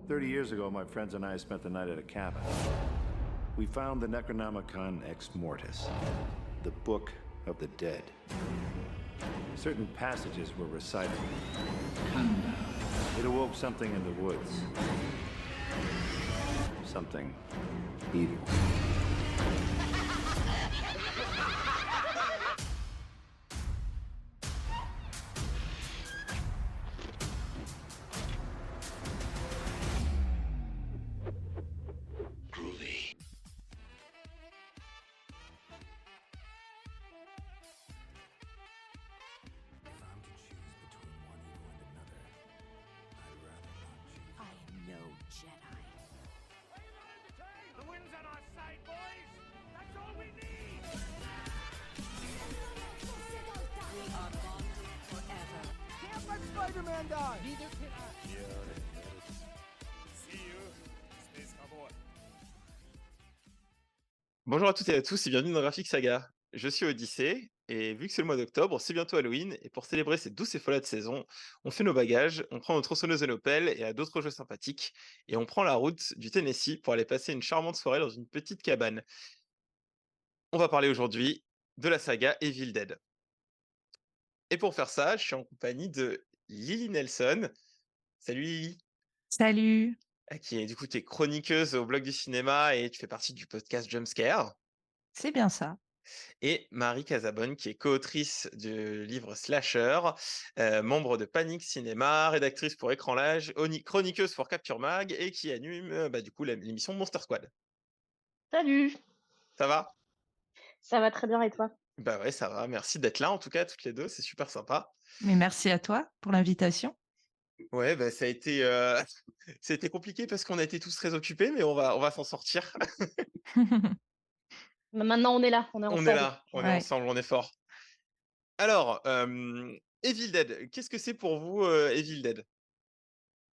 30 years ago, my friends and I spent the night at a cabin. We found the Necronomicon Ex Mortis, the Book of the Dead. Certain passages were recited. It awoke something in the woods. Something evil. Bonjour à toutes et à tous et bienvenue dans Graphic Saga. Je suis Odyssée et vu que c'est le mois d'octobre, c'est bientôt Halloween et pour célébrer cette douce et folade saison, on fait nos bagages, on prend nos tronçonneuses et nos pelles et à d'autres jeux sympathiques et on prend la route du Tennessee pour aller passer une charmante soirée dans une petite cabane. On va parler aujourd'hui de la saga Evil Dead. Et pour faire ça, je suis en compagnie de Lily Nelson. Salut Lily, Salut. qui est du coup t'es chroniqueuse au blog du cinéma et tu fais partie du podcast Jumpscare. C'est bien ça. Et Marie Casabonne, qui est co-autrice du livre Slasher, membre de Panic Cinéma, rédactrice pour Écran Lage, chroniqueuse pour Capture Mag et qui anime du coup l'émission Monster Squad. Salut, Ça va? ça va très bien et toi? Bah ouais, ça va. Merci d'être là en tout cas, toutes les deux, c'est super sympa. Mais merci à toi pour l'invitation. Ouais, bah ça a été, ça a été compliqué parce qu'on a été tous très occupés, mais on va s'en sortir. Maintenant on est là, on est On est ensemble. là, on est Ouais. ensemble, on est fort. Alors, Evil Dead, qu'est-ce que c'est pour vous, Evil Dead?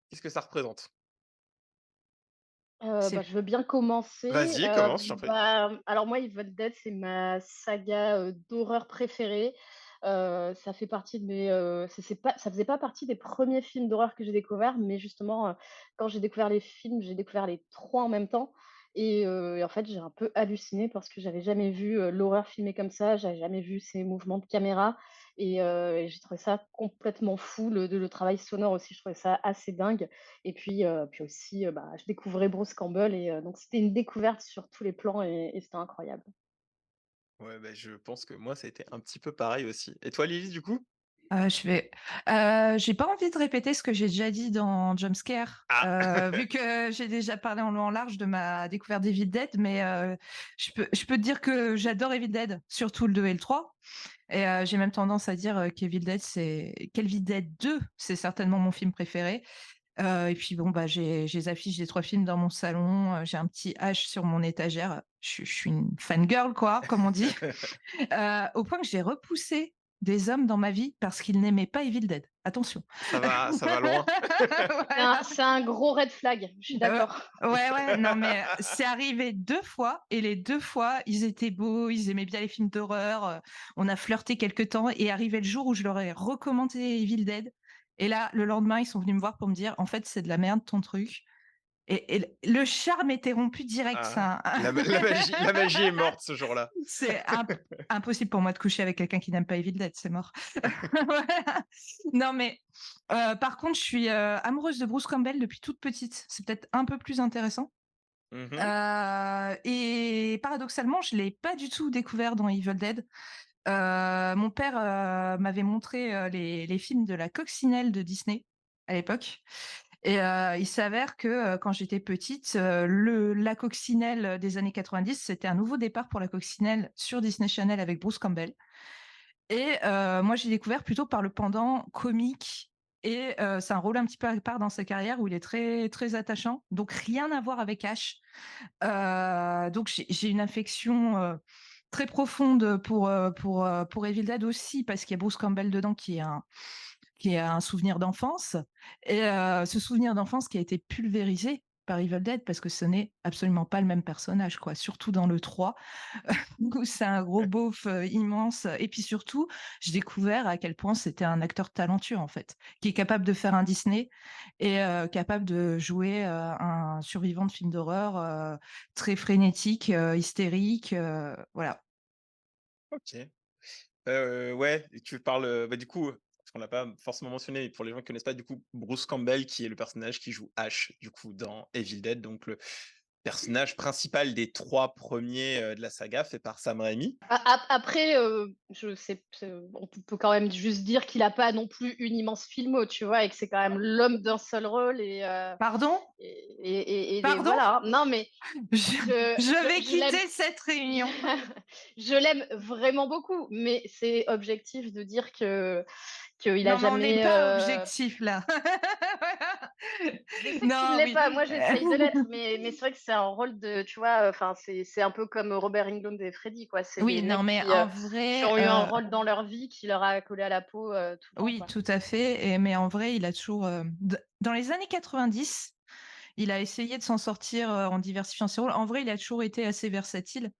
Qu'est-ce que ça représente? C'est Je veux bien commencer. Vas-y, commence, je t'en prie. Alors moi, Evil Dead, c'est ma saga d'horreur préférée. Ça fait partie de mes, ça faisait pas partie des premiers films d'horreur que j'ai découverts, mais justement, quand j'ai découvert les films, j'ai découvert les 3 en même temps. Et en fait, j'ai un peu halluciné parce que j'avais jamais vu l'horreur filmée comme ça, j'avais jamais vu ces mouvements de caméra. Et j'ai trouvé ça complètement fou. Le travail sonore aussi, je trouvais ça assez dingue. Et puis aussi, je découvrais Bruce Campbell donc c'était une découverte sur tous les plans et c'était incroyable. Ouais, bah, je pense que moi, ça a été un petit peu pareil aussi. Et toi, Lily, du coup? j'ai pas envie de répéter ce que j'ai déjà dit dans Jumpscare, Ah! vu que j'ai déjà parlé en long en large de ma découverte d'Evil Dead, mais je peux te dire que j'adore Evil Dead, surtout le 2 et le 3. Et j'ai même tendance à dire qu'Evil Dead 2, c'est certainement mon film préféré. Et puis bon, j'ai les affiches des 3 films dans mon salon, j'ai un petit H sur mon étagère. Je suis une fangirl quoi, comme on dit. Au point que j'ai repoussé des hommes dans ma vie parce qu'ils n'aimaient pas Evil Dead. Attention. Ça va loin. Voilà. C'est un gros red flag, je suis d'accord. Ouais, non mais c'est arrivé 2 fois et les 2 fois, ils étaient beaux, ils aimaient bien les films d'horreur, on a flirté quelque temps et arrivé le jour où je leur ai recommandé Evil Dead et là, le lendemain, ils sont venus me voir pour me dire: «En fait, c'est de la merde ton truc». Et le charme était rompu direct, Ah, ça. la magie est morte ce jour-là. C'est impossible pour moi de coucher avec quelqu'un qui n'aime pas Evil Dead, c'est mort. Voilà. Non, mais par contre, je suis amoureuse de Bruce Campbell depuis toute petite. C'est peut-être un peu plus intéressant. Mmh. Et paradoxalement, je l'ai pas du tout découvert dans Evil Dead. Mon père m'avait montré les films de la Coccinelle de Disney à l'époque. Et il s'avère que quand j'étais petite, la Coccinelle des années 90, c'était un nouveau départ pour la Coccinelle sur Disney Channel avec Bruce Campbell. Et moi, j'ai découvert plutôt par le pendant comique. Et c'est un rôle un petit peu à part dans sa carrière où il est très, très attachant. Donc, rien à voir avec Ash. Donc, j'ai une affection très profonde pour Evil Dead aussi, parce qu'il y a Bruce Campbell dedans qui est un souvenir d'enfance. Et ce souvenir d'enfance qui a été pulvérisé par Evil Dead parce que ce n'est absolument pas le même personnage, quoi. Surtout dans le 3, où c'est un gros beauf immense. Et puis surtout, j'ai découvert à quel point c'était un acteur talentueux, en fait, qui est capable de faire un Disney et capable de jouer un survivant de film d'horreur très frénétique, hystérique. Voilà. OK. Ouais, et tu parles, bah, du coup, parce qu'on l'a pas forcément mentionné, mais pour les gens qui connaissent pas, du coup, Bruce Campbell, qui est le personnage qui joue Ash, du coup, dans Evil Dead, donc le personnage principal des 3 premiers de la saga, fait par Sam Raimi. Après, je sais on peut quand même juste dire qu'il a pas non plus une immense filmo, tu vois? Et que c'est quand même l'homme d'un seul rôle Pardon? et Pardon? voilà. Non, mais Je je je vais je l'aime quitter cette réunion. je l'aime vraiment beaucoup, mais c'est objectif de dire que qu'il a Non, mais on n'est jamais, pas objectif là. je sais que tu ne Non, l'es oui. pas, moi j'essaye de l'être, mais c'est vrai que c'est un rôle de tu vois, enfin c'est un peu comme Robert Englund et Freddy quoi. C'est des Oui, non, mecs mais en qui vrai, ont eu un rôle dans leur vie qui leur a collé à la peau, tout le temps oui, quoi. tout à fait. Mais en vrai, il a toujours. Dans les années 90, il a essayé de s'en sortir en diversifiant ses rôles. En vrai, il a toujours été assez versatile.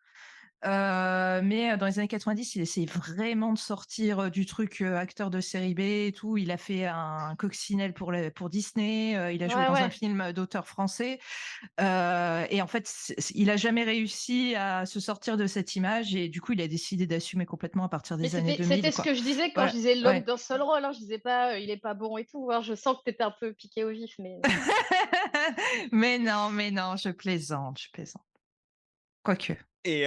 Mais dans les années 90, il essayait vraiment de sortir du truc acteur de série B et tout. Il a fait un coccinelle pour Disney. Il a joué Ouais, dans un ouais. film d'auteur français. Et en fait, il a jamais réussi à se sortir de cette image et du coup, il a décidé d'assumer complètement à partir Mais des années c'était 2000, ce quoi. que je disais quand je Ouais, disais l'homme ouais. d'un seul rôle, hein. Je disais pas, il est pas bon et tout, hein. Je sens que tu étais un peu piqué au vif, mais Mais non, je plaisante, je plaisante. Quoique. Et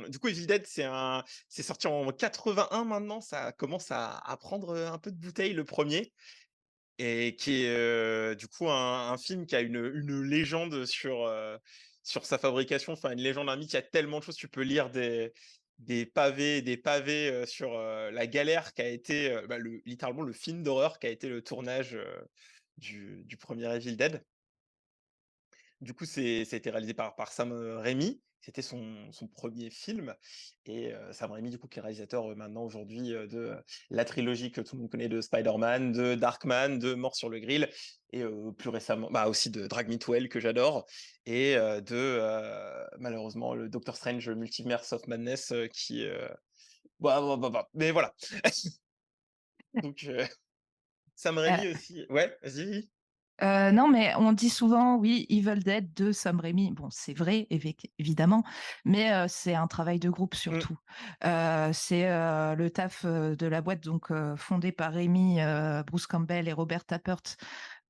du coup, Evil Dead, c'est sorti en 81 maintenant, ça commence à prendre, un peu de bouteille, le premier, et qui est, du coup un film qui a une légende sur sa fabrication, enfin une légende, un mythe. Il y a tellement de choses, tu peux lire des pavés, sur, la galère qu'a été, bah, littéralement le film d'horreur qu'a été le tournage, du 1er Evil Dead. Du coup, ça a été réalisé par Sam, Raimi. C'était son 1er film, et Sam Raimi, du coup, qui est réalisateur, maintenant aujourd'hui, de, la trilogie que tout le monde connaît de Spider-Man, de Darkman, de Mort sur le Grill, et plus récemment, bah, aussi de Drag Me to Hell, que j'adore, et malheureusement, le Doctor Strange Multiverse of Madness, qui, mais voilà. Donc Sam Euh, Raimi aussi, ouais, vas-y. non, mais on dit souvent, oui, Evil Dead de Sam Raimi. Bon, c'est vrai, évidemment, mais c'est un travail de groupe Mmh. surtout. C'est le taf de la boîte, donc fondée par Raimi, Bruce Campbell et Robert Tappert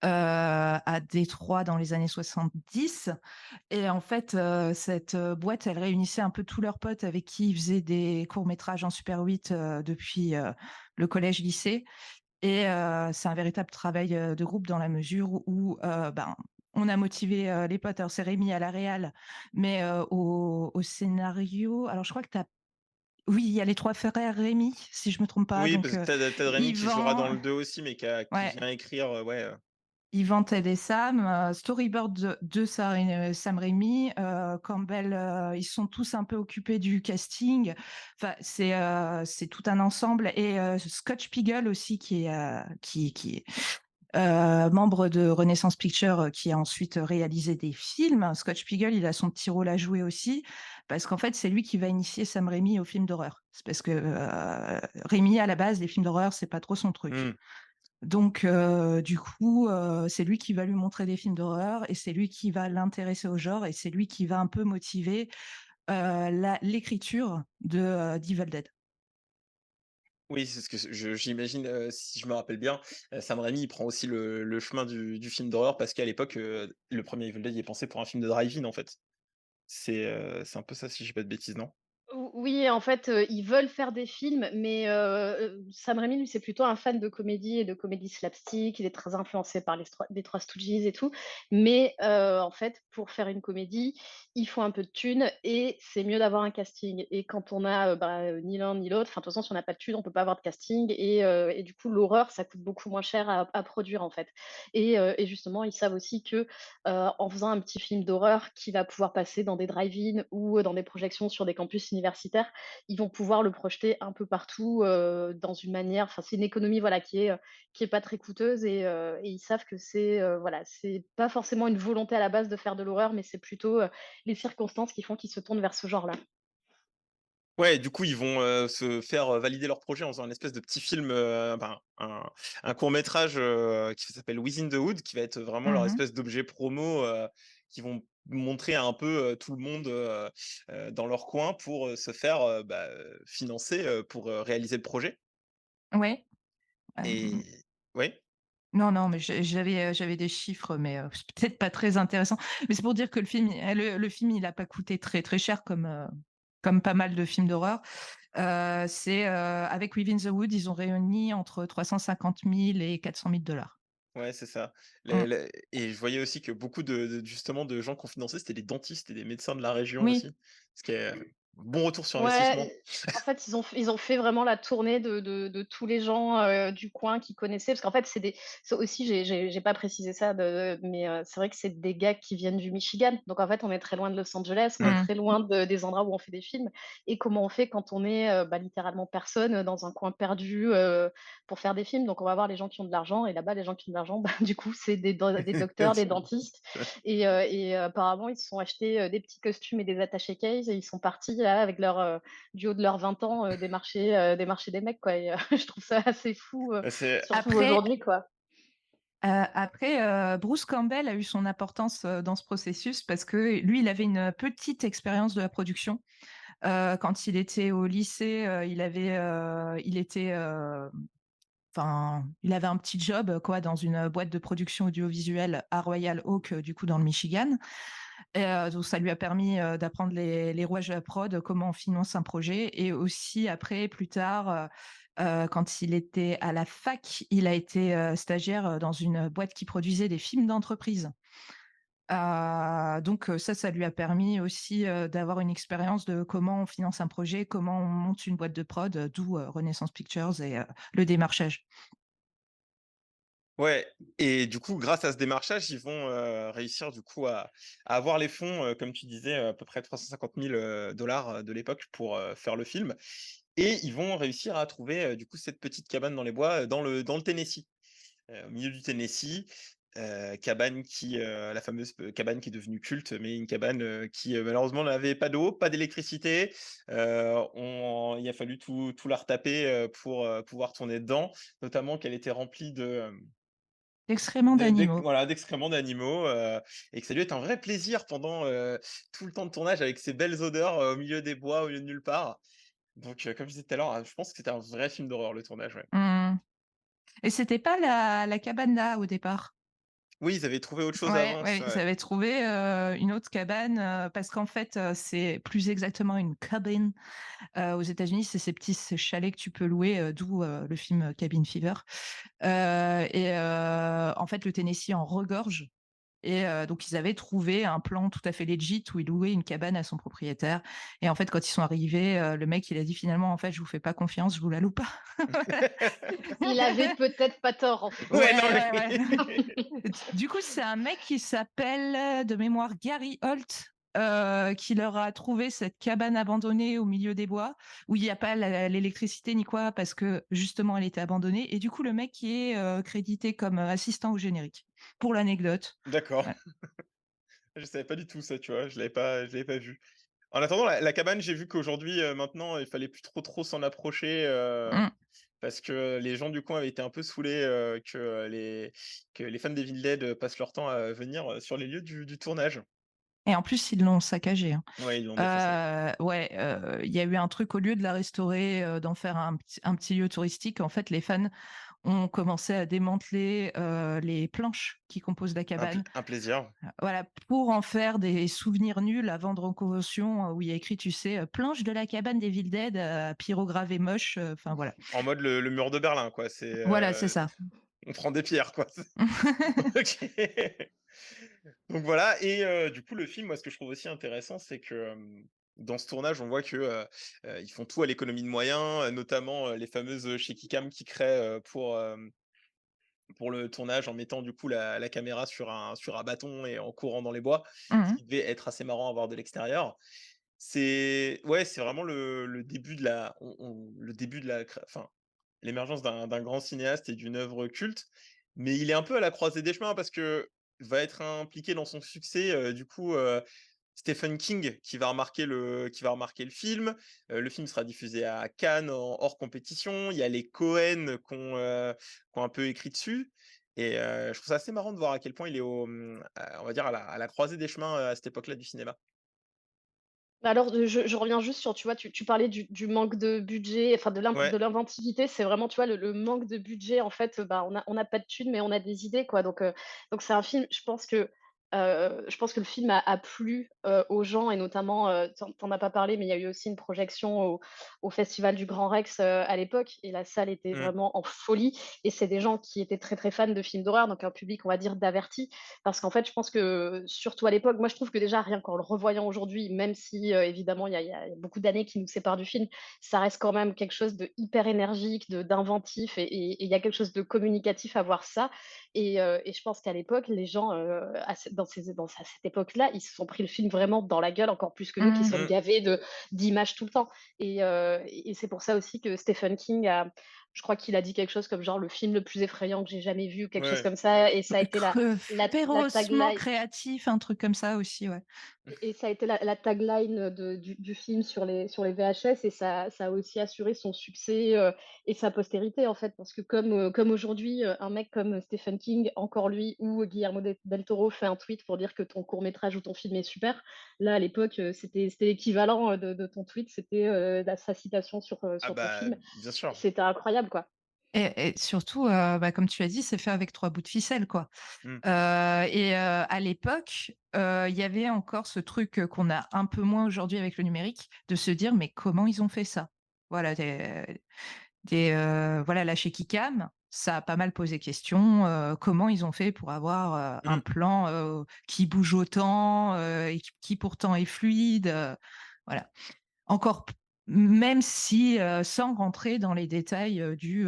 à Détroit dans les années 70. Et en fait, cette boîte, elle réunissait un peu tous leurs potes avec qui ils faisaient des courts-métrages en Super 8 depuis le collège-lycée. Et c'est un véritable travail de groupe dans la mesure où ben, on a motivé les potes. Alors, c'est Rémi à la réal, mais au scénario. Alors, je crois que tu as. Oui, il y a les trois frères Rémi, si je me trompe pas. Oui, Donc, parce que t'as Rémi qui jouera dans Yvan, le 2 aussi, mais qui ouais, vient écrire, ouais, Yvan, Ted et Sam, storyboard de Sam Raimi, Campbell, ils sont tous un peu occupés du casting. Enfin, c'est tout un ensemble. Et Scott Spiegel aussi, qui est membre de Renaissance Pictures, qui a ensuite réalisé des films. Scott Spiegel, il a son petit rôle à jouer aussi, parce qu'en fait, c'est lui qui va initier Sam Raimi aux films d'horreur. C'est parce que Raimi, à la base, les films d'horreur, c'est pas trop son truc. mmh. Donc, du coup, c'est lui qui va lui montrer des films d'horreur et c'est lui qui va l'intéresser au genre et c'est lui qui va un peu motiver l'écriture d'Evil Dead. Oui, c'est ce que j'imagine, si je me rappelle bien, Sam Raimi, il prend aussi le chemin du film d'horreur, parce qu'à l'époque, le premier Evil Dead, il est pensé pour un film de drive-in, en fait. C'est un peu ça, si j'ai pas de bêtises, non? Oui, en fait, ils veulent faire des films, mais Sam Raimi, lui, c'est plutôt un fan de comédie et de comédie slapstick. Il est très influencé par les 3 Stooges et tout. Mais en fait, pour faire une comédie, il faut un peu de thunes et c'est mieux d'avoir un casting. Et quand on a, ni l'un ni l'autre, enfin, de toute façon, si on n'a pas de thunes, on peut pas avoir de casting et du coup, l'horreur, ça coûte beaucoup moins cher à produire, en fait. Et justement, ils savent aussi que, en faisant un petit film d'horreur qui va pouvoir passer dans des drive-in ou dans des projections sur des campus universitaires, ils vont pouvoir le projeter un peu partout, dans une manière enfin, c'est une économie, voilà, qui est pas très coûteuse et ils savent que voilà, c'est pas forcément une volonté à la base de faire de l'horreur, mais c'est plutôt, les circonstances qui font qu'ils se tournent vers ce genre-là. Ouais, du coup, ils vont, se faire, valider leur projet en faisant un espèce de petit film, ben, un court métrage, qui s'appelle Within the Hood, qui va être vraiment leur Mmh. espèce d'objet promo, qui vont montrer à un peu, tout le monde, dans leur coin pour, se faire, financer, pour, réaliser le projet Ouais, et ouais? non, non, mais j'avais des chiffres, mais c'est peut-être pas très intéressant. Mais c'est pour dire que le film, il a pas coûté très, très cher comme pas mal de films d'horreur. Avec Within the Wood, ils ont réuni entre 350 000 et 400 000 $. Ouais, c'est ça. Mmh. Et je voyais aussi que beaucoup justement de gens qui ont financé, c'était des dentistes et des médecins de la région Oui. aussi. Ce qui est bon retour sur investissement. Ouais, en fait, ils ont fait vraiment la tournée de tous les gens, du coin qui connaissaient parce qu'en fait, c'est aussi j'ai pas précisé ça mais c'est vrai que c'est des gars qui viennent du Michigan. Donc en fait, on est très loin de Los Angeles, on est Mmh. très loin des endroits où on fait des films et comment on fait quand on est, littéralement personne, dans un coin perdu, pour faire des films. Donc on va voir les gens qui ont de l'argent et là-bas, les gens qui ont de l'argent, du coup, c'est des docteurs, des dentistes et apparemment, ils se sont achetés, des petits costumes et des attachés case et ils sont partis là avec du haut de leurs 20 ans, démarcher des mecs quoi et je trouve ça assez fou, Bah, c'est surtout Après aujourd'hui quoi. Bruce Campbell a eu son importance, dans ce processus parce que lui, il avait une petite expérience de la production. Quand il était au lycée, il était, enfin, il avait un petit job, quoi, dans une boîte de production audiovisuelle à Royal Oak, du coup, dans le Michigan. Et donc ça lui a permis, d'apprendre les rouages de la prod, comment on finance un projet et aussi après, plus tard, quand il était à la fac, il a été, stagiaire, dans une boîte qui produisait des films d'entreprise. Donc ça lui a permis aussi, d'avoir une expérience de comment on finance un projet, comment on monte une boîte de prod, d'où, Renaissance Pictures et le démarchage. ouais et du coup, grâce à ce démarchage, ils vont, réussir du coup à avoir les fonds, comme tu disais, à peu près 350 000 dollars de l'époque pour, faire le film et ils vont réussir à trouver, du coup, cette petite cabane dans les bois, dans le Tennessee. Au milieu du Tennessee, cabane la fameuse, cabane qui est devenue culte, mais une cabane, qui, malheureusement n'avait pas d'eau, pas d'électricité. Il a fallu tout la retaper, pour, pouvoir tourner dedans, notamment qu'elle était remplie Excréments d'animaux. voilà, d'excréments d'animaux, et que ça a dû être un vrai plaisir pendant, tout le temps de tournage avec ces belles odeurs, au milieu des bois, au milieu de nulle part. Donc, comme je disais tout à l'heure, je pense que c'était un vrai film d'horreur, le tournage, ouais. Mmh. Et c'était pas la cabane là, au départ? Oui, ils avaient trouvé autre chose Ouais, avant, ouais, ils ouais. avaient trouvé, une autre cabane, parce qu'en fait, c'est plus exactement une cabin, aux États-Unis, c'est ces petits chalets que tu peux louer, d'où, le film, Cabin Fever. En fait, le Tennessee en regorge et donc ils avaient trouvé un plan tout à fait legit où ils louaient une cabane à son propriétaire et en fait, quand ils sont arrivés, le mec, il a dit: «Finalement, en fait, je vous fais pas confiance, je vous la loue pas». Il avait peut-être pas tort en fait. Ouais, Ouais, non, ouais, mais ouais. Du coup, c'est un mec qui s'appelle, de mémoire Gary Holt, qui leur a trouvé cette cabane abandonnée au milieu des bois, où il y a pas l'électricité ni quoi, parce que justement elle était abandonnée et du coup le mec qui est, crédité comme, assistant au générique, pour l'anecdote. d'accord. Ouais. Je savais pas du tout ça, tu vois? Je l'avais pas vu. En attendant, la cabane, j'ai vu qu'aujourd'hui, maintenant, il fallait plus trop s'en approcher, Mmh. parce que les gens du coin avaient été un peu saoulés, que les fans d'Evil Dead, passent leur temps à venir, sur les lieux du tournage. Et en plus, ils l'ont saccagée, hein. Ouais, ils l'ont défoncé. Ouais, il y a eu un truc, au lieu de la restaurer, d'en faire un petit lieu touristique, en fait, les fans ont commencé à démanteler, les planches qui composent la cabane. Un plaisir. Voilà, pour en faire des souvenirs nuls à vendre en convention, où il y a écrit, tu sais, «Planche de la cabane des Dead», pyrogravé moche, enfin voilà. En mode le mur de Berlin, quoi. Voilà, c'est ça. On prend des pierres, quoi. OK. Donc voilà et du coup, le film, moi, ce que je trouve aussi intéressant, c'est que, dans ce tournage, on voit que, ils font tout à l'économie de moyens, notamment, les fameuses, shaky cam qu'ils créent, pour le tournage en mettant du coup la caméra sur un bâton et en courant dans les bois, Mmh ce mh. qui devait être assez marrant à voir de l'extérieur C'est vraiment le début de la le début de la enfin, l'émergence d'un grand cinéaste et d'une œuvre culte, mais il est un peu à la croisée des chemins parce que va être impliqué dans son succès, du coup, Stephen King qui va remarquer le film sera diffusé à Cannes en hors compétition. Il y a les Cohen qui ont un peu écrit dessus et je trouve ça assez marrant de voir à quel point il est on va dire à la croisée des chemins, à cette époque-là du cinéma. Bah, alors, je reviens juste sur, tu vois, tu parlais du manque de budget, enfin de Ouais. l'inventivité. C'est vraiment, tu vois, le manque de budget, en fait, bah, on a pas de thunes, mais on a des idées, quoi. Donc c'est un film, je pense que le film a plu, aux gens, et notamment, tu en as pas parlé, mais il y a eu aussi une projection au Festival du Grand Rex, à l'époque, et la salle était Mmh. vraiment en folie, et c'est des gens qui étaient très, très fans de films d'horreur, donc un public, on va dire, d'avertis. Parce qu'en fait, je pense que, surtout à l'époque, moi je trouve que déjà rien qu'en le revoyant aujourd'hui, même si, évidemment il y a beaucoup d'années qui nous séparent du film, ça reste quand même quelque chose de hyper énergique, d'inventif, et il y a quelque chose de communicatif à voir ça. Et je pense qu'à l'époque, les gens, à cette époque-là, ils se sont pris le film vraiment dans la gueule, encore plus que nous qui Mmh. sommes Mmh. gavés d'images tout le temps. Et c'est pour ça aussi que Stephen King je crois qu'il a dit quelque chose comme genre: «Le film le plus effrayant que j'ai jamais vu», ou quelque chose Ouais. comme ça, et ça a été la Férocement tagline. créatif, un truc comme ça aussi, ouais. Et ça a été la tagline du film sur les VHS, et ça a aussi assuré son succès, et sa postérité, en fait. Parce que comme aujourd'hui, un mec comme Stephen King, encore lui, ou Guillermo del Toro fait un tweet pour dire que ton court métrage ou ton film est super. Là, à l'époque, c'était l'équivalent, de ton tweet, c'était, sa citation sur, Ah sur ton bah, film. bien sûr. C'était incroyable, quoi. Et surtout, bah, comme tu as dit, c'est fait avec 3 bouts de ficelle, quoi. Mmh. À l'époque, il y avait encore ce truc, qu'on a un peu moins aujourd'hui avec le numérique, de se dire: «Mais comment ils ont fait ça?» Voilà, voilà, la Shaky Cam, ça a pas mal posé question, comment ils ont fait pour avoir, un Mmh. plan, qui bouge autant, et qui pourtant est fluide, voilà. Encore p Même si, sans rentrer dans les détails, du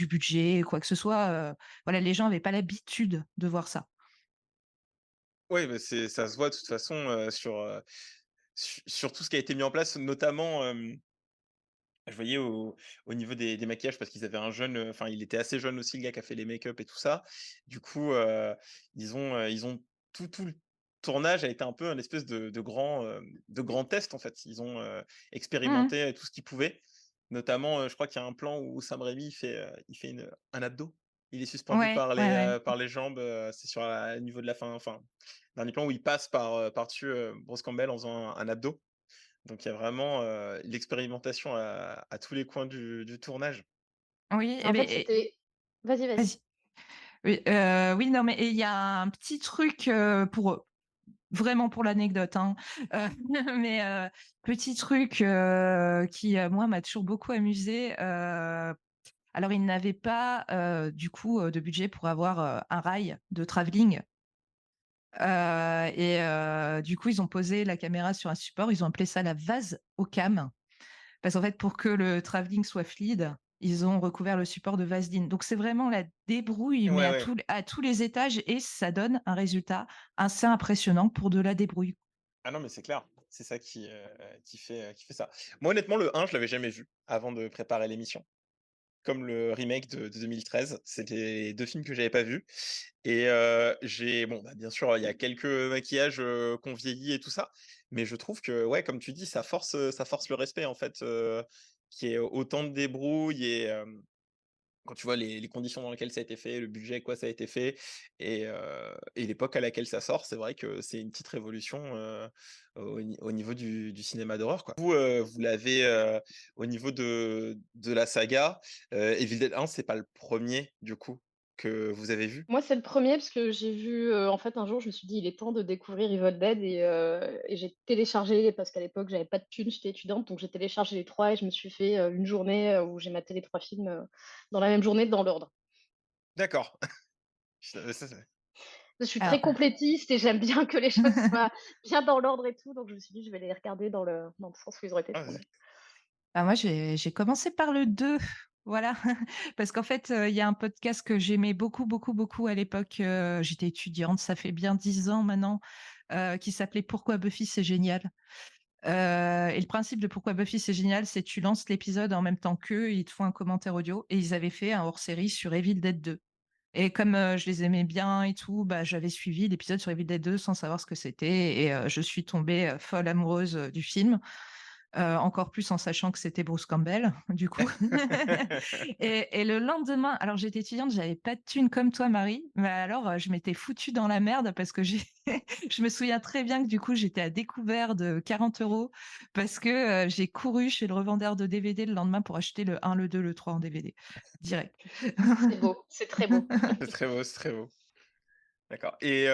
budget, quoi que ce soit, voilà, les gens avaient pas l'habitude de voir ça. Ouais, bah, ça se voit de toute façon, sur tout ce qui a été mis en place, notamment, je voyais au niveau des maquillages parce qu'ils avaient un jeune, enfin, il était assez jeune aussi, le gars qui a fait les make-up et tout ça. Du coup, ils ont tout le tournage a été un peu un espèce de grand test, en fait. Ils ont, Mmh. expérimenté tout ce qu'ils pouvaient. Notamment, je crois qu'il y a un plan où Sam Raimi, il fait un abdo. Il est suspendu Ouais, ouais, ouais. par les jambes, c'est sur la au niveau de la fin, enfin, dernier plan où il passe par-dessus, Bruce Campbell en faisant un abdo. Donc il y a vraiment, l'expérimentation à tous les coins du tournage. Oui, et En beh fait, c'était vas-y, vas-y. vas-y. Oui, oui, non, mais et il y a un petit truc, vraiment pour l'anecdote, hein, heu, mais petit truc, qui, moi, m'a toujours beaucoup amusé. Alors ils n'avaient pas, du coup, de budget pour avoir, un rail de travelling. Du coup, ils ont posé la caméra sur un support, ils ont appelé ça la vase au cam. Parce qu'en fait, pour que le travelling soit fluide, ils ont recouvert le support de Vaseline. Donc c'est vraiment la débrouille, mais Ouais, ouais. à tous les étages, et ça donne un résultat assez impressionnant pour de la débrouille. Ah non, mais c'est clair. C'est ça qui fait ça. Moi, honnêtement, le 1, je l'avais jamais vu avant de préparer l'émission. Comme le remake de 2013, c'était les 2 films que j'avais pas vus et bon, bah, bien sûr, il y a quelques maquillages, qui ont vieilli et tout ça, mais je trouve que, ouais, comme tu dis, ça force le respect, en fait, qu'il y ait autant de débrouille et quand tu vois les conditions dans lesquelles ça a été fait, le budget, quoi, ça a été fait et l'époque à laquelle ça sort, c'est vrai que c'est une petite révolution, au niveau du cinéma d'horreur, quoi. Vous l'avez, au niveau de la saga, Evil Dead 1, c'est pas le premier du coup, que vous avez vu? Moi, c'est le premier parce que j'ai vu, en fait, un jour, je me suis dit: «Il est temps de découvrir Evil Dead», et j'ai téléchargé, parce qu'à l'époque, j'avais pas de thunes, j'étais étudiante, donc j'ai téléchargé les 3, et je me suis fait, une journée, où j'ai maté les 3 films, dans la même journée, dans l'ordre. D'accord. Ça c'est Je suis très Alors, complétiste et j'aime bien que les choses soient bien dans l'ordre et tout, donc je me suis dit: «Je vais les regarder dans le sens où ils ont été ah vas-y. tournés». moi, j'ai commencé par le 2, voilà. Parce qu'en fait, il y a un podcast que j'aimais beaucoup, beaucoup, beaucoup à l'époque, j'étais étudiante, ça fait bien 10 ans maintenant, qui s'appelait «Pourquoi Buffy c'est génial?». Et le principe de pourquoi Buffy c'est génial, c'est que tu lances l'épisode en même temps qu'eux, ils te font un commentaire audio et ils avaient fait un hors-série sur Evil Dead 2. Et comme je les aimais bien et tout, bah, j'avais suivi l'épisode sur Evil Dead 2 sans savoir ce que c'était et je suis tombée folle amoureuse du film. Encore plus en sachant que c'était Bruce Campbell, du coup. Et le lendemain, alors j'étais étudiante, j'avais pas de thune comme toi, Marie, mais alors je m'étais foutue dans la merde parce que je me souviens très bien que du coup j'étais à découvert de 40 € parce que j'ai couru chez le revendeur de DVD le lendemain pour acheter le 1, le 2, le 3 en DVD direct. C'est beau, c'est très beau. C'est très beau, c'est très beau. D'accord. Et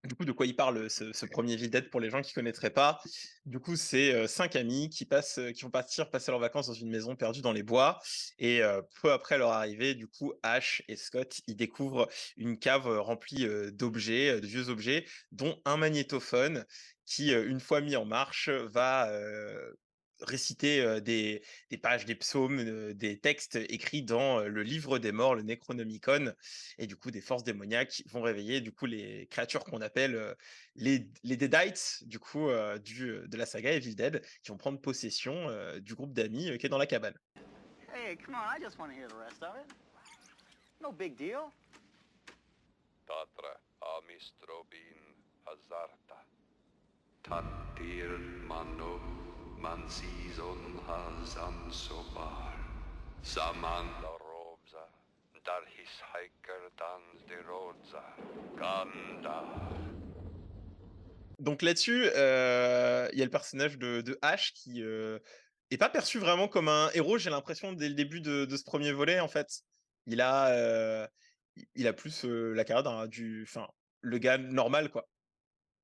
du coup, de quoi il parle ce premier Evil Dead pour les gens qui connaîtraient pas? Du coup, c'est 5 amis qui vont partir passer leurs vacances dans une maison perdue dans les bois. Et peu après leur arrivée, du coup, Ash et Scott, ils découvrent une cave remplie d'objets, de vieux objets, dont un magnétophone qui, une fois mis en marche, va réciter des pages, des psaumes, des textes écrits dans le livre des morts, le Necronomicon. Et du coup, des forces démoniaques vont réveiller du coup les créatures qu'on appelle les Deadites, du coup, de la saga Evil Dead, qui vont prendre possession du groupe d'amis qui est dans la cabane. Hey, come on, I just want to hear the rest of it. No big deal. Tatra amistrobin azarta. Tatir mano mansizon hazan sobar. Saman la robza. Dar his hiker dans de rodza. Gandar. Donc là-dessus, il y a le personnage de Ash qui est pas perçu vraiment comme un héros, j'ai l'impression, dès le début de ce premier volet, en fait. Il a, il a plus la carrière enfin, le gars normal, quoi.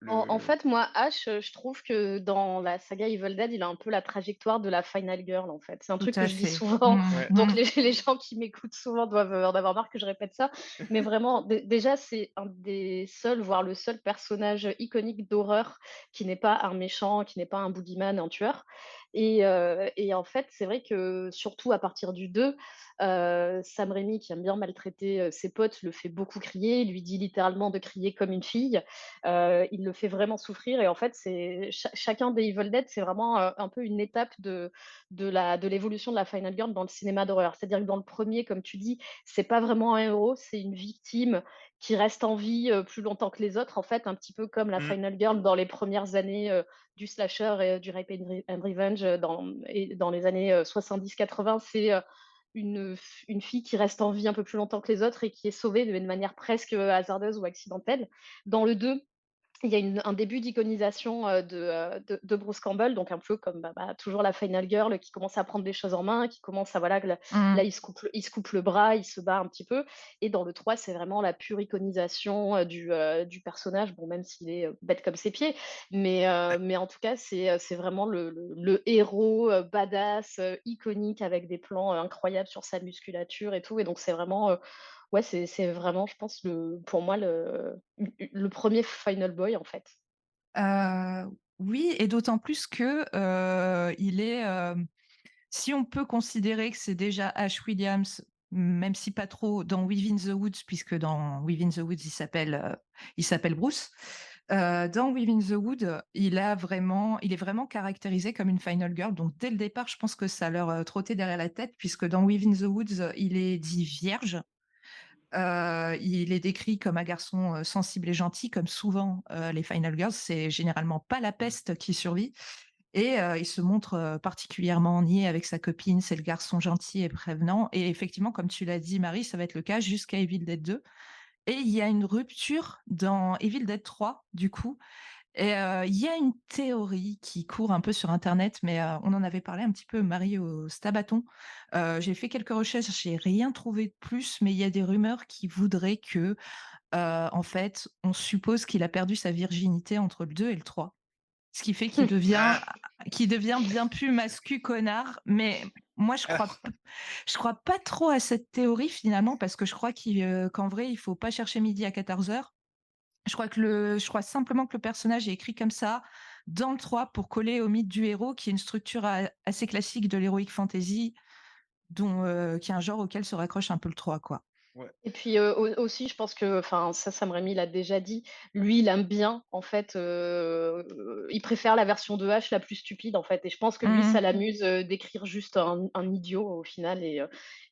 En Le... fait, moi, Ash, je trouve que dans la saga Evil Dead, il a un peu la trajectoire de la Final Girl, en fait. C'est un Tout truc que à je dis fait. souvent, Ouais. donc les gens qui m'écoutent souvent doivent en avoir marre que je répète ça. Mais vraiment, déjà, c'est un des seuls, voire le seul personnage iconique d'horreur qui n'est pas un méchant, qui n'est pas un boogeyman, un tueur. Et en fait, c'est vrai que surtout à partir du 2, Sam Raimi, qui aime bien maltraiter ses potes, le fait beaucoup crier. Il lui dit littéralement de crier comme une fille. Il le fait vraiment souffrir et en fait, c'est chacun des Evil Dead, c'est vraiment, un peu une étape de l'évolution de la Final Girl dans le cinéma d'horreur. C'est-à-dire que dans le premier, comme tu dis, c'est pas vraiment un héros, c'est une victime qui reste en vie, plus longtemps que les autres, en fait, un petit peu comme la Mmh. Final Girl dans les premières années, du slasher et du rape and revenge, dans les années, 70-80. C'est, une fille qui reste en vie un peu plus longtemps que les autres et qui est sauvée de manière presque, hasardeuse ou accidentelle. Dans le 2, il y a un début d'iconisation de Bruce Campbell, donc un peu comme toujours la Final Girl qui commence à prendre des choses en main, qui commence à, voilà, là Mmh. il se coupe le bras, il se bat un petit peu. Et dans le 3, c'est vraiment la pure iconisation du personnage, bon, même s'il est bête comme ses pieds, mais en tout cas, c'est vraiment le héros badass, iconique, avec des plans incroyables sur sa musculature et tout. Et donc, c'est vraiment, ouais, c'est vraiment, je pense, pour moi, le premier Final Boy, en fait. Oui, et d'autant plus que, il est, si on peut considérer que c'est déjà Ash Williams, même si pas trop dans Within the Woods, puisque dans Within the Woods, il s'appelle Bruce. Dans Within the Wood, il est vraiment caractérisé comme une final girl. Donc dès le départ, je pense que ça leur, trottait derrière la tête puisque dans Within the Woods, il est dit vierge. Il est décrit comme un garçon, sensible et gentil, comme souvent, les final girls. C'est généralement pas la peste qui survit et il se montre, particulièrement niais avec sa copine. C'est le garçon gentil et prévenant et effectivement, comme tu l'as dit, Marie, ça va être le cas jusqu'à Evil Dead 2 et il y a une rupture dans Evil Dead 3, du coup. Et il y a une théorie qui court un peu sur internet, mais on en avait parlé un petit peu, Marie, au Stabaton. J'ai fait quelques recherches, j'ai rien trouvé de plus, mais il y a des rumeurs qui voudraient que, en fait, on suppose qu'il a perdu sa virginité entre le 2 et le 3. Ce qui fait Ah, qu'il devient bien plus mascu connard, mais moi alors, je crois pas trop à cette théorie finalement parce que je crois qu'en vrai, il faut pas chercher midi à 14h. Je crois simplement que le personnage est écrit comme ça dans le 3 pour coller au mythe du héros, qui est une structure assez classique de l'heroic fantasy, qui est un genre auquel se raccroche un peu le 3, quoi. Ouais. Et puis, aussi, je pense que enfin, ça, Sam Raimi l'a déjà dit, lui, il aime bien, en fait, il préfère la version de H la plus stupide, en fait et je pense que lui, Mmh. ça l'amuse, d'écrire juste un idiot, au final et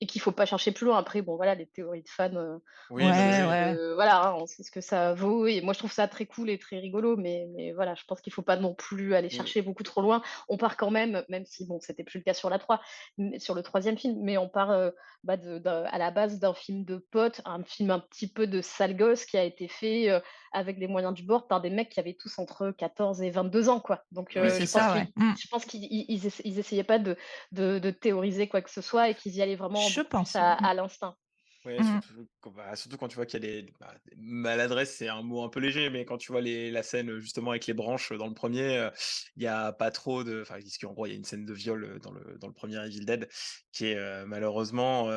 qu'il faut pas chercher plus loin. Après, bon, voilà, les théories de fans, Oui, on non, mais Ouais, sait ce oui. ouais. que voilà, hein, on sait ce que ça vaut et moi, je trouve ça très cool et très rigolo mais voilà, je pense qu'il faut pas non plus aller Mmh. chercher beaucoup trop loin. On part quand même si bon, c'était plus le cas sur la 3, mais sur le troisième film, mais on part, bah, à la base d'un film de potes, un film un petit peu de sale gosse qui a été fait, avec les moyens du bord par des mecs qui avaient tous entre 14 et 22 ans, quoi. Donc, Oui, Oui, c'est c'est je pense ça, ça. ouais. qu'ils Mmh. je pense qu'ils essayaient pas de théoriser quoi que ce soit et qu'ils y allaient vraiment Je beaucoup plus pense. à l'instinct. Ouais, Mmh. surtout quand tu vois qu'il y a des maladresses, c'est un mot un peu léger, mais quand tu vois la scène, justement avec les branches, dans le premier, il y a pas trop de enfin, parce qu'en gros, il y a une scène de viol, dans le premier Evil Dead qui est, malheureusement,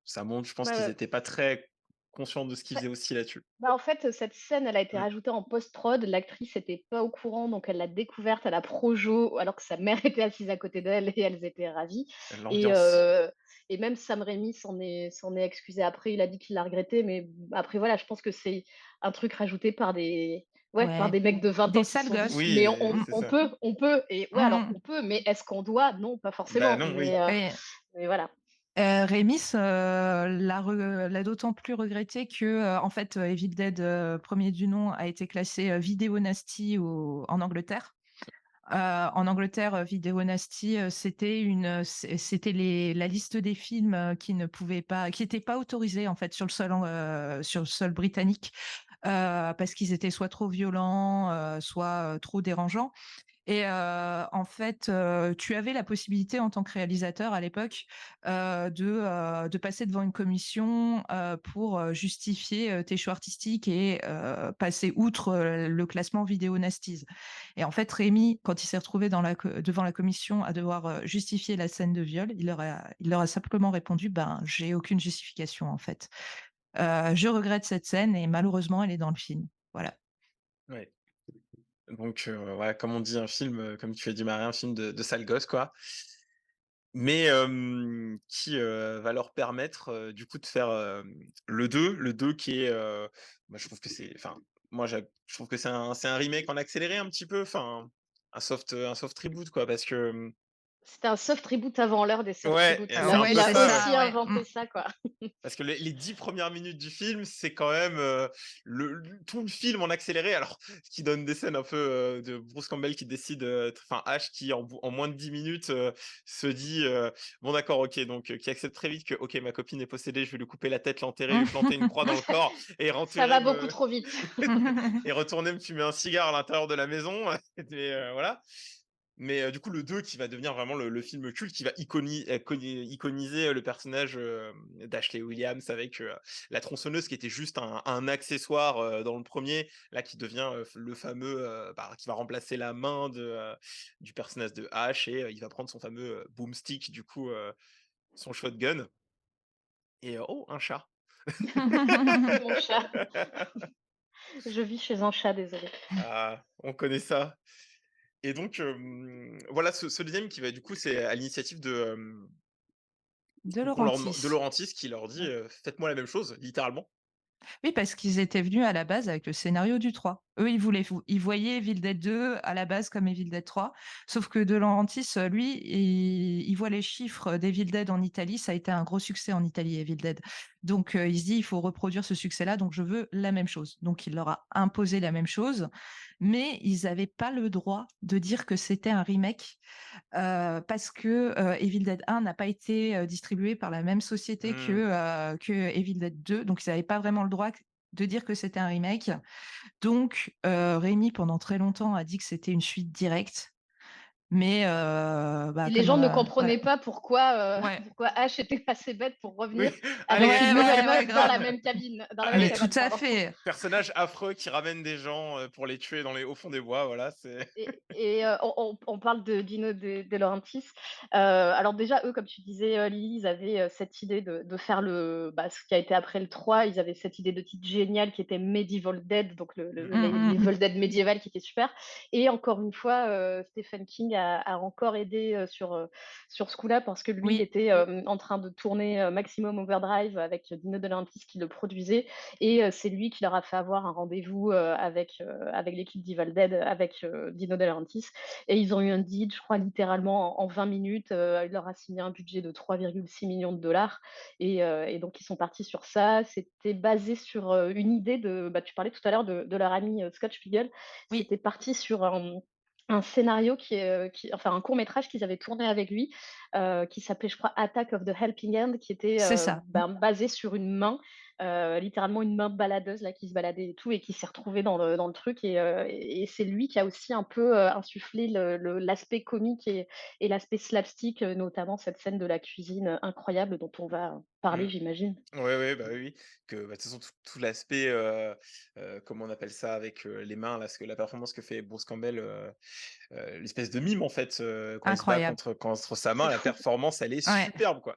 ça montre, je pense Ouais, qu'ils ouais. étaient pas très conscients de ce qu'ils Bah faisaient aussi là-dessus. bah, en fait, cette scène, elle a été Mmh. rajoutée en post-prod. L'actrice était pas au courant, donc elle l'a découverte à la projo, alors que sa mère était assise à côté d'elle et elles étaient ravies et L'ambiance. heu et même Sam Raimi s'en est excusé après. Il a dit qu'il l'a regretté, mais après voilà, je pense que c'est un truc rajouté par Ouais. des mecs de 20 ans Des qui se sales sont dit: gosses. «Mais Oui, Mmh. c'est ça. on peut» et ouais, alors Mmh. on peut, mais est-ce qu'on doit? Non, pas Bah, forcément, non, oui. Et mais voilà. Rémis, l'a d'autant plus regretté que, en fait, Evil Dead, 1er du nom a été classé, vidéo nasty en Angleterre. En Angleterre, vidéo nasty, c'était la liste des films, qui étaient pas autorisés, en fait, sur le sol britannique, parce qu'ils étaient soit trop violents, soit, trop dérangeants. Et en fait, tu avais la possibilité en tant que réalisateur à l'époque, de passer devant une commission, pour, justifier, tes choix artistiques et passer outre, le classement vidéo nasties. Et en fait, Rémi, quand il s'est retrouvé devant la commission à devoir, justifier la scène de viol, il leur a simplement répondu: «Ben, j'ai aucune justification, en fait. Je regrette cette scène et malheureusement, elle est dans le film». Voilà. Ouais. Donc, ouais, comme on dit, un film, comme tu as dit Marie, un film de sale gosse, quoi. Mais qui, va leur permettre, du coup, de faire, le deux qui est, moi je trouve que c'est enfin, je trouve que c'est un remake en accéléré un petit peu, enfin, un soft reboot quoi, parce que, C'était un soft reboot avant l'heure des soft ouais, reboots. et c'est un Ouais, Il peu a c'est ça, ouais. aussi ça, ouais. Mmh. inventé ça, quoi. Parce que les 10 premières minutes du film, c'est quand même, tout le film en accéléré, alors ce qui donne des scènes un peu, de Bruce Campbell qui décide, enfin Ash qui en moins de 10 minutes, se dit, «Bon d'accord, OK», donc qui accepte très vite que: «OK, ma copine est possédée, je vais lui couper la tête, l'enterrer, lui planter une croix dans le corps et Ça renterrer va beaucoup me trop vite. et retourner me fumer un cigare à l'intérieur de la maison». Mais, voilà. Mais, du coup, le 2 qui va devenir vraiment le film culte, qui va iconiser, le personnage, d'Ashley Williams avec, la tronçonneuse qui était juste un accessoire, dans le premier, là qui devient, le fameux, qui va remplacer la main du personnage de Ash et il va prendre son fameux, boomstick du coup, son shotgun et oh, un chat. Mon chat. Je vis chez un chat, désolée. Ah, on connaît ça et donc, voilà ce 2 qui va du coup, c'est à l'initiative De de Laurentiis. Laurentis qui leur dit, «Faites-moi la même chose», littéralement. Oui, parce qu'ils étaient venus à la base avec le scénario du 3. Eux, ils voyaient Evil Dead 2 à la base comme Evil Dead 3, sauf que De Laurentiis, lui, il voit les chiffres d'Evil Dead en Italie. Ça a été un gros succès en Italie, Evil Dead. Donc, il se dit: «Il faut reproduire ce succès-là, donc je veux la même chose». Donc il leur a imposé la même chose, mais ils avaient pas le droit de dire que c'était un remake, parce que, Evil Dead 1 n'a pas été, distribué par la même société Mmh. que Evil Dead 2, donc ils avaient pas vraiment le droit de dire que c'était un remake. Donc, Rémi, pendant très longtemps, a dit que c'était une suite directe, mais, Et bah, les comme, gens ne voilà. comprenaient pas pourquoi, Ouais. pourquoi Ash était assez bête pour Oui, revenir avec allez, une Ouais, nouvelle ouais, ouais, meuf dans la grave. même cabine Mais tout allez, à pardon. fait. personnage affreux qui ramène des gens, pour les tuer au fond des bois, voilà, c'est On parle de Dino De Laurentiis. Alors déjà, eux, comme tu disais, Lily, ils avaient, cette idée de faire ce qui a été après le 3. Ils avaient cette idée de titre génial qui était Medieval Dead, donc mmh, Mmh, mmh, l'Evil Dead médiéval qui était super et encore une fois, Stephen King a encore aidé sur ce coup-là parce que lui, il Oui, était en train de tourner Maximum Overdrive avec Dino De Laurentiis qui le produisait. Et c'est lui qui leur a fait avoir un rendez-vous avec l'équipe d'Evil Dead, avec Dino De Laurentiis. Et ils ont eu un deal, je crois, littéralement en 20 minutes. Il leur a signé un budget de 3,6 millions de dollars. Et donc, ils sont partis sur ça. C'était basé sur une idée de. Bah, tu parlais tout à l'heure de leur ami Scott Spiegel. oui, C'était parti sur un scénario enfin un court métrage qu'ils avaient tourné avec lui, qui s'appelait, je crois, Attack of the Helping Hand, qui était c'est ça. basé sur une main, littéralement une main baladeuse là qui se baladait et tout, et qui s'est retrouvée dans le truc. Et c'est lui qui a aussi un peu insufflé l'aspect comique et l'aspect slapstick, notamment cette scène de la cuisine incroyable dont on va parler, Mmh. j'imagine. Ouais, bah, oui, que, bah, de toute façon tout l'aspect, comment on appelle ça? Avec, les mains là, parce que la performance que fait Bruce Campbell, l'espèce de mime en fait, quand il se bat Incroyable. contre sa C'est main, la fou. performance elle est Ouais. superbe quoi.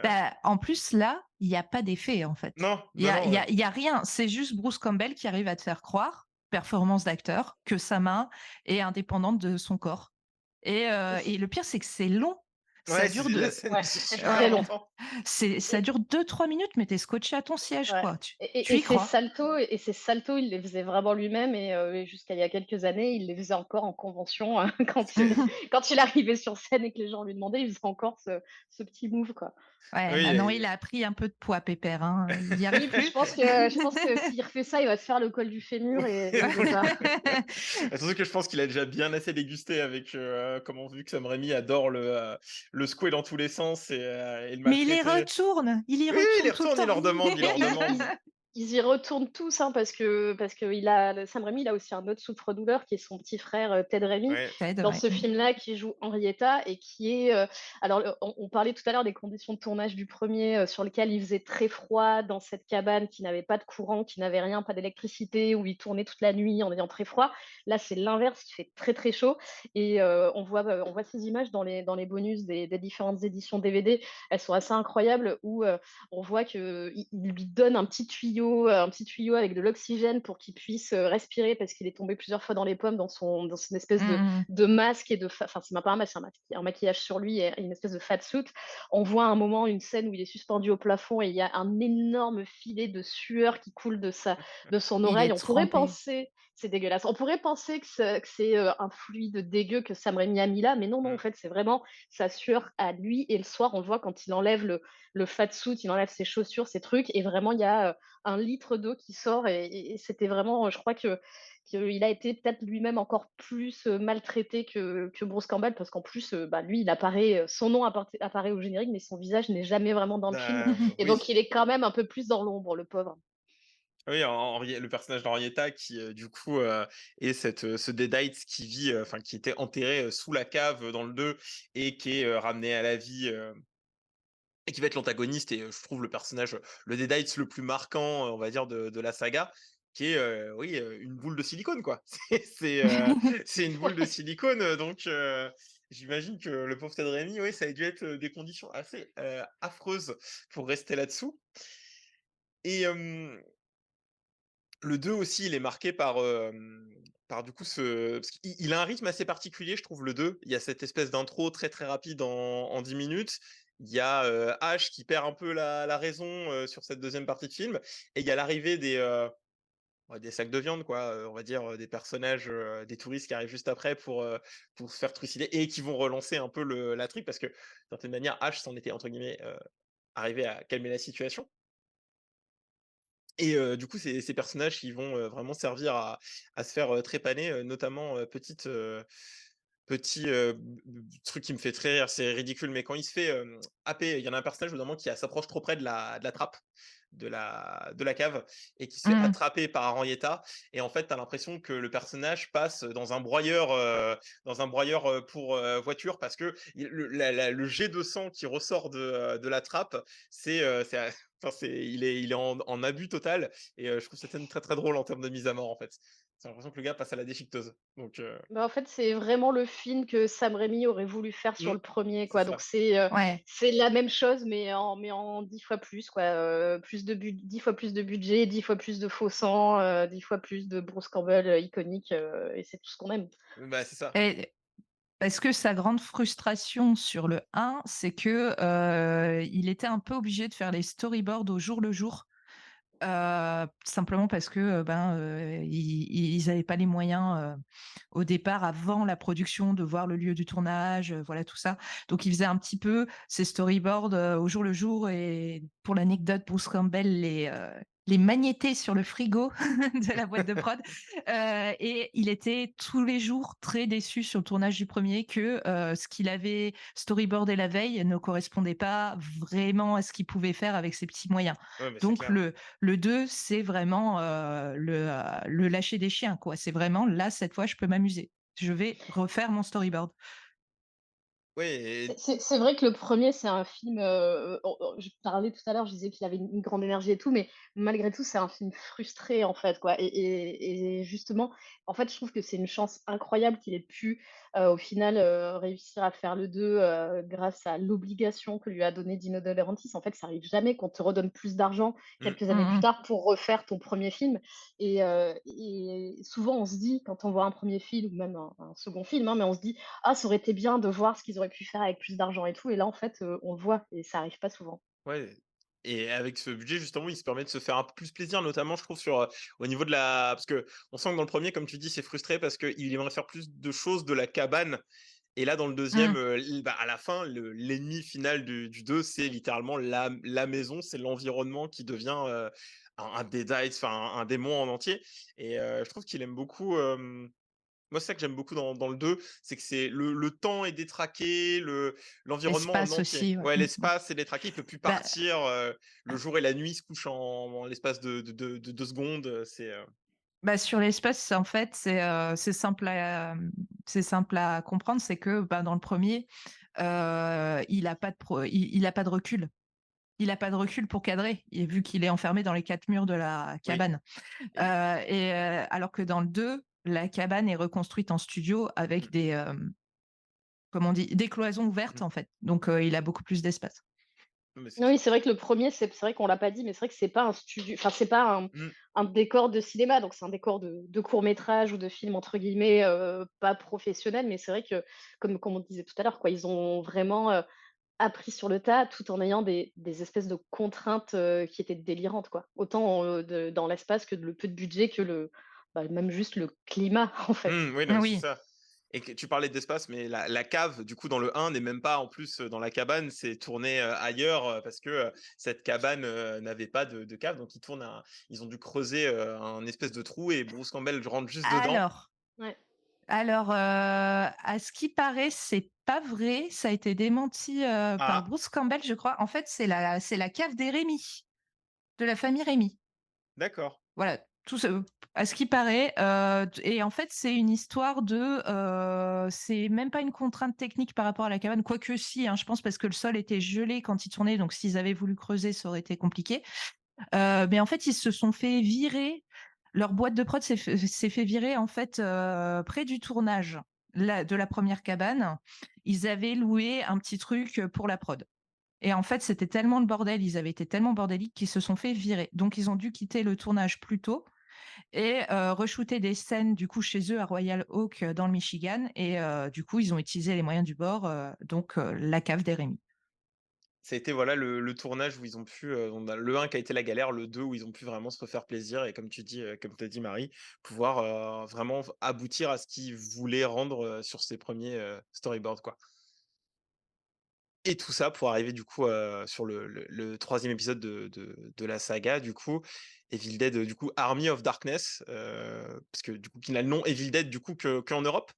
Bah, en plus, là, il y a pas d'effet, en fait. Non, Il y non, a il non, y ouais. a il y a rien. C'est juste Bruce Campbell qui arrive à te faire croire, performance d'acteur, que sa main est indépendante de son corps. Et le pire, c'est que c'est long. Ça Ouais, dure la de scène Ouais, dure c'est super très ouais, long. longtemps. ça dure 2-3 minutes, mais tu es scotché à ton siège, Ouais. quoi. Et, Tu et, et y ces crois. saltos, il les faisait vraiment lui-même, et jusqu'à il y a quelques années, il les faisait encore en convention, hein, quand il arrivait sur scène et que les gens lui demandaient, il faisait encore ce petit move, quoi. Ouais, Oui, maintenant, il a pris un peu de poids, Pépère, hein. Il y arrive Oui, puis plus. je pense que s'il refait ça, il va se faire le col du fémur et il veut pas. Surtout que je pense qu'il a déjà bien assez dégusté avec, comment vu que Sam Raimi adore le secouer dans tous les sens et le Mais maltraiter. il y Oui, il y retourne tout le retourne, il temps. leur demande, il leur Ils, demande. ils- ils y retournent tous, hein, parce que Sam Raimi, il a aussi un autre souffre-douleur qui est son petit frère Ted Raimi Ouais. Ted, dans ouais. ce film-là, qui joue Henrietta et qui est. Alors, on parlait tout à l'heure des conditions de tournage du premier, sur lequel il faisait très froid dans cette cabane qui n'avait pas de courant, qui n'avait rien, pas d'électricité, où il tournait toute la nuit en ayant très froid. Là, c'est l'inverse, il fait très très chaud. Et on voit ces images dans les bonus des différentes éditions DVD. Elles sont assez incroyables, où on voit qu'il lui donne un petit tuyau avec de l'oxygène pour qu'il puisse respirer, parce qu'il est tombé plusieurs fois dans les pommes dans une espèce de, Mmh. de masque enfin, c'est même pas un masque, c'est un maquillage sur lui et une espèce de fat suit. On voit à un moment une scène où il est suspendu au plafond et il y a un énorme filet de sueur qui coule de son Il oreille. est On pourrait trempé. penser, c'est dégueulasse, on pourrait penser que c'est un fluide dégueu que Sam Raimi a mis là, mais non, non, en Mmh. fait, c'est vraiment sa sueur à lui. Et le soir, on le voit quand il enlève le fat suit, il enlève ses chaussures, ses trucs, et vraiment, il y a 1 litre d'eau qui sort. Et c'était vraiment, je crois qu'il a été peut-être lui-même encore plus maltraité que Bruce Campbell, parce qu'en plus, bah, lui, son nom apparaît au générique, mais son visage n'est jamais vraiment dans le film. Et Oui. donc, il est quand même un peu plus dans l'ombre, le pauvre. Oui, le personnage d'Henrietta qui, du coup, est ce Deadite qui vit, enfin qui était enterré, sous la cave, dans le 2 et qui est, ramené à la vie, et qui va être l'antagoniste et je trouve le personnage, le Deadite le plus marquant, on va dire de la saga, qui est, oui, une boule de silicone quoi. C'est une boule de silicone, donc j'imagine que le pauvre Ted Raimi, oui, ça a dû être, des conditions assez, affreuses pour rester là-dessous et le 2 aussi, il est marqué par du coup parce qu'il a un rythme assez particulier, je trouve, le 2. Il y a cette espèce d'intro très, très rapide en 10 minutes. Il y a, Ash qui perd un peu la raison, sur cette deuxième partie de film et il y a l'arrivée ouais, des sacs de viande quoi, on va dire, des personnages, des touristes qui arrivent juste après pour se faire trucider et qui vont relancer un peu la truc parce que, d'une certaine manière, Ash s'en était entre guillemets, arrivé à calmer la situation. Et du coup, ces personnages qui vont, vraiment servir à se faire, trépaner, notamment, petit, truc qui me fait très rire, c'est ridicule, mais quand il se fait, happer, il y en a un personnage, au bout d'un moment, qui s'approche trop près de la trappe, de la cave et qui se fait Mmh. attraper par Henrietta et en fait, tu as l'impression que le personnage passe dans un broyeur, pour, voiture parce que le jet de sang qui ressort de la trappe, c'est enfin, il est en abus total et je trouve cette scène très, très drôle en termes de mise à mort, en fait. J'ai l'impression que le gars passe à la déchiqueteuse donc Bah, en fait, c'est vraiment le film que Sam Raimi aurait voulu faire sur mmh, le premier, c'est quoi. Donc ça. Ouais. c'est la même chose, mais en 10 fois plus, quoi. 10 fois plus de budget, 10 fois plus de faux sang, 10 fois plus de Bruce Campbell iconique, et c'est tout ce qu'on aime. Bah, c'est ça. Et Parce que sa grande frustration sur le 1, c'est que, il était un peu obligé de faire les storyboards au jour le jour, simplement parce que, ils avaient pas les moyens, au départ, avant la production, de voir le lieu du tournage, voilà tout ça. Donc il faisait un petit peu ses storyboards, au jour le jour et pour l'anecdote, Bruce Campbell les magnétait sur le frigo de la boîte de prod, et il était tous les jours très déçu sur le tournage du premier que, ce qu'il avait storyboardé la veille ne correspondait pas vraiment à ce qu'il pouvait faire avec ses petits moyens. Ouais, mais c'est Donc clair. le 2, c'est vraiment, le lâcher des chiens, quoi. C'est vraiment là, cette fois, je peux m'amuser. Je vais refaire mon storyboard. Ouais et C'est vrai que le premier c'est un film, je parlais tout à l'heure, je disais qu'il avait une grande énergie et tout, mais malgré tout, c'est un film frustré, en fait, quoi et justement, en fait, je trouve que c'est une chance incroyable qu'il ait pu, au final, réussir à faire le 2 grâce à l'obligation que lui a donnée Dino De Laurentiis. En fait, ça arrive jamais qu'on te redonne plus d'argent mmh, quelques années Mmh plus mh. tard pour refaire ton premier film et souvent on se dit quand on voit un premier film ou même un 2 film, hein, mais on se dit: «Ah, ça aurait été bien de voir ce qu'ils auraient pu faire avec plus d'argent et tout» et là, en fait, on le voit et ça arrive pas souvent. ouais et avec ce budget, justement, il se permet de se faire un peu plus plaisir, notamment, je trouve, sur, au niveau de la parce qu'on sent que dans le premier, comme tu dis, c'est frustré parce qu'il aimerait faire plus de choses de la cabane et là, dans le deuxième, Mmh. l bah, à la fin, l'ennemi final du 2, c'est littéralement la maison, c'est l'environnement qui devient, un Deadites, enfin un démon en entier et je trouve qu'il aime beaucoup, moi, c'est ça que j'aime beaucoup dans le 2, c'est que c'est le temps est détraqué, l'environnement en L'espace entier. aussi, ouais. Ouais, Mmh mh. l'espace est détraqué, il peut plus Bah partir, le jour et la nuit se couchent en l'espace de 2 secondes, sur l'espace, en fait, c'est simple à comprendre. C'est que, dans le premier, il a pas de recul. Il a pas de recul pour cadrer et vu qu'il est enfermé dans les 4 murs de la oui cabane. et Alors que dans le 2, la cabane est reconstruite en studio avec mmh, comment on dit? Des cloisons ouvertes, mmh, en fait. Donc, il a beaucoup plus d'espace. non, mais c'est Oui, clair. c'est vrai que le premier, c'est vrai qu'on l'a pas dit, mais c'est vrai que c'est pas un studio enfin, c'est pas Mmh, un décor de cinéma, donc c'est un décor de court métrage ou de film entre guillemets, pas professionnel, mais c'est vrai que comme on disait tout à l'heure, quoi, ils ont vraiment, appris sur le tas, tout en ayant des espèces de contraintes, qui étaient délirantes, quoi. Autant, dans l'espace que le peu de budget que même juste le climat, en fait. oui, non, mais c'est Oui. ça et que tu parlais d'espace, mais la cave, du coup, dans le 1 n'est même pas en plus, dans la cabane, c'est tourné, ailleurs, parce que, cette cabane, n'avait pas de cave, donc ils ont dû creuser, un espèce de trou et Bruce Campbell rentre juste dedans. Alors Ouais. à ce qui paraît, c'est pas vrai. Ça a été démenti, par Ah! Bruce Campbell, je crois. En fait, c'est la cave des Rémy, de la famille Rémy. D'accord. Voilà, tout ce à ce qui paraît, et en fait, c'est une histoire c'est même pas une contrainte technique par rapport à la cabane, quoique si, hein, je pense parce que le sol était gelé quand ils tournaient, donc s'ils avaient voulu creuser, ça aurait été compliqué. Mais en fait, ils se sont fait virer. Leur boîte de prod s'est fait virer en fait, près du tournage de la première cabane. Ils avaient loué un petit truc, pour la prod et en fait, c'était tellement le bordel, ils avaient été tellement bordéliques qu'ils se sont fait virer. Donc ils ont dû quitter le tournage plus tôt et re-shooter des scènes du coup chez eux à Royal Oak, dans le Michigan et du coup, ils ont utilisé les moyens du bord, donc la cave des Rémy. Ça a été, voilà, le tournage où ils ont pu, on a le 1 qui a été la galère, le 2 où ils ont pu vraiment se refaire plaisir et comme tu dis, comme tu as dit Marie, pouvoir, vraiment aboutir à ce qu'ils voulaient rendre, sur ces premiers storyboards, quoi. Et tout ça pour arriver du coup, sur le 3e épisode de la saga du coup, Evil Dead, du coup Army of Darkness, parce que du coup qui n'a le nom Evil Dead du coup qu'en Europe.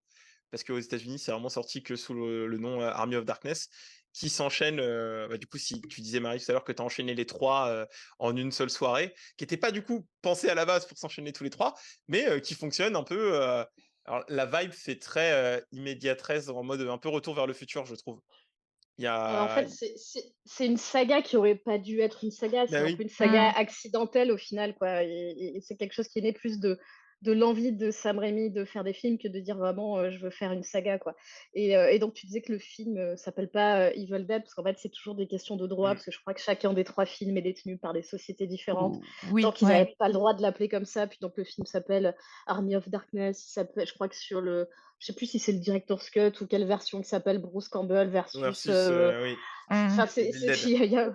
Parce qu'aux États-Unis, c'est vraiment sorti que sous le nom, Army of Darkness, qui s'enchaîne, bah, du coup, si tu disais Marie tout à l'heure que tu as enchaîné les 3 en une seule soirée, qui était pas du coup pensé à la base pour s'enchaîner tous les 3 mais qui fonctionne un peu, alors la vibe fait très, immédiatrice en mode, un peu retour vers le futur, je trouve. Il y En a fait, c'est une saga qui aurait pas dû être une saga, c'est bah un peu oui, une saga Mmh. accidentelle au final, quoi et c'est quelque chose qui est né plus de l'envie de Sam Raimi de faire des films que de dire vraiment, je veux faire une saga, quoi. Et donc tu disais que le film, s'appelle pas, Evil Dead parce qu'en fait, c'est toujours des questions de droit, Mmh. parce que je crois que chacun des 3 films est détenu par des sociétés différentes. Oui, Donc ils ouais. avaient pas le droit de l'appeler comme ça, puis donc le film s'appelle Army of Darkness, il s'appelle je crois que sur le je sais plus si c'est le director's cut ou quelle version qui s'appelle Bruce Campbell versus, Versus, oui, Mmh. enfin Evil Dead.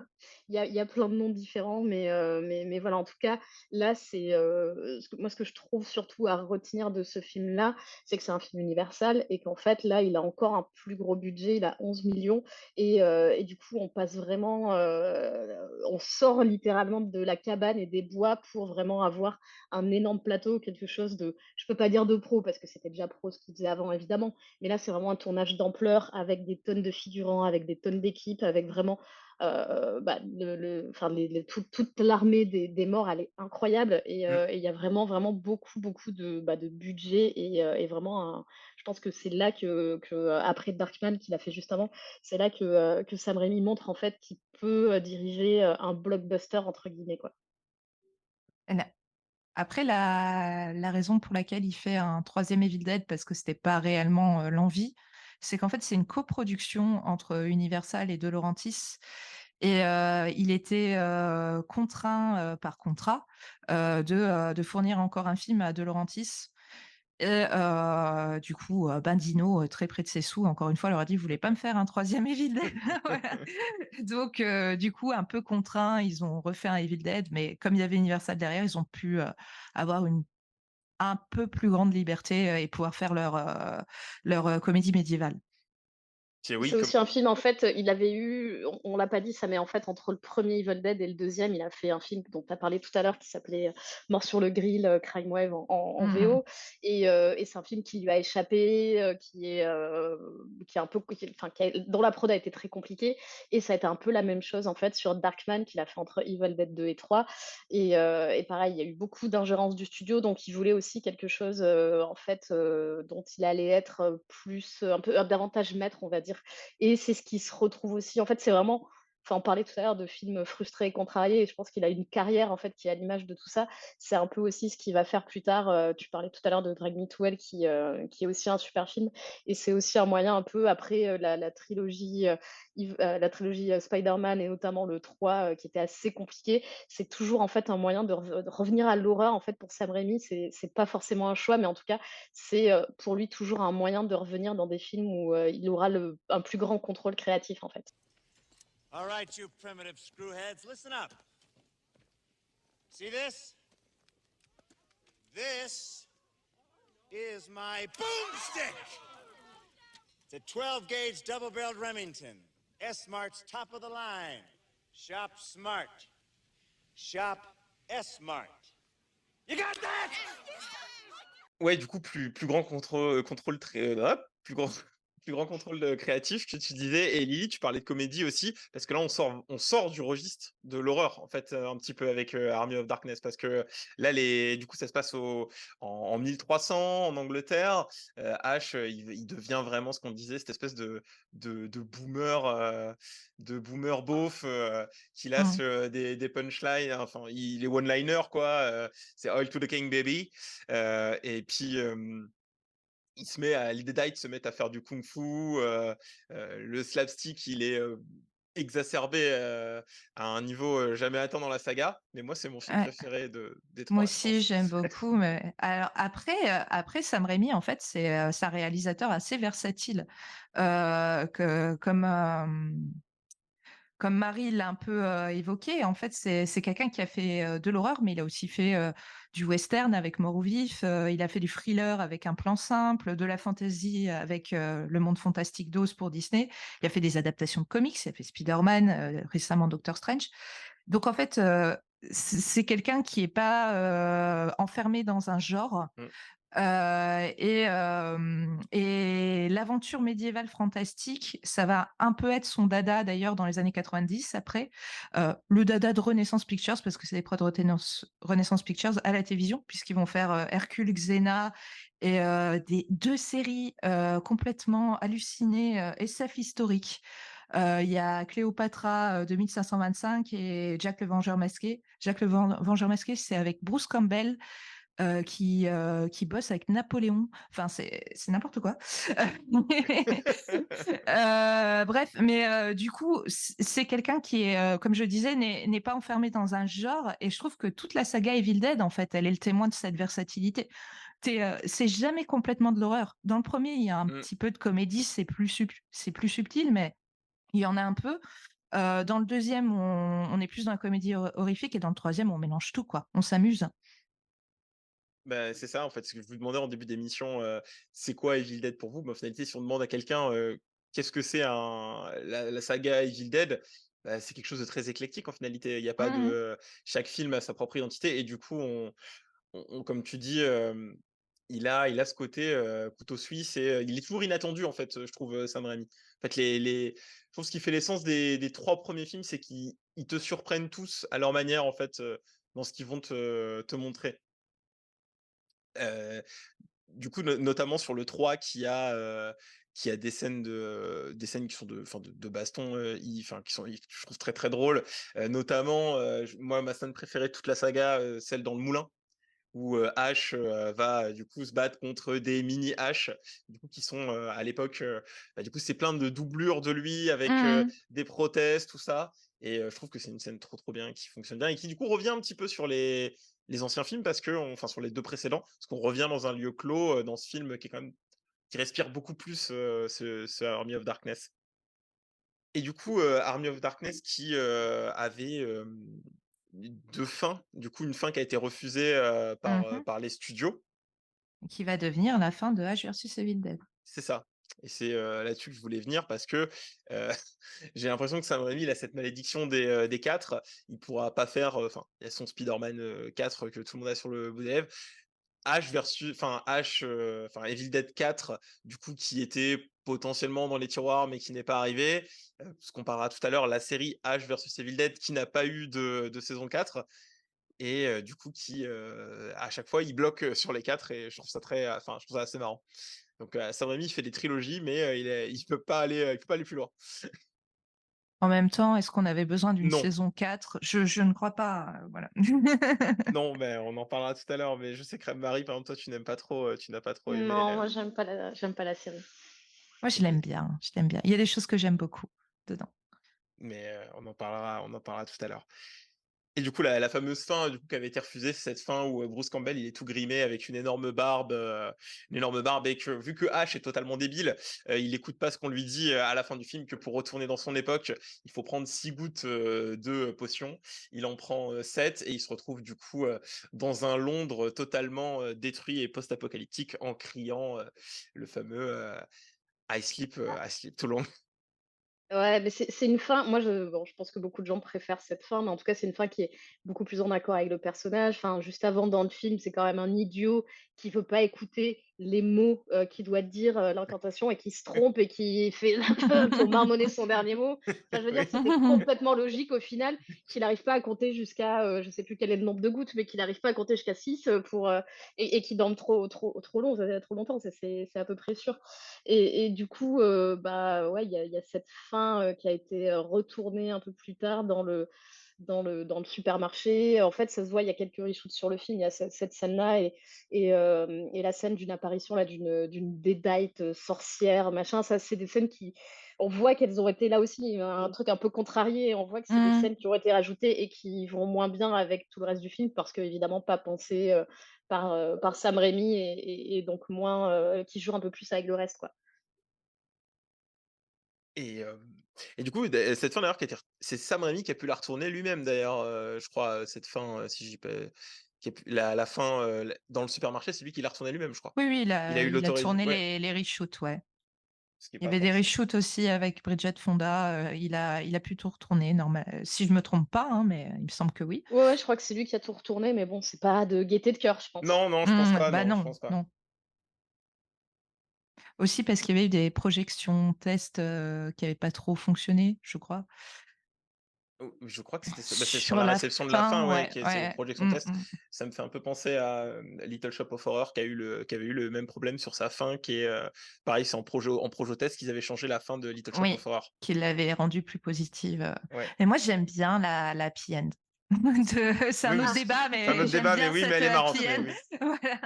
il y a plein de noms différents, mais voilà, en tout cas, là, c'est, ce que je trouve surtout à retenir de ce film-là, c'est que c'est un film Universal et qu'en fait, là, il a encore un plus gros budget, il a 11 millions et du coup, on passe vraiment, on sort littéralement de la cabane et des bois pour vraiment avoir un énorme plateau, quelque chose de je peux pas dire de pro parce que c'était déjà pro ce qu'il faisait avant évidemment, mais là, c'est vraiment un tournage d'ampleur avec des tonnes de figurants, avec des tonnes d'équipes, avec vraiment, bah, enfin, toute l'armée des morts, elle est incroyable Mmh. et il y a vraiment, vraiment beaucoup, beaucoup de budget et vraiment je pense que c'est là que après Darkman qu'il a fait juste avant, c'est là que Sam Raimi montre en fait qu'il peut, diriger, un «blockbuster» entre guillemets, quoi. Na Après la raison pour laquelle il fait un troisième Evil Dead, parce que c'était pas réellement, l'envie, c'est qu'en fait, c'est une coproduction entre Universal et De Laurentiis et il était, contraint, par contrat, de fournir encore un film à De Laurentiis et du coup, Bandino, très près de ses sous, encore une fois, leur a dit: «Vous voulez pas me faire un troisième Evil Dead?» Voilà. Donc du coup, un peu contraints, ils ont refait un Evil Dead, mais comme il y avait Universal derrière, ils ont pu, avoir une un peu plus grande liberté, et pouvoir faire leur comédie médiévale. C'est oui, C'est comme aussi un film, en fait, il avait eu on l'a pas dit ça, mais en fait, entre le premier Evil Dead et le deuxième, il a fait un film dont tu as parlé tout à l'heure qui s'appelait, Mort sur le grill, Crime Wave en Mmh mh. VO et c'est un film qui lui a échappé, qui est un peu qui enfin, qui a dont la prod a été très compliquée et ça a été un peu la même chose, en fait, sur Darkman qu'il a fait entre Evil Dead 2 et 3 et pareil, il y a eu beaucoup d'ingérence du studio, donc il voulait aussi quelque chose, en fait, dont il allait être, plus, un peu davantage maître, on va dire et c'est ce qui se retrouve aussi en fait, c'est vraiment enfin, on parlait tout à l'heure de films frustrés et contrariés et je pense qu'il a une carrière en fait qui est à l'image de tout ça. C'est un peu aussi ce qu'il va faire plus tard, tu parlais tout à l'heure de Drag Me to Hell qui est aussi un super film et c'est aussi un moyen un peu après, la trilogie, Spider-Man et notamment le 3 qui était assez compliqué. C'est toujours en fait un moyen de revenir à l'horreur en fait pour Sam Raimi. C'est pas forcément un choix, mais en tout cas, c'est, pour lui toujours un moyen de revenir dans des films où, il aura un plus grand contrôle créatif, en fait. All right, you primitive screwheads, listen up. See this? This is my boomstick. It's a 12 gauge double barreled Remington. S-Mart's top of the line. Shop smart. Shop S-Mart. You got that? ouais, du coup, plus grand contrôle plus grand plus grand contrôle, créatif que tu disais et Lily, tu parlais de comédie aussi, parce que là, on sort du registre de l'horreur, en fait, un petit peu avec, Army of Darkness parce que là, du coup, ça se passe en 1300 en Angleterre. Ash, il devient vraiment ce qu'on disait, cette espèce de boomer, beauf, qui lâche, Mmh. des punchlines, enfin, il est one-liner, quoi, c'est «Oil to the king, baby». Et puis, il se met à les Deadites se mettent à faire du kung-fu, le slapstick, il est, exacerbé, à un niveau, jamais atteint dans la saga. Mais moi, c'est mon film Ouais. préféré des Moi 3, je aussi, pense. j'aime beaucoup, mais alors après Sam Raimi, en fait, c'est un réalisateur assez versatile, que comme Marie l'a un peu, évoqué, en fait, c'est quelqu'un qui a fait, de l'horreur, mais il a aussi fait, du western avec Mort ou vif, il a fait du thriller avec Un plan simple, de la fantasy avec, Le monde fantastique d'Oz pour Disney. Il a fait des adaptations de comics, il a fait Spider-Man, récemment Doctor Strange. Donc en fait, c'est quelqu'un qui est pas, enfermé dans un genre. Mmh. Et l'aventure médiévale fantastique, ça va un peu être son dada d'ailleurs dans les années 90 après. Le dada de Renaissance Pictures parce que c'est des prods de Renaissance Pictures à la télévision puisqu'ils vont faire, Hercule, Xena et des 2 séries, complètement hallucinées, SF historiques. Il y a Cléopâtra, de 1525 et Jack le Vengeur Masqué. Jack le Vengeur Masqué, c'est avec Bruce Campbell, qui bosse avec Napoléon. Enfin, c'est n'importe quoi. Bref, mais du coup, c'est quelqu'un qui est, comme je disais, n'est pas enfermé dans un genre. Et je trouve que toute la saga Evil Dead, en fait, elle est le témoin de cette versatilité. C'est jamais complètement de l'horreur. Dans le premier, il y a un Mmh. petit peu de comédie, c'est plus subtil, mais il y en a un peu. Dans le deuxième, on est plus dans la comédie horrifique, et dans le troisième, on mélange tout, quoi. On s'amuse. Bah, c'est ça, en fait, ce que je vous demandais en début d'émission, c'est quoi Evil Dead pour vous? Mais en finalité, si on demande à quelqu'un, qu'est-ce que c'est la saga Evil Dead? Bah, c'est quelque chose de très éclectique en finalité. Il y a pas de, Mhm. chaque film a sa propre identité et du coup, comme tu dis, il a ce côté, couteau suisse et il est toujours inattendu en fait, je trouve, Sam Raimi. En fait, je trouve ce qui fait l'essence des 3 premiers films, c'est qu'ils te surprennent tous à leur manière en fait, dans ce qu'ils vont te montrer. Heu, du coup, notamment sur le 3 qui a des scènes qui sont de baston, enfin qui sont je trouve très, très drôles. Notamment, moi ma scène préférée de toute la saga, celle dans le moulin où, Ash, va, du coup, se battre contre des mini Ash, du coup, qui sont, à l'époque, bah, du coup, c'est plein de doublures de lui avec, Mhm. des prothèses, tout ça et je trouve que c'est une scène trop, trop bien qui fonctionne bien et qui, du coup, revient un petit peu sur les anciens films parce enfin, sur les 2 précédents, parce qu'on revient dans un lieu clos, dans ce film qui est quand même qui respire beaucoup plus, ce Army of Darkness et du coup, Army of Darkness qui, avait, 2 fins, du coup, une fin qui a été refusée, Mhm. par les studios. Qui va devenir la fin de Ash versus Evil Dead. C'est ça et c'est, là-dessus que je voulais venir parce que, heu, j'ai l'impression que Sam Raimi, il a cette malédiction des 4. Il pourra pas faire, enfin, il y a son Spider-Man, 4 que tout le monde a sur le bout des lèvres. Enfin Evil Dead 4, du coup, qui était potentiellement dans les tiroirs, mais qui n'est pas arrivé. Parce qu'on parlera tout à l'heure, la série Ash versus Evil Dead qui n'a pas eu de saison 4 et du coup qui, à chaque fois, il bloque, sur les 4 et je trouve ça je trouve ça assez marrant. Donc Sam Raimi, il fait des trilogies, mais il peut pas aller plus loin. En même temps, est-ce qu'on avait besoin d'une Non, saison 4? Je ne crois pas, voilà. non, mais on en parlera tout à l'heure, mais je sais que Marie, par exemple, toi, tu n'as pas trop aimé, Non, moi j'aime pas la série. Moi, je OK. l'aime bien, je l'aime bien. Il y a des choses que j'aime beaucoup dedans. Mais on en parlera tout à l'heure. Et du coup, la fameuse fin, du coup, qui avait été refusée, c'est cette fin où, Bruce Campbell, il est tout grimé avec une énorme barbe et que vu que Ash est totalement débile, il écoute pas ce qu'on lui dit, à la fin du film que pour retourner dans son époque, il faut prendre 6 gouttes, de potion. Il en prend, 7 et il se retrouve du coup, dans un Londres totalement, détruit et post-apocalyptique en criant, le fameux, I sleep too long. Ouais, mais c'est une fin moi je pense que beaucoup de gens préfèrent cette fin, mais en tout cas, c'est une fin qui est beaucoup plus en accord avec le personnage. Enfin, juste avant dans le film, c'est quand même un idiot qui veut pas écouter les mots, qu'il doit dire, l'incantation et qui se trompe et qui fait pour marmonner son dernier mot. Enfin, je veux dire, c'était complètement logique au final qu'il arrive pas à compter jusqu'à, je sais plus quel est le nombre de gouttes, mais qu'il arrive pas à compter jusqu'à 6 pour, et qu'il dorme trop long, trop longtemps, ça c'est à peu près sûr. Et du coup, bah, ouais, il y a cette fin, qui a été, retournée un peu plus tard dans le supermarché. En fait, ça se voit, il y a quelques reshoots sur le film. Il y a cette scène-là et la scène d'une apparition là, d'une Deadite, sorcière, machin. Ça, c'est des scènes qui on voit qu'elles ont été là aussi, un truc un peu contrarié. On voit que c'est des Mmh. scènes qui ont été rajoutées et qui vont moins bien avec tout le reste du film parce qu'évidemment pas pensées, par Sam Raimi et donc moins, qui joue un peu plus avec le reste, quoi. Et et du coup, cette fin d'ailleurs c'est Sam Raimi qui a pu la retourner lui-même d'ailleurs, je crois, cette fin, si j'ai pas qui a pu la fin, dans le supermarché, c'est lui qui l'a retournée lui-même, je crois. Oui, oui, Il a eu il a tourné ouais, les reshoots, ouais. ce qui est Il y pas avait des forcément reshoots aussi avec Bridget Fonda, il a pu tout retourner normal si je me trompe pas, hein, mais il me semble que oui. Ouais, ouais, je crois que c'est lui qui a tout retourné, mais bon, c'est pas de gaieté de cœur, je pense. non, non, je pense pas, Bah non, je non, pense pas. non. Aussi parce qu'il y avait eu des projections tests, qui avaient pas trop fonctionné, je crois. Je crois que c'était ça. Bah, c'est sur Sur la la réception de la fin, fin, ouais, ouais, qui c'est les ouais. projections Mmh test. mh. Ça me fait un peu penser à, Little Shop of Horror qui avait eu le même problème sur sa fin qui est, pareil, c'est en projo test qu'ils avaient changé la fin de Little Shop Oui, of Horror. qui l'avait rendue plus positive. Ouais. Et moi, j'aime bien la happy end. C'est un Oui, autre Ah, débat, c'est un mais autre j'aime débat, mais bien oui, mais cette elle est marrante, happy mais end. oui. Voilà.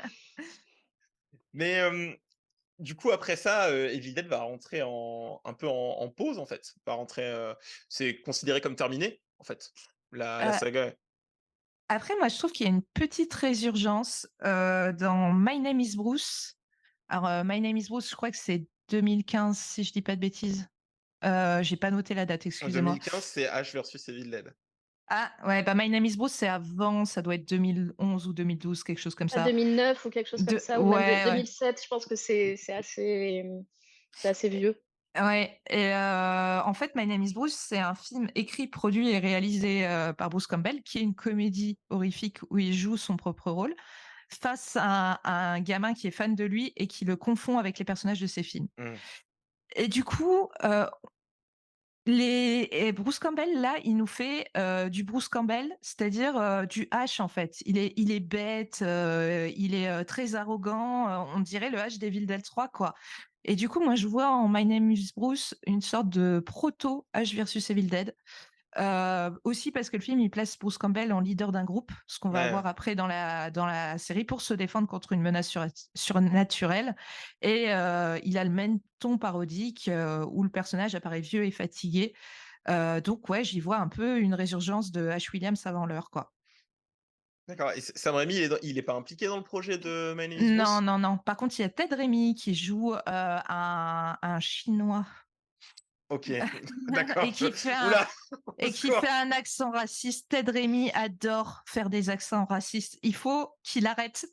Mais du coup, après ça, Evil Dead va rentrer un peu en pause, en fait. Va rentrer, c'est considéré comme terminé, en fait, la Heu, saga. Après, moi, je trouve qu'il y a une petite résurgence, dans My Name is Bruce. Alors, My Name is Bruce, je crois que c'est 2015, si je dis pas de bêtises. J'ai pas noté la date, En excusez-moi. 2015, c'est Ash versus Evil Dead. Ah ouais, bah, My Name is Bruce, c'est avant, ça doit être 2011 ou 2012, quelque chose comme à ça. 2009 ou quelque chose comme ça, ou même Ouais, ouais. 2007, je pense que c'est assez vieux. Ouais, et en fait, My Name is Bruce, c'est un film écrit, produit et réalisé, par Bruce Campbell, qui est une comédie horrifique où il joue son propre rôle, face à un gamin qui est fan de lui et qui le confond avec les personnages de ses films. Mmh. Et du coup, et Bruce Campbell, là, il nous fait, du Bruce Campbell, c'est-à-dire, du H, en fait. Il est bête, il est, très arrogant, on dirait le H d'Evil Dead 3, quoi. Et du coup, moi, je vois en My Name is Bruce une sorte de proto Ash versus Evil Dead. Aussi parce que le film, il place Bruce Campbell en leader d'un groupe, ce qu'on va Ouais. voir après dans la série, pour se défendre contre une menace surnaturelle. Et il a le même ton parodique, où le personnage apparaît vieux et fatigué. Donc ouais, j'y vois un peu une résurgence de H. Williams avant l'heure, quoi. D'accord, et Sam Raimi, il est pas impliqué dans le projet de My Name is Non, Bruce? non, non. Par contre, il y a Ted Remy qui joue, un Chinois OK, et d'accord, je qui fait ouh un là! Au et qui secours! fait un accent raciste. Ted Remy adore faire des accents racistes. Il faut qu'il arrête.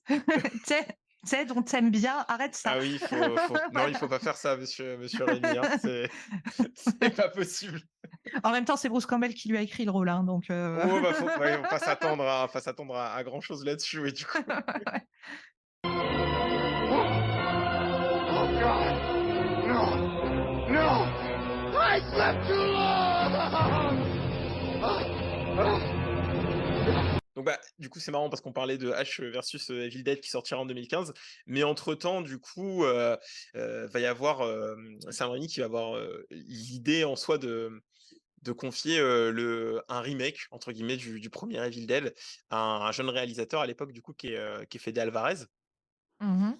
Ted, Ted, on t'aime bien, arrête ça. Ah oui, il faut non, il faut Voilà. pas faire ça, monsieur Rémy, hein, c'est c'est pas possible. En même temps, c'est Bruce Campbell qui lui a écrit le rôle, hein, donc Oh bah, faut ouais, faut pas s'attendre à grand chose là-dessus, oui, du coup. Oh God! No! No! I slept too long! Donc bah, du coup, c'est marrant parce qu'on parlait de Ash versus Evil Dead qui sortira en 2015, mais entre-temps, du coup, va y avoir, Sam Raimi qui va avoir, l'idée en soi de confier, un «remake» entre guillemets du 1er Evil Dead à un jeune réalisateur à l'époque, du coup, qui est Fede Alvarez, Mmh.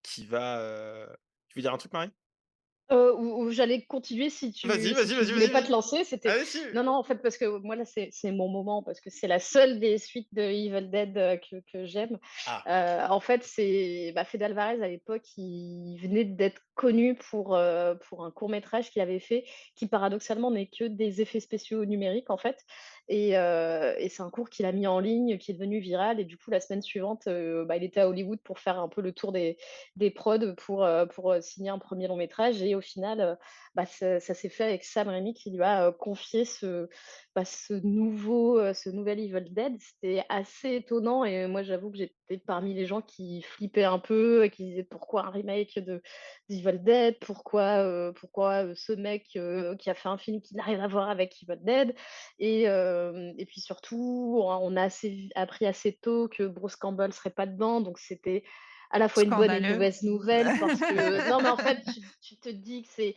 qui va, tu veux dire un truc, Marie? Ou j'allais continuer si Vas-y, si vas-y, tu vas-y, voulais vas-y, pas vas-y. te lancer, c'était Allez-y! non, non, en fait, parce que moi, là, c'est mon moment, parce que c'est la seule des suites de Evil Dead, que j'aime. Ah, En fait, c'est bah, Fede Alvarez, à l'époque, il venait d'être connu pour un court métrage qu'il avait fait, qui paradoxalement n'est que des effets spéciaux numériques, en fait, et c'est un court qu'il a mis en ligne, qui est devenu viral, et du coup, la semaine suivante, bah, il était à Hollywood pour faire un peu le tour des prods pour signer un premier long métrage, et au final, bah, ça s'est fait avec Sam Raimi qui lui a, confié ce nouvel Evil Dead. C'était assez étonnant, et moi j'avoue que j'étais parmi les gens qui flippaient un peu et qui disaient: «Pourquoi un remake de d'Evil Dead? Pourquoi, ce mec, qui a fait un film qui n'a rien à voir avec Evil Dead?» Et puis surtout, on a appris assez tôt que Bruce Campbell serait pas dedans, donc c'était à la fois une bonne et une Scandaleux. mauvaise nouvelle, parce que non, mais en fait, tu te dis que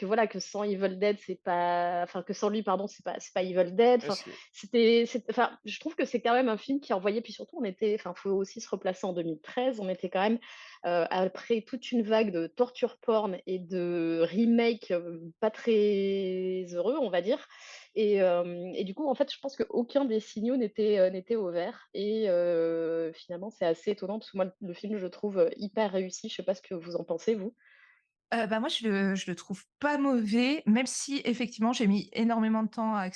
voilà, que sans Evil Dead, c'est pas enfin, que sans lui, pardon, c'est pas Evil Dead. Enfin, parce que enfin, je trouve que c'est quand même un film qui envoyait, puis surtout, faut aussi se replacer en 2013, on était quand même, après toute une vague de torture porn et de remakes, pas très heureux, on va dire, et du coup, en fait, je pense qu'aucun des signaux n'était au vert, et finalement, c'est assez étonnant parce que moi, le film, je le trouve, hyper réussi. Je sais pas ce que vous en pensez, vous? Bah, moi, je le trouve pas mauvais, même si effectivement, j'ai mis énormément de temps à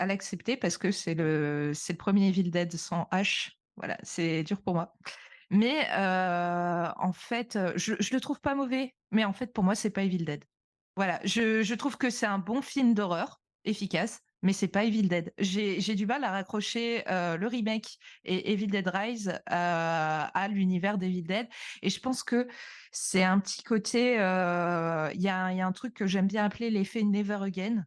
l'accepter parce que c'est le 1er Evil Dead sans H. Voilà, c'est dur pour moi. Mais en fait, je le trouve pas mauvais, mais en fait, pour moi, c'est pas Evil Dead. Voilà, je trouve que c'est un bon film d'horreur, efficace, mais c'est pas Evil Dead. J'ai du mal à raccrocher, le remake et Evil Dead Rise à l'univers d'Evil Dead, et je pense que c'est un petit côté, il y a un truc que j'aime bien appeler l'effet Never Again.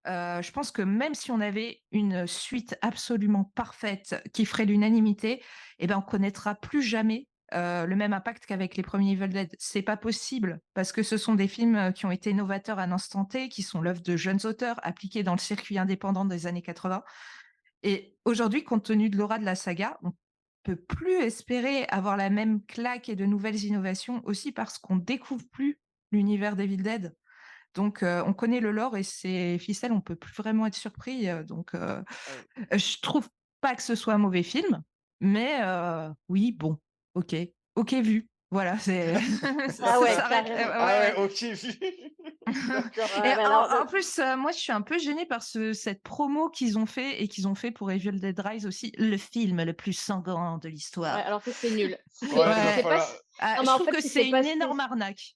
Je pense que même si on avait une suite absolument parfaite qui ferait l'unanimité, eh ben, on connaîtra plus jamais le même impact qu'avec les premiers Evil Dead. C'est pas possible parce que ce sont des films qui ont été novateurs à un instant T, qui sont l'œuvre de jeunes auteurs appliqués dans le circuit indépendant des années 80. Et aujourd'hui, compte tenu de l'aura de la saga, on peut plus espérer avoir la même claque et de nouvelles innovations aussi parce qu'on découvre plus l'univers d'Evil Dead. Donc, on connaît le lore et ses ficelles, on peut plus vraiment être surpris. Je trouve pas que ce soit un mauvais film, mais oui, bon, ok vu. Voilà, c'est Ah ça ouais, s'arrête. carrément. Ah ouais, Ouais. ok, vu. D'accord. Et Ouais, mais alors, en plus, moi, je suis un peu gênée par cette promo qu'ils ont fait et qu'ils ont fait pour Evil Dead Rise aussi, le film le plus sanglant de ouais, l'histoire. alors ça, c'est nul. Ouais, Si bah Ouais. c'est pas... voilà. Ah, Non, mais je en trouve fait, que si c'est c'est pas... une énorme arnaque.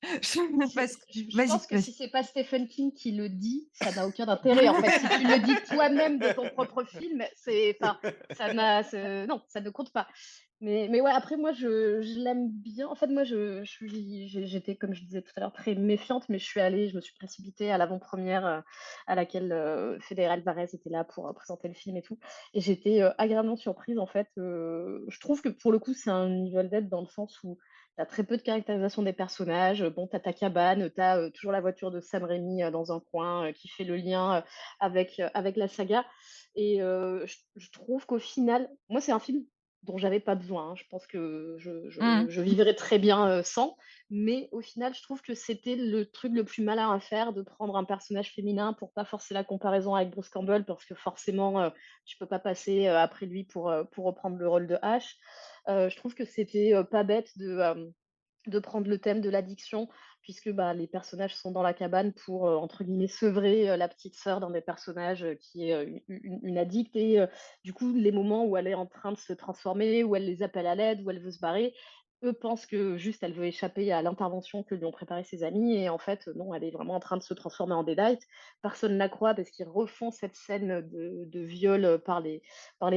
Parce que... Je Vas-y, pense que si vas-y. c'est pas Stephen King qui le dit, ça n'a aucun intérêt, en fait. Si tu le dis toi-même de ton propre film, c'est... Enfin, non, ça ne compte pas. Mais ouais, après, moi, je l'aime bien. En fait, moi, j'étais, comme je disais tout à l'heure, très méfiante, mais je me suis précipitée à l'avant-première à laquelle Fede Alvarez était là pour présenter le film et tout. Et j'étais agréablement surprise, en fait. Je trouve que, pour le coup, c'est un Evil Dead dans le sens où t'as très peu de caractérisation des personnages. Bon, t'as ta cabane, t'as toujours la voiture de Sam Raimi dans un coin qui fait le lien avec la saga. Et je trouve qu'au final, moi, c'est un film dont j'avais pas besoin, hein. Je pense que Mm. je vivrais très bien sans. Mais au final, je trouve que c'était le truc le plus malin à faire de prendre un personnage féminin pour pas forcer la comparaison avec Bruce Campbell, parce que forcément, tu peux pas passer après lui pour reprendre le rôle de Ash. Je trouve que c'était pas bête de prendre le thème de l'addiction, puisque bah, les personnages sont dans la cabane pour, entre guillemets, sevrer la petite sœur d'un des personnages qui est une addicte. Et du coup, les moments où elle est en train de se transformer, où elle les appelle à l'aide, où elle veut se barrer, eux pensent que juste elle veut échapper à l'intervention que lui ont préparé ses amis. Et en fait, non, elle est vraiment en train de se transformer en Deadite. Personne ne la croit parce qu'ils refont cette scène de viol par les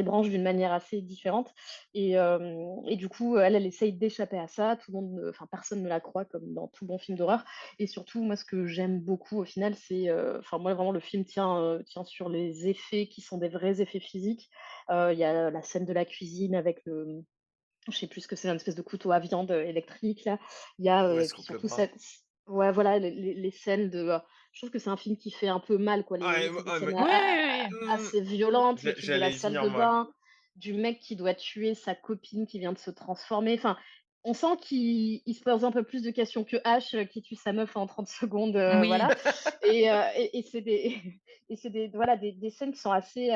branches d'une manière assez différente. Et du coup, elle essaye d'échapper à ça. Enfin, personne ne la croit, comme dans tout bon film d'horreur. Et surtout, moi, ce que j'aime beaucoup au final, c'est, enfin, moi, vraiment, le film tient sur les effets qui sont des vrais effets physiques. Il y a la scène de la cuisine avec je sais plus ce que c'est, une espèce de couteau à viande électrique là. Il y a Ouais, et se puis coupe le surtout bras. ouais, voilà, les scènes je trouve que c'est un film qui fait un peu mal, quoi. Ah, C'est des mais scènes Oui, oui, oui. Mmh, assez violentes, le truc de la j'allais y salle venir, de moi. bain, du mec qui doit tuer sa copine qui vient de se transformer. Enfin, on sent qu'il se pose un peu plus de questions que Ash qui tue sa meuf en 30 secondes, Oui. voilà. Et c'est des, et c'est voilà, des scènes qui sont assez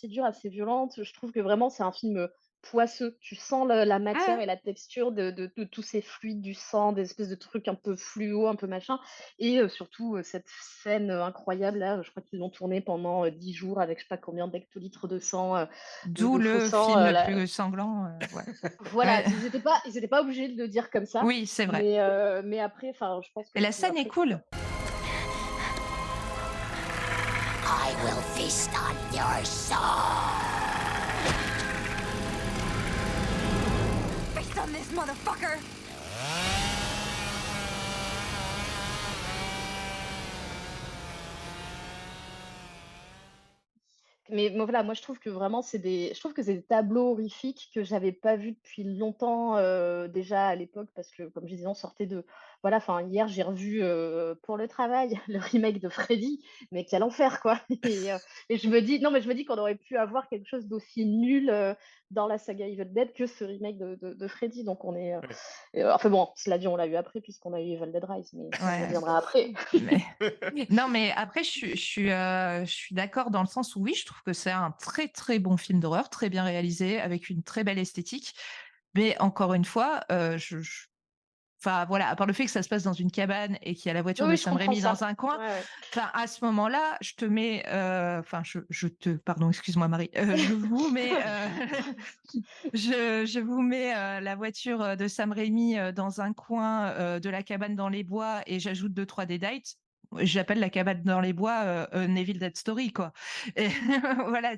dures, assez violentes. Je trouve que vraiment c'est un film poisseux. Tu sens la matière Mm. et la texture de tous ces fluides, du sang, des espèces de trucs un peu fluo, un peu machin. Et surtout, cette scène incroyable, là, je crois qu'ils l'ont tournée pendant 10 jours avec je sais pas combien d'hectolitres de sang, D'où de faux le sang. film le plus sanglant. Ouais. Voilà, Ouais. ils étaient pas obligés de le dire comme ça. Oui, c'est vrai. Mais après, enfin, je pense Et que la scène est après, cool. I will feast on your soul. Feast on this motherfucker. mais voilà, moi je trouve que vraiment je trouve que c'est des tableaux horrifiques que j'avais pas vus depuis longtemps déjà à l'époque parce que comme je disais, on sortait voilà, enfin hier j'ai revu pour le travail le remake de Freddy, mais quel enfer quoi. Et je me dis non mais je me dis qu'on aurait pu avoir quelque chose d'aussi nul dans la saga Evil Dead que ce remake de Freddy. Donc on est Ouais. enfin bon, cela dit on l'a eu après puisqu'on a eu Evil Dead Rise, mais ça on y Ouais. reviendra après. Mais... Non, mais après, je suis d'accord dans le sens où oui, je trouve que c'est un très très bon film d'horreur, très bien réalisé, avec une très belle esthétique. Mais encore une fois, enfin voilà, à part le fait que ça se passe dans une cabane et qu'il y a la voiture Oui, de oui, je Sam comprends Raimi dans ça. un coin, Ouais, ouais. enfin à ce moment-là, je te mets, enfin pardon, excuse-moi Marie, je vous mets, je vous mets la voiture de Sam Raimi dans un coin de la cabane dans les bois et j'ajoute 2-3 Deadites. J'appelle la cabane dans les bois Neville Dead Story, quoi. Et voilà,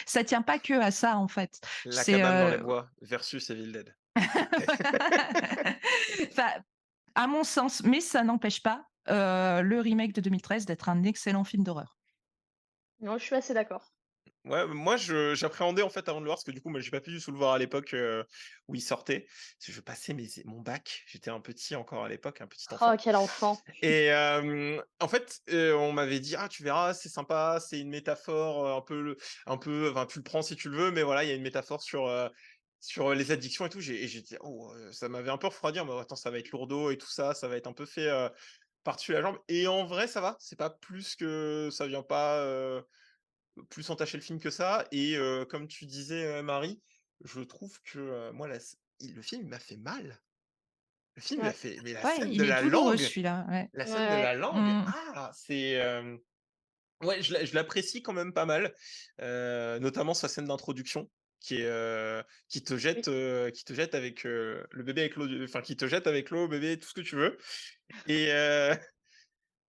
ça tient pas que à ça, en fait. La C'est cabane dans les bois versus Evil Dead. enfin, à mon sens, mais ça n'empêche pas le remake de 2013 d'être un excellent film d'horreur. Non, je suis assez d'accord. Ouais, moi j'appréhendais en fait avant de le voir parce que du coup moi j'ai pas pu du tout le voir à l'époque, où il sortait. Parce que je passais mon bac, j'étais un petit encore à l'époque, un petit Oh, enfant quel enfant! et en fait, on m'avait dit: «Ah tu verras, c'est sympa, c'est une métaphore, un peu enfin tu le prends si tu le veux, mais voilà, il y a une métaphore sur les addictions et tout». J'étais oh, ça m'avait un peu refroidi en mode: «Attends, ça va être lourdeau et tout ça, ça va être un peu fait, par-dessus la jambe» et en vrai ça va, c'est pas plus que ça vient pas, plus entacher le film que ça et comme tu disais, Marie, je trouve que, moi le film il m'a fait mal. Le film il m'a Ouais, fait mais Ouais, il est douloureux celui-là, ouais. la ouais, scène de ouais. la langue, Mmh. c'est, ouais, je l'apprécie quand même pas mal, notamment sa scène d'introduction qui est, Oui. qui te jette avec, le bébé avec l'eau enfin qui te jette avec l'eau, bébé, tout ce que tu veux et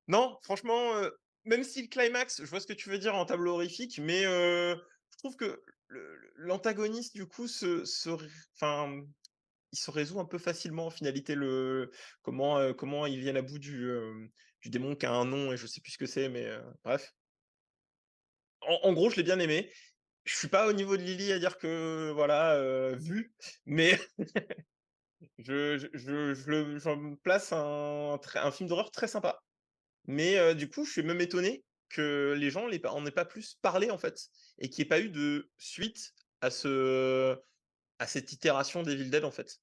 non, franchement, même si le climax, je vois ce que tu veux dire en tableau horrifique, mais je trouve que l'antagoniste du coup enfin, il se résout un peu facilement en finalité comment ils viennent à bout du démon qui a un nom et je sais plus ce que c'est, mais bref. En gros, je l'ai bien aimé. Je suis pas au niveau de Lily à dire que voilà, vu, mais j'en me place un film d'horreur très sympa. Mais du coup, je suis même étonné que les gens en aient pas plus parlé, en fait et qu'il y ait pas eu de suite à cette itération d'Evil Dead, en fait.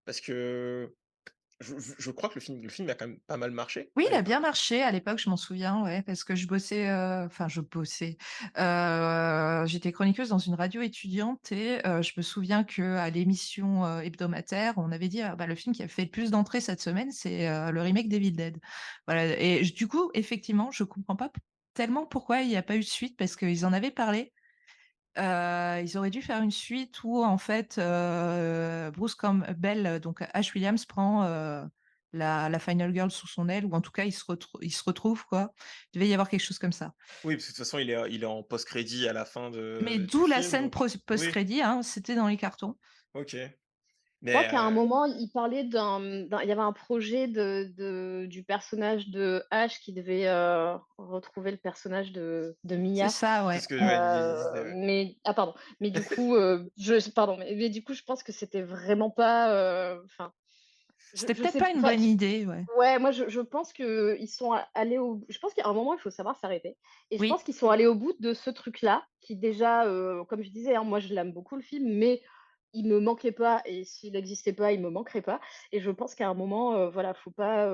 Parce que je crois que le film a quand même pas mal marché Oui, à il a bien l'époque? marché à l'époque, je m'en souviens, ouais, parce que je bossais, enfin je bossais, j'étais chroniqueuse dans une radio étudiante et je me souviens qu'à l'émission, hebdomadaire, on avait dit: «Ah bah, le film qui a fait le plus d'entrées cette semaine, c'est, le remake d'Evil Dead». Voilà et du coup, effectivement, je comprends pas tellement pourquoi il y a pas eu de suite parce qu'ils en avaient parlé. Ils auraient dû faire une suite où en fait, Bruce Campbell, donc Ash Williams prend, la Final Girl sous son aile ou en tout cas ils se retrouvent quoi. Il devait y avoir quelque chose comme ça. Oui, parce que de toute façon, il est en post-crédit à la fin Mais du d'où la film, scène donc oui, post-crédit, hein, c'était dans les cartons. OK. Je crois Mais qu'à un moment, il parlait il y avait un projet du personnage de Ash qui devait retrouver le personnage de C'est Mia. ça, c'est ouais. ce que Mmh. ouais, il disait, ouais. Mais ah pardon. Mais du coup, pardon. Mais du coup, je pense que c'était vraiment pas. Enfin, C'était je peut-être sais. pas une Enfin, bonne idée, ouais. ouais, moi je pense que ils sont allés au. Je pense qu'à un moment, il faut savoir s'arrêter. Et je pense Oui. qu'ils sont allés au bout de ce truc-là, qui déjà, comme je disais, hein, moi je l'aime beaucoup le film, mais il me manquait pas. Et s'il n'existait pas, il me manquerait pas. Et je pense qu'à un moment, voilà, faut pas,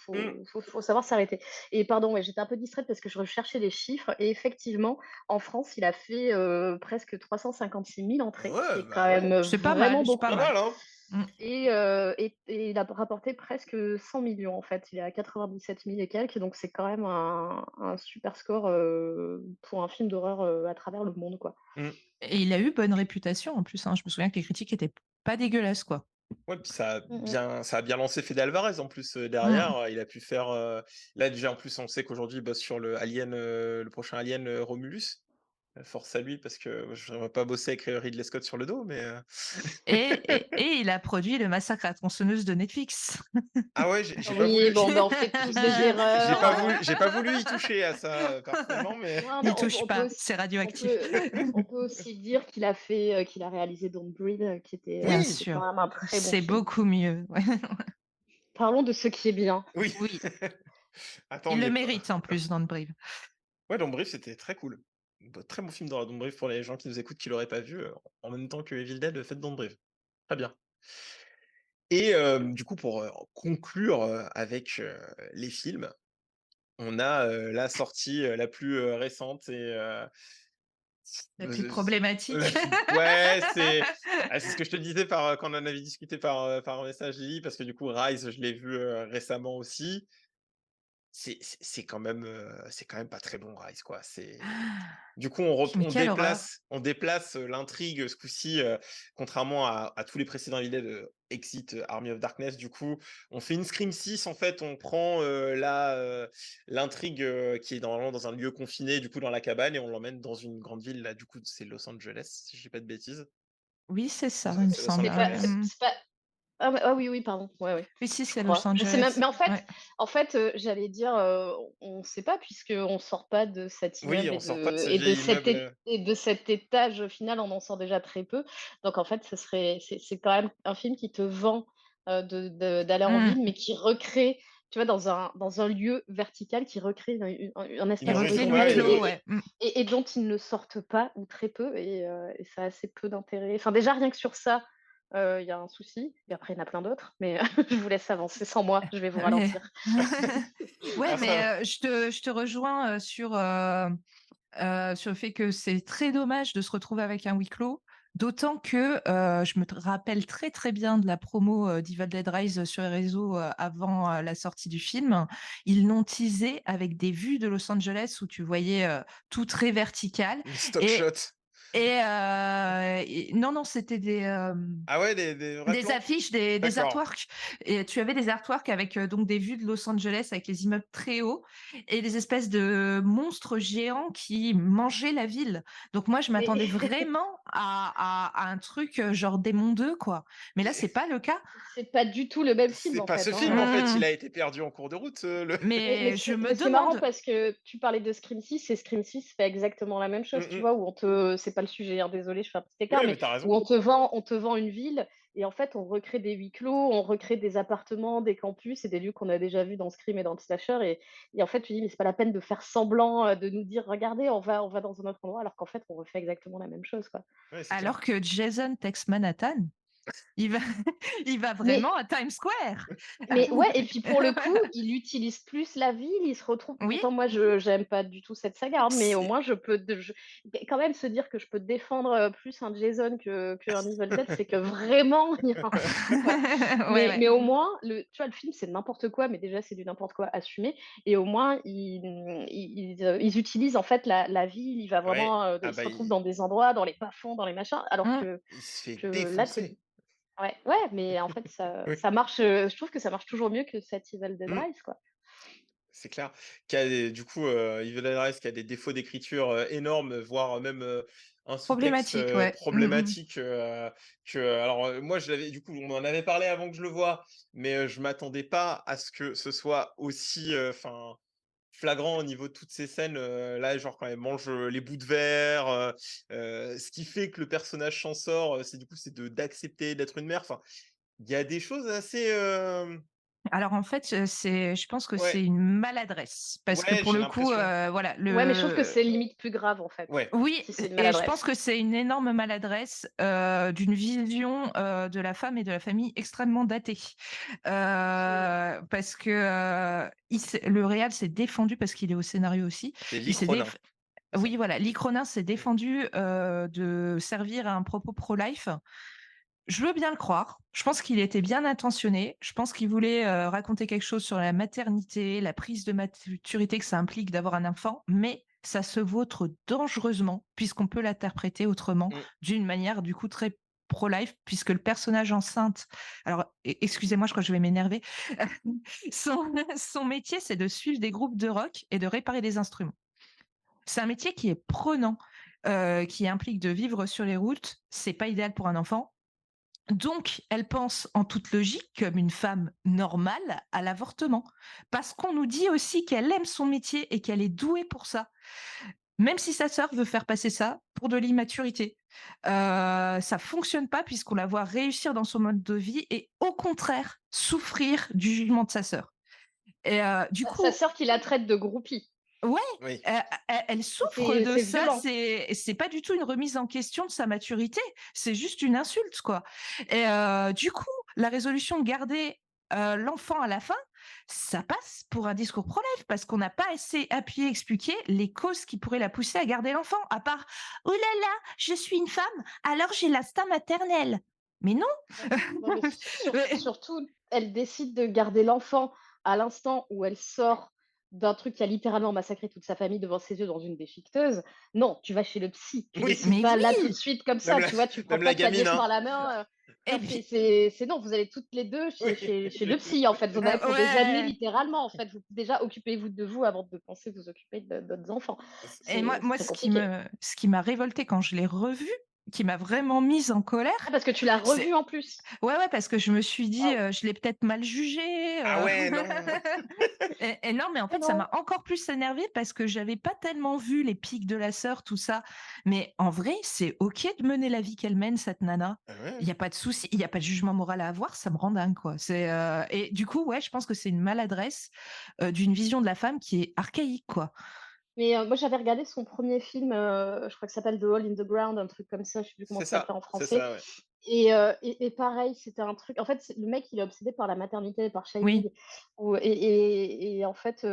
Mmh. faut savoir s'arrêter. Et pardon, ouais, j'étais un peu distraite parce que je recherchais les chiffres. Et effectivement, en France, il a fait presque 356 000 entrées, ce qui Ouais, est quand bah, ouais, même C'est pas vraiment mal, c'est pas pas beaucoup. mal. mal, hein? Mmh. Et il a rapporté presque 100 millions en fait. Il est à 97 000 et quelques, donc c'est quand même un super score, pour un film d'horreur, à travers le monde, quoi. Mmh. Et il a eu bonne réputation en plus, hein. Je me souviens que les critiques étaient pas dégueulasses, quoi. Ouais, puis Mmh mh. ça a bien lancé Fede Alvarez en plus, Mmh. derrière, il a pu faire, là déjà en plus on sait qu'aujourd'hui il bosse sur le prochain Alien, Romulus. Force à lui parce que je voudrais pas bosser avec, Ridley Scott sur le dos, mais Et il a produit le Massacre à la tronçonneuse de Netflix. ah ouais, j'ai pas Oui, voulu bon, ben, on fait tous des erreurs, hein. j'ai pas voulu y toucher à ça, personnellement, mais Non, mais N'y touche on peut pas, aussi c'est on radioactif. peut on peut aussi dire qu'il a réalisé Don't Breathe, Bien oui, qui est quand sûr, même un très bon c'est film. beaucoup mieux, ouais. Parlons de ce qui est bien. oui. Oui, Attends, on il y le est pas. mérite en plus dans le Brive. Ouais, Don't Breathe, c'était très cool. Très bon film d'horreur, Don't Breathe pour les gens qui nous écoutent qui l'auraient pas vu, en même temps que Evil Dead, faites Don't Breathe. Très bien et du coup pour, conclure, avec, les films, on a, la sortie, la plus, récente et La plus la problématique. plus ouais, c'est ce que je te disais quand on en avait discuté par message Lily, parce que du coup Rise, je l'ai vu, récemment aussi. C'est quand même pas très bon Rise, quoi. Du coup, Mais quelle horreur! on déplace, l'intrigue ce coup-ci, contrairement à tous les précédents Evil Dead, Exit, Army of Darkness. Du coup, on fait une Scream 6 en fait, on prend, l'intrigue, qui est normalement dans un lieu confiné, du coup dans la cabane et on l'emmène dans une grande ville, là, du coup, c'est Los Angeles, si je dis pas de bêtises. Oui, c'est ça, il me C'est Los semble, C'est pas ouais. Angeles. Mmh. Ah oui, oui, pardon. Ouais, ouais, Oui, si, je c'est crois. Los Je sais même Angeles. mais Ouais. en fait, j'allais dire, on sait pas puisqu'on sort pas de cet Oui, immeuble on sort pas de ce et de vieil cet immeuble. et de cet étage, au final, on en sort déjà très peu. Donc en fait, c'est quand même un film qui te vend, d'aller en Mmh. ville, mais qui recrée, tu vois, dans un lieu vertical, qui recrée un Une Qui espace recrée le raison, huis britannique ouais, clos, et ouais. Mmh. dont ils ne sortent pas ou très peu et ça a assez peu d'intérêt. Enfin déjà rien que sur ça, il y a un souci et après il y en a plein d'autres, mais je vous laisse avancer sans moi, je vais vous Mais ralentir. ouais, alors ça mais je te rejoins, sur le fait que c'est très dommage de se retrouver avec un huis clos, d'autant que, je me rappelle très, très bien de la promo, d'Evil Dead Rise sur les réseaux, avant, la sortie du film. Ils l'ont teasé avec des vues de Los Angeles où tu voyais, tout très vertical les stock et shots. non, non, c'était Ah ouais, des vrais des plans? affiches, des D'accord. artworks et tu avais des artworks avec, donc des vues de Los Angeles avec les immeubles très hauts et des espèces de monstres géants qui mangeaient la ville. Donc moi, je Mais m'attendais vraiment à un truc, genre Démon 2 quoi. Mais là, c'est pas le cas. c'est pas du tout le même film C'est en pas ce fait, film, en hein. fait, il Mmh. a été perdu en cours de route, le Mais Mais je me c'est marrant demande. parce que tu parlais de Scream 6 et Scream 6 fait exactement la même chose, mmh tu mh. vois? Où on te c'est pas le sujet, hein, désolée, je fais un petit écart, Ouais, mais mais tu as raison. où on te vend une ville et en fait, on recrée des huis clos, on recrée des appartements, des campus et des lieux qu'on a déjà vus dans Scream et dans le slasher et en fait, tu dis: «Mais c'est pas la peine de faire semblant, de nous dire: "Regardez, on va dans un autre endroit", alors qu'en fait, on refait exactement la même chose, quoi». Ouais, c'est clair. Alors que Jason Takes Manhattan, il va il va Mais vraiment à Times Square. Mais ouais et puis pour le coup, il utilise plus la ville, il se retrouve Oui, pourtant moi je j'aime pas du tout cette saga, hein, mais au c'est moins je peux de je mais quand même se dire que je peux défendre, plus un Jason qu'un Evil Dead, c'est que vraiment il y a un souci, quoi. ouais, Mais ouais. au moins tu vois, le film, c'est n'importe quoi, mais déjà c'est du n'importe quoi assumé et au moins ils utilisent en fait la ville, il va Ouais. vraiment, Ah il se bah, retrouve dans des endroits, dans les bas-fonds, dans les machins, alors Mmh. il se fait que là c'est défoncer. ouais, ouais, mais en fait ça Oui. ça marche, je trouve que ça marche toujours mieux que cet Evil Dead Mmh. Rise, quoi. C'est clair. Qui a des du coup, Evil Dead Rise qui a des défauts d'écriture, énormes, voire même, un sous-texte, Problématique, ouais. Mmh mh. problématique, alors, moi je l'avais du coup, on en avait parlé avant que je le voie, mais, je m'attendais pas à ce que ce soit aussi, enfin, flagrant au niveau de toutes ces scènes, là, genre quand elle mange, les bouts de verre, ce qui fait que le personnage s'en sort, c'est du coup, c'est d'accepter d'être une mère. Enfin, il y a des choses assez, Alors en fait, je pense que c'est ouais, une maladresse parce que ouais, pour j'ai le coup, l'impression. voilà, Ouais, mais je trouve que c'est limite plus grave, en fait, Ouais. oui si c'est une et je pense maladresse. que c'est une énorme maladresse, d'une vision, de la femme et de la famille extrêmement datée. Absolument. Parce que, le réal s'est défendu parce qu'il est au scénario aussi. C'est Il Lee s'est Cronin, c'est ça? Oui voilà, Lee Cronin s'est Mmh. défendu, de servir à un propos pro-life. Je veux bien le croire. Je pense qu'il était bien intentionné. Je pense qu'il voulait, raconter quelque chose sur la maternité, la prise de maturité que ça implique d'avoir un enfant, mais ça se vautre dangereusement puisqu'on peut l'interpréter autrement, Mmh. d'une manière du coup très pro-life puisque le personnage enceinte alors excusez-moi, je crois que je vais m'énerver. Son métier, c'est de suivre des groupes de rock et de réparer des instruments. C'est un métier qui est prenant, qui implique de vivre sur les routes. C'est pas idéal pour un enfant. Donc, elle pense en toute logique, comme une femme normale, à l'avortement. Parce qu'on nous dit aussi qu'elle aime son métier et qu'elle est douée pour ça. Même si sa sœur veut faire passer ça pour de l'immaturité. Ça fonctionne pas puisqu'on la voit réussir dans son mode de vie et au contraire souffrir du jugement de sa sœur. Et du Sa coup, sœur qui la traite de groupie. ouais, Oui. elle souffre C'est de c'est ça, violent. c'est pas du tout une remise en question de sa maturité, c'est juste une insulte, quoi. Et du coup, la résolution de garder, l'enfant à la fin, ça passe pour un discours pro-life parce qu'on n'a pas assez appuyé, expliqué les causes qui pourraient la pousser à garder l'enfant, à part: «Oh là là, je suis une femme, alors j'ai l'instinct maternel». Mais non! Non, mais Mais surtout, elle décide de garder l'enfant à l'instant où elle sort d'un truc qui a littéralement massacré toute sa famille devant ses yeux dans une déchiqueteuse. Non, tu vas chez le psy. Tu Oui, décides mais pas là tout de oui! suite comme même ça, la tu vois? Tu prends même pas la ta gamine, nièce hein. par la main, Et non, puis c'est non, vous allez toutes les 2 chez le psy, en fait. Vous en avez pour des années ouais! littéralement, en fait. Vous déjà occupez-vous de vous avant de penser vous occuper de d'autres enfants. Et moi C'est moi très compliqué. ce qui m'a révoltée quand je l'ai revu, qui m'a vraiment mise en colère, Ah, parce que tu l'as c'est revu en plus? ouais, parce que je me suis dit, Waouh! je l'ai peut-être mal jugé, Ah ouais, non. et non, mais en Ah fait, ça non! m'a encore plus énervée parce que j'avais pas tellement vu les pics de la sœur, tout ça. Mais en vrai, c'est OK de mener la vie qu'elle mène, cette nana. Ah Il ouais. y a pas de souci, il y a pas de jugement moral à avoir, ça me rend dingue, quoi. Et du coup, ouais, je pense que c'est une maladresse, d'une vision de la femme qui est archaïque, quoi. Mais moi, j'avais regardé son premier film, je crois que ça s'appelle The Hole in the Ground, un truc comme ça, je sais plus comment ça s'appelle en C'est français. ça, ouais. Et pareil, c'était un truc en fait, le mec, il est obsédé par la maternité, par Oui, Shining et en fait,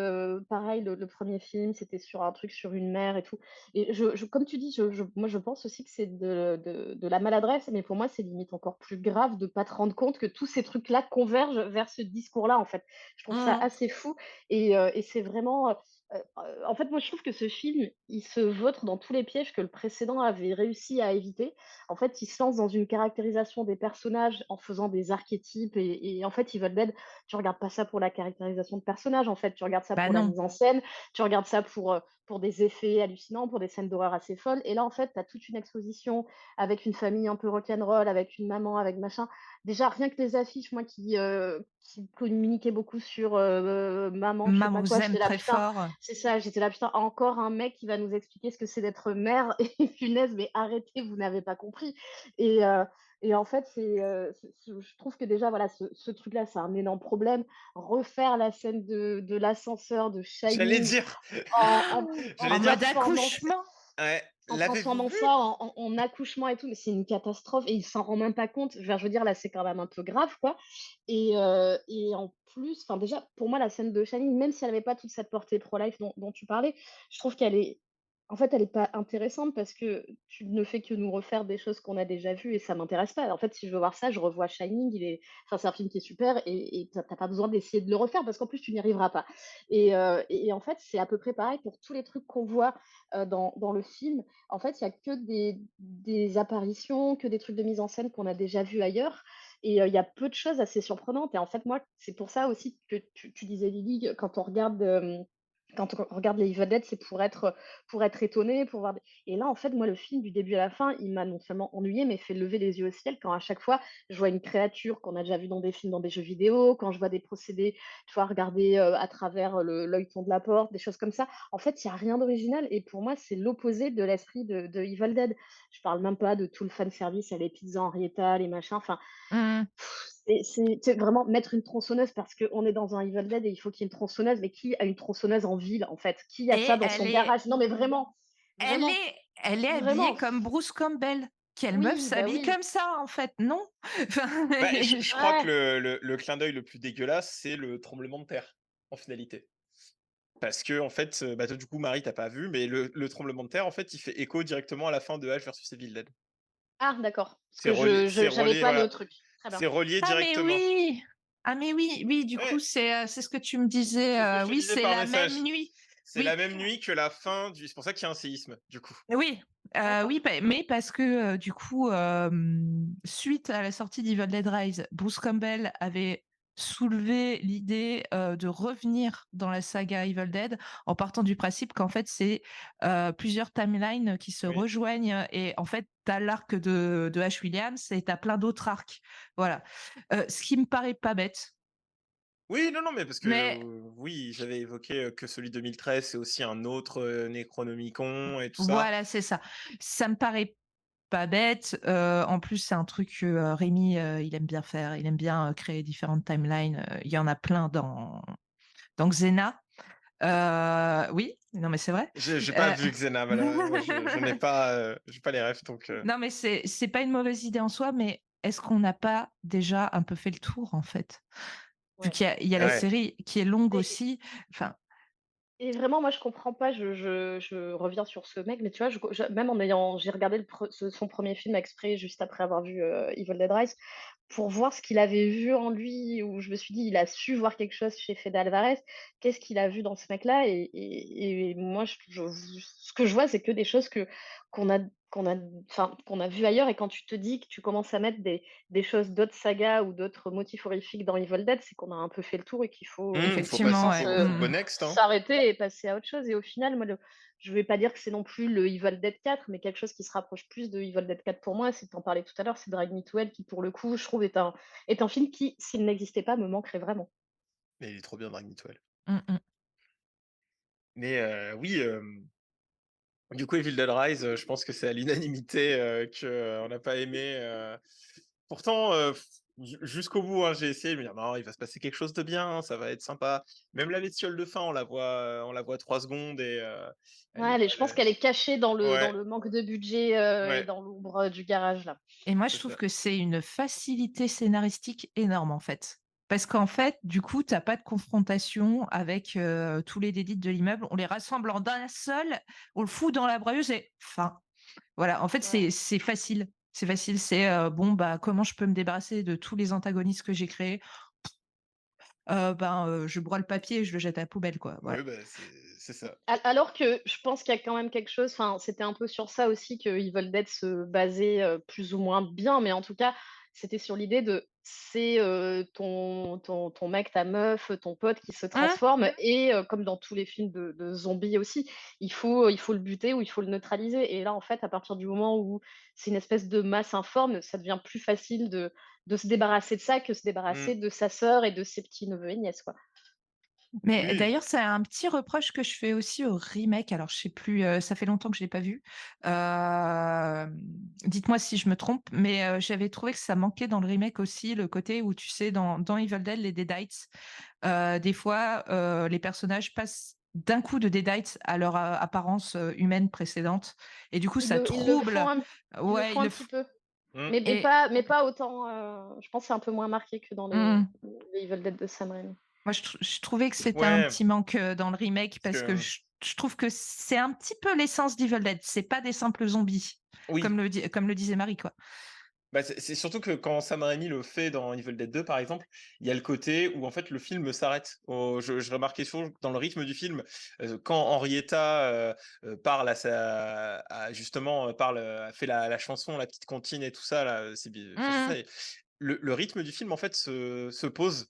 pareil, le 1er film, c'était sur un truc sur une mère et tout et comme tu dis, moi, je pense aussi que c'est de la maladresse, mais pour moi, c'est limite encore plus grave de pas te rendre compte que tous ces trucs-là convergent vers ce discours-là, en fait. Je trouve ça mmh, assez fou et c'est vraiment, en fait, moi, je trouve que ce film, il se vautre dans tous les pièges que le précédent avait réussi à éviter. En fait, il se lance dans une caractérisation des personnages en faisant des archétypes et en fait, Evil Dead, tu regardes pas ça pour la caractérisation de personnages, en fait, tu regardes ça bah pour la non. mise en scène, tu regardes ça pour des effets hallucinants, pour des scènes d'horreur assez folles et là, en fait, tu as toute une exposition avec une famille un peu rock'n'roll, avec une maman, avec machin. Déjà, rien que les affiches, moi qui communiquaient beaucoup sur, maman, je sais Maman pas vous quoi, aime j'étais là: très «Putain». fort. C'est ça, j'étais là: «Putain, encore un mec qui va nous expliquer ce que c'est d'être mère et punaise, mais arrêtez, vous n'avez pas compris». Et heu et en fait, je trouve que déjà, voilà, ce truc-là, c'est un énorme problème. Refaire la scène de l'ascenseur de J'allais Shining dire, en en En j'allais dire, mode transformant accouchement. ouais, en l'avez-vous transformant vu? ça en accouchement et tout, mais c'est une catastrophe et il s'en rend même pas compte. Enfin, je veux dire, là, c'est quand même un peu grave, quoi et en plus, enfin, déjà, pour moi, la scène de Shining, même si elle avait pas toute cette portée pro-life dont tu parlais, je trouve qu'elle est en fait, elle est pas intéressante parce que tu ne fais que nous refaire des choses qu'on a déjà vues et ça m'intéresse pas. En fait, si je veux voir ça, je revois Shining, enfin, c'est un film qui est super et tu pas besoin d'essayer de le refaire parce qu'en plus, tu n'y arriveras pas et en fait, c'est à peu près pareil pour tous les trucs qu'on voit, dans le film. En fait, il y a que des apparitions, que des trucs de mise en scène qu'on a déjà vus ailleurs et il y a peu de choses assez surprenantes et en fait, moi, c'est pour ça aussi que tu disais Lily, quand on regarde les Evil Dead, c'est pour être étonné, pour voir des et là, en fait, moi, le film du début à la fin, il m'a non seulement ennuyée, mais fait lever les yeux au ciel quand à chaque fois, je vois une créature qu'on a déjà vue dans des films, dans des jeux vidéo, quand je vois des procédés, tu vois, regarder, à travers, le l'œilleton de la porte, des choses comme ça. En fait, il y a rien d'original et pour moi, c'est l'opposé de l'esprit de Evil Dead. Je parle même pas de tout le fan service à les pizzas Henrietta, les machins, enfin, Mmh. c'est vraiment mettre une tronçonneuse parce qu'on est dans un Evil Dead et il faut qu'il y ait une tronçonneuse, mais qui a une tronçonneuse en ville, en fait? Qui a ça Et dans son garage? Non, mais vraiment, elle vraiment, est elle est habillée vraiment. comme Bruce Campbell. Quelle meuf Oui, bah s'habille oui. comme ça, en fait? Non. Enfin, Bah, je crois que Ouais. le clin d'œil le plus dégueulasse, c'est le tremblement de terre, en finalité. Parce que en fait, bah, toi, du coup, Marie, tu pas vu, mais le tremblement de terre, en fait, il fait écho directement à la fin de Ash versus Evil Dead. Ah d'accord, parce C'est que relié j'avais pas le voilà, truc. Très bien. c'est relié ah mais directement. oui! Ah mais oui, oui, du coup, Ouais, c'est ce que tu me disais, c'est ce que je te oui, disais c'est par la même message. nuit. C'est la Oui, même nuit que la fin du c'est pour ça qu'il y a un séisme, du coup. oui, D'accord. oui, mais parce que, du coup, suite à la sortie d'Evil Dead Rise, Bruce Campbell avait soulevé l'idée, de revenir dans la saga Evil Dead en partant du principe qu'en fait, c'est, plusieurs timelines qui se Oui. rejoignent et en fait, tu as l'arc de Ash Williams et tu as plein d'autres arcs. Voilà. Ce qui me paraît pas bête, Oui, non, non, mais parce que, mais oui, j'avais évoqué, que celui de 2013, c'est aussi un autre, Necronomicon et tout ça. voilà, c'est ça. Ça me paraît pas bête. En plus, c'est un truc que Rémi, il aime bien faire. Il aime bien créer différentes timelines. Il y en a plein dans Xena. Oui, non, mais c'est vrai. J'ai pas Euh, vu Xena, malheureusement, je n'ai pas, j'ai pas les refs, donc non, mais c'est pas une mauvaise idée en soi, mais est-ce qu'on n'a pas déjà un peu fait le tour, en fait? Vu Ouais. qu'il y a la ouais. série qui est longue Et aussi. Enfin, et vraiment, moi, je comprends pas, je reviens sur ce mec, mais tu vois, même en ayant j'ai regardé son premier film exprès juste après avoir vu, Evil Dead Rise, pour voir ce qu'il avait vu en lui, où je me suis dit: «Il a su voir quelque chose chez Fede Alvarez». Qu'est-ce qu'il a vu dans ce mec-là? Et moi, ce que je vois, c'est que des choses qu'on a qu'on a vu ailleurs, et quand tu te dis que tu commences à mettre des choses d'autres sagas ou d'autres motifs horrifiques dans Evil Dead, c'est qu'on a un peu fait le tour et qu'il faut, Faut passer, Effectivement, ouais. faut go next, hein. s'arrêter et passer à autre chose. Et au final, moi, je vais pas dire que c'est non plus le Evil Dead 4, mais quelque chose qui se rapproche plus de Evil Dead 4 pour moi, c'est, tu en parlais tout à l'heure, c'est Drag Me to Hell, qui pour le coup, je trouve, est un film qui, s'il n'existait pas, me manquerait vraiment. Mais il est trop bien, Drag Me to Hell. Mmh. Mais oui, du coup, Evil Dead Rise, je pense que c'est à l'unanimité, qu'on n'a pas aimé, pourtant, jusqu'au bout, hein, j'ai essayé de me dire: «Non, il va se passer quelque chose de bien, ça va être sympa». Même la bestiole de fin, on la voit 3 secondes et elle est Ouais, je pense qu'elle est cachée dans ouais, le manque de budget, et ouais, dans l'ombre du garage, là. Et moi, je c'est trouve ça. que c'est une facilité scénaristique énorme, en fait. Parce qu'en fait, du coup, tu as pas de confrontation avec, tous les dédits de l'immeuble. On les rassemble en un seul, on le fout dans la broyeuse et fin. Voilà, en fait, Ouais. c'est facile. C'est facile, c'est, bon, bah, comment je peux me débarrasser de tous les antagonistes que j'ai créés? Je broie le papier et je le jette à la poubelle, quoi, Oui, voilà. bah, c'est ça. Alors que je pense qu'il y a quand même quelque chose, enfin, c'était un peu sur ça aussi que Evil Dead se basait, plus ou moins bien, mais en tout cas, c'était sur l'idée de c'est, ton mec, ta meuf, ton pote qui se Mmh. transforme, et comme dans tous les films de zombies aussi, il faut le buter ou il faut le neutraliser. Et là, en fait, à partir du moment où c'est une espèce de masse informe, ça devient plus facile de se débarrasser de ça que se débarrasser Mmh. de sa sœur et de ses petits neveux et nièces, quoi. Mais Oui. d'ailleurs, c'est un petit reproche que je fais aussi au remake. Alors, je sais plus, ça fait longtemps que je l'ai pas vu. Dites-moi si je me trompe, mais j'avais trouvé que ça manquait dans le remake aussi le côté où, tu sais, dans Evil Dead, les Deadites, des fois, les personnages passent d'un coup de Deadites à leur apparence humaine précédente, et du coup, ça trouble. Ils le Ouais, font un petit peu. Mmh. Mais et mais pas autant, je pense que c'est un peu moins marqué que dans mmh. les Evil Dead de Sam Raimi. Moi, je trouvais que c'était un Ouais, petit manque, dans le remake, parce parce que que je trouve que c'est un petit peu l'essence d'Evil Dead. C'est pas des simples zombies, oui. comme le disait Marie, quoi. Bah, c'est surtout que quand Sam Raimi le fait dans Evil Dead 2, par exemple, il y a le côté où en fait le film s'arrête. Je remarquais souvent dans le rythme du film, quand Henrietta parle justement parle, fait la chanson, la petite comptine et tout ça là, enfin, c'est Mmh. ça. Le rythme du film en fait se pose,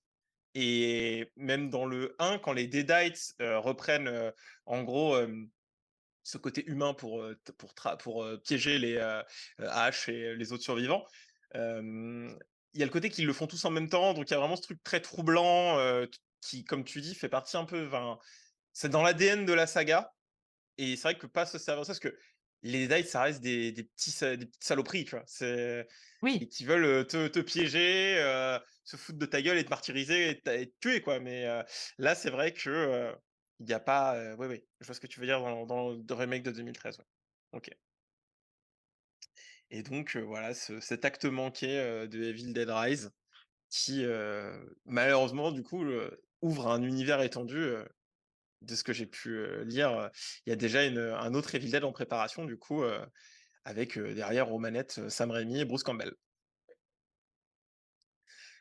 et même dans le 1, quand les Deadites reprennent en gros ce côté humain pour piéger les Ash et les autres survivants. Hem, il y a le côté qu'ils le font tous en même temps, donc il y a vraiment ce truc très troublant, t qui, comme tu dis, fait partie un peu, enfin, c'est dans l'ADN de la saga, et c'est vrai que pas se servir de ça, parce que les Deadites, ça reste des petites saloperies, tu vois? Et Oui. qui veulent, te piéger, se foutre de ta gueule et te martyriser et te tuer, quoi. Mais, là, c'est vrai que, il y a pas, oui, oui, je vois ce que tu veux dire dans le remake de 2013, ouais. OK. Et donc, voilà, cet acte manqué, de Evil Dead Rise qui, malheureusement, du coup, ouvre un univers étendu, de ce que j'ai pu, lire, il y a déjà un autre Evil Dead en préparation, du coup, avec, derrière aux manettes, Sam Raimi et Bruce Campbell.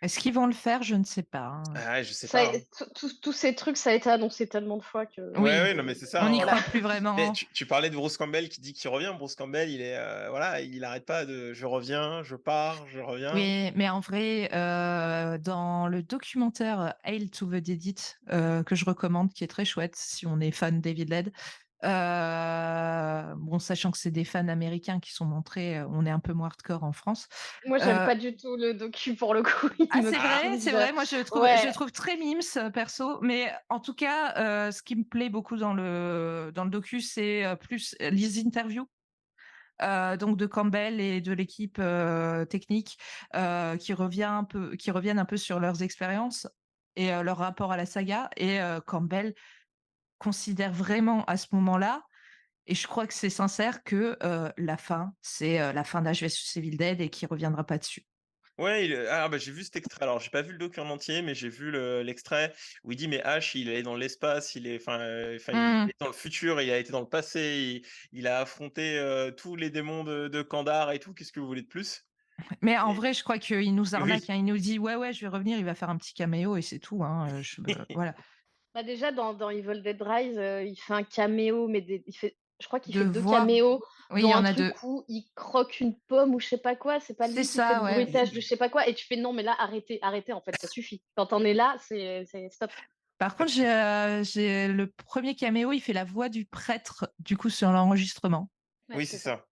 Est-ce qu'ils vont le faire? Je ne sais pas, hein. Ah ouais, je sais Ça pas, hein. tous ces trucs, ça a été annoncé tellement de fois que Ouais, Oui, ouais, non, mais c'est ça, on n'y hein. voilà. croit plus Mais vraiment. tu parlais de Bruce Campbell qui dit qu'il revient. Bruce Campbell, il est, voilà, il arrête pas de: «Je reviens, je pars, je reviens». Oui, mais en vrai, dans le documentaire Hail to the Dead It, que je recommande, qui est très chouette si on est fan d'Evil Dead, bon, sachant que c'est des fans américains qui sont montrés, on est un peu moins hardcore en France. Moi, j'aime Heu pas du tout le docu pour le coup, il ah, me c'est Ah! vrai, cringe. c'est vrai, moi je le Ouais, trouve très mimes, perso, mais en tout cas, ce qui me plaît beaucoup dans le docu, c'est, plus les interviews, donc de Campbell et de l'équipe, technique, qui reviennent un peu sur leurs expériences et leur rapport à la saga, et Campbell considère vraiment à ce moment-là, et je crois que c'est sincère, que, la fin, c'est, la fin d'Ash versus Evil Dead, et qu'il reviendra pas dessus. Ouais, bah, j'ai vu cet extrait. Alors, j'ai pas vu le docu en entier, mais j'ai vu l'extrait où il dit: «Mais Ash, il est dans l'espace, il Mmh. est dans le futur, il a été dans le passé, il a affronté, tous les démons de Kandar et tout, qu'est-ce que vous voulez de plus?» Mais en Et vrai, je crois qu'il nous arnaque, oui. hein. Il nous dit: «Ouais, ouais, je vais revenir», il va faire un petit caméo et c'est tout, hein, voilà. bah, déjà dans Evil Dead Rise, il fait un caméo, mais il fait, Je crois qu'il de fait 2 voix. caméos Oui, il y dans un en a 2. truc où il croque une pomme ou je sais pas quoi, c'est pas C'est lui qui fait ça, le ouais. bruitage de je sais pas quoi et tu fais: «Non mais là arrêtez, arrêtez en fait, ça suffit». Quand on est là, c'est stop. Par contre, j'ai le premier caméo, il fait la voix du prêtre, du coup, sur l'enregistrement Ouais, Oui, c'est c'est ça. ça.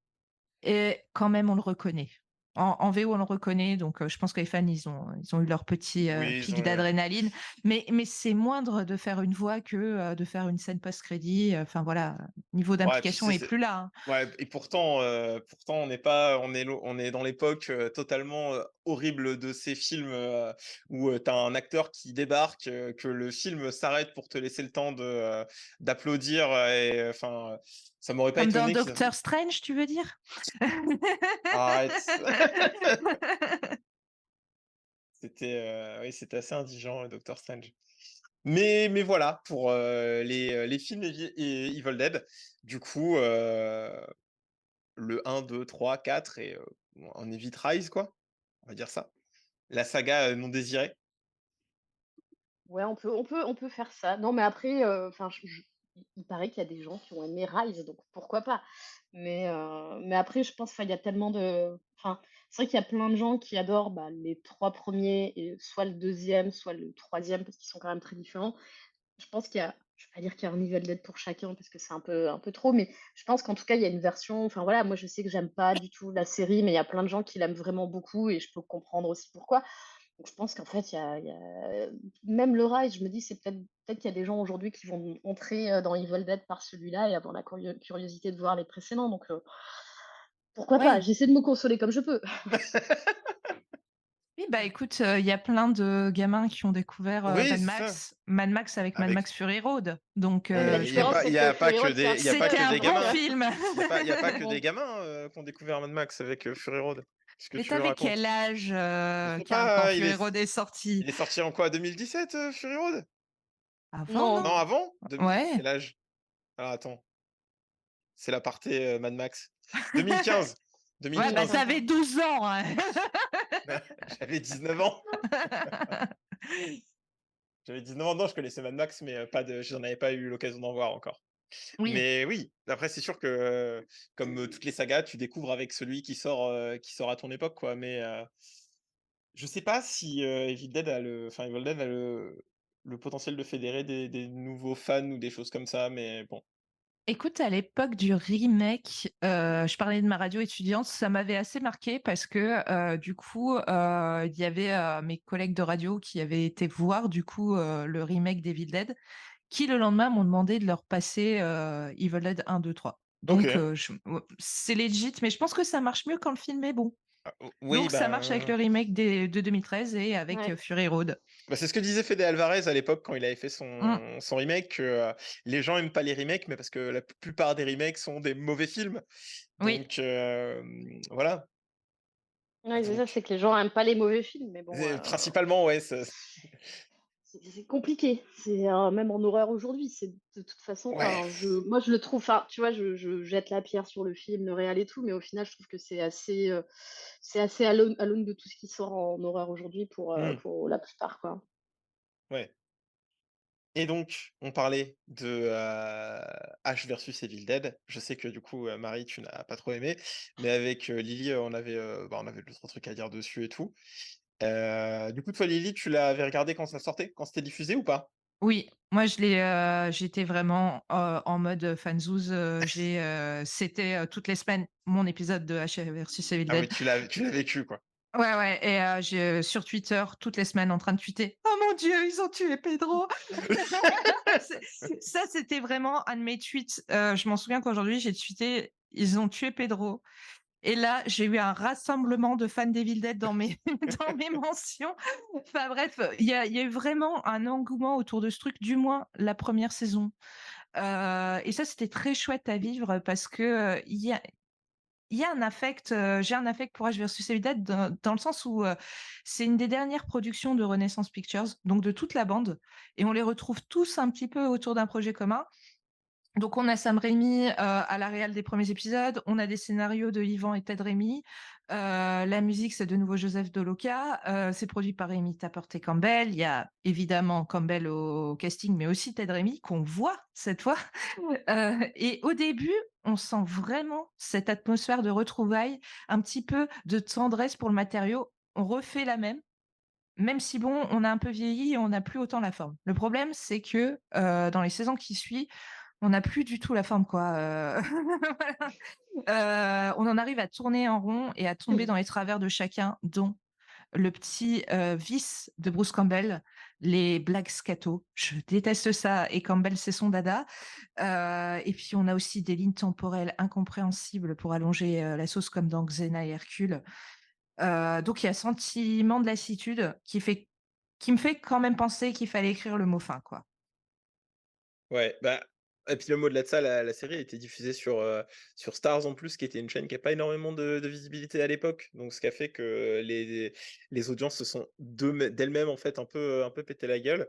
et quand même, on le reconnaît. En VO, on le reconnaît, donc je pense que les fans, ils ont eu leur petit, Oui, ils pic ont, d'adrénaline. Mais c'est moindre de faire une voix que, de faire une scène post-crédit, enfin voilà, niveau ouais, puis d'implication est plus là, hein. ouais, et pourtant on est dans l'époque, totalement, horrible de ces films, où, tu as un acteur qui débarque, que le film s'arrête pour te laisser le temps d'applaudir, et enfin, ça m'aurait pas Comme dans étonné qu'ils Doctor Strange, tu veux dire? arrête. Oui, c'était assez indigent, Doctor Strange. Mais voilà pour, les films Evil Dead. Du coup, le 1, 2, 3, 4 et on évite Rise quoi, on va dire ça. La saga, non désirée. Ouais, on peut faire ça. Non, mais après, enfin, il paraît qu'il y a des gens qui ont aimé Rise, donc pourquoi pas? Mais après, je pense, enfin, il y a tellement de enfin, c'est vrai qu'il y a plein de gens qui adorent, bah, les 3 premiers et soit le deuxième soit le troisième parce qu'ils sont quand même très différents. Je pense qu'il y a je vais pas dire qu'il y a un Evil Dead pour chacun parce que c'est un peu trop, mais je pense qu'en tout cas, il y a une version enfin, voilà, moi, je sais que j'aime pas du tout la série, mais il y a plein de gens qui l'aiment vraiment beaucoup et je peux comprendre aussi pourquoi. Donc je pense qu'en fait, il y a même le Rise, je me dis, c'est peut-être qu'il y a des gens aujourd'hui qui vont entrer, dans Evil Dead par celui-là et avoir la curiosité de voir les précédents, donc pourquoi pas? Oui. J'essaie de me consoler comme je peux. Oui, bah, écoute, il y a plein de gamins qui ont découvert, Oui, c'est ça. Mad Max avec Mad Avec Max Fury Road, donc Ouais, mais la il y a différence, pas il c'est y que a pas Fury que Road, c'est un des il y a film, pas que c'était un des bon gamins. film. Il y a pas que bon, des gamins, qui ont découvert Mad Max avec, Fury Road. Qu'est-ce que Mais tu tu avais racontes? quel âge, Je sais quand pas, Fury Road est sorti? il est sorti en quoi? 2017, Fury Road? Avant, non, Non, non? avant? Ouais. Quel âge? Alors attends, c'est l'aparté, Mad Max. 2015, Ouais, bah, 2015. tu 2015, avais ouais. 12 ans, hein. J'avais 19 ans. J'avais 19 ans, non, je connaissais Mad Max, mais j'en avais pas eu l'occasion d'en voir encore. Oui. Mais oui, après c'est sûr que, comme, toutes les sagas, tu découvres avec celui qui sort à ton époque, quoi. Mais, je sais pas si, Evil Dead a le potentiel de fédérer des nouveaux fans ou des choses comme ça, mais bon. Écoute, à l'époque du remake, je parlais de ma radio étudiante, ça m'avait assez marqué parce que, du coup, il y avait, mes collègues de radio qui avaient été voir, du coup, le remake d'Evil Dead, qui le lendemain m'ont demandé de leur passer, Evil Dead 1, 2, 3. Donc, OK. c'est legit, mais je pense que ça marche mieux quand le film est bon. Ah, o oui, Donc ça marche avec le remake de 2013 et avec, Ouais. Fury Road. c'est ce que disait Fede Alvarez à l'époque quand il avait fait Mmh, son remake, que, les gens aiment pas les remakes, mais parce que la plupart des remakes sont des mauvais films. oui. Donc, voilà. Ouais, c'est ça, Donc c'est que les gens aiment pas les mauvais films, mais bon, principalement, ouais, c'est compliqué. C'est, même en horreur aujourd'hui, c'est de toute façon, ouais. enfin, moi, je le trouve enfin, tu vois, je jette la pierre sur le film, le réal et tout, mais au final, je trouve que c'est assez à l'aune de tout ce qui sort en horreur aujourd'hui Mmh, pour la plupart, quoi. ouais. Et donc, on parlait de, Ash versus Evil Dead. Je sais que du coup, Marie, tu n'as pas trop aimé, mais avec, Lily, on avait 2-3 trucs à dire dessus et tout. Du coup, toi, Lily, tu l'avais regardé quand ça sortait? Quand c'était diffusé ou pas? Oui, moi j'étais vraiment, en mode, fanzouze, c'était, toutes les semaines mon épisode de Ash versus Evil Ah oui, Dead. tu l'as vécu, quoi. Ouais, ouais et sur Twitter, toutes les semaines en train de tweeter: «Oh mon Dieu, ils ont tué Pedro!» Ça, c'était vraiment un de mes tweets, je m'en souviens qu'aujourd'hui j'ai tweeté: «Ils ont tué Pedro» et là, j'ai eu un rassemblement de fans d'Evil Dead dans mes dans mes mentions. Enfin bref, il y a eu vraiment un engouement autour de ce truc, du moins la première saison. Et ça, c'était très chouette à vivre parce que, il y a un affect, j'ai un affect pour Ash versus Evil Dead dans le sens où, c'est une des dernières productions de Renaissance Pictures, donc de toute la bande et on les retrouve tous un petit peu autour d'un projet commun. Donc on a Sam Raimi, à la réal des premiers épisodes, on a des scénarios de Ivan et Ted Raimi, La musique, c'est de nouveau Joseph Doloka. C'est produit par Amy Taporte Campbell. Il y a évidemment Campbell au casting, mais aussi Ted Remy, qu'on voit cette fois. Et au début, on sent vraiment cette atmosphère de retrouvailles, un petit peu de tendresse pour le matériau. On refait la même si bon, on a un peu vieilli et on n'a plus autant la forme. Le problème, c'est que dans les saisons qui suivent, on n'a plus du tout la forme, quoi. Voilà. On en arrive à tourner en rond et à tomber dans les travers de chacun, dont le petit vice de Bruce Campbell, les blagues scato. Je déteste ça. Et Campbell, c'est son dada. Et puis, on a aussi des lignes temporelles incompréhensibles pour allonger la sauce, comme dans Xena et Hercule. Donc, il y a sentiment de lassitude qui me fait quand même penser qu'il fallait écrire le mot fin, quoi. Ouais, bah et puis même au-delà de ça, la série a été diffusée sur Stars en plus, qui était une chaîne qui a pas énormément de visibilité à l'époque. Donc ce qui a fait que les audiences se sont d'elles-mêmes en fait un peu pété la gueule.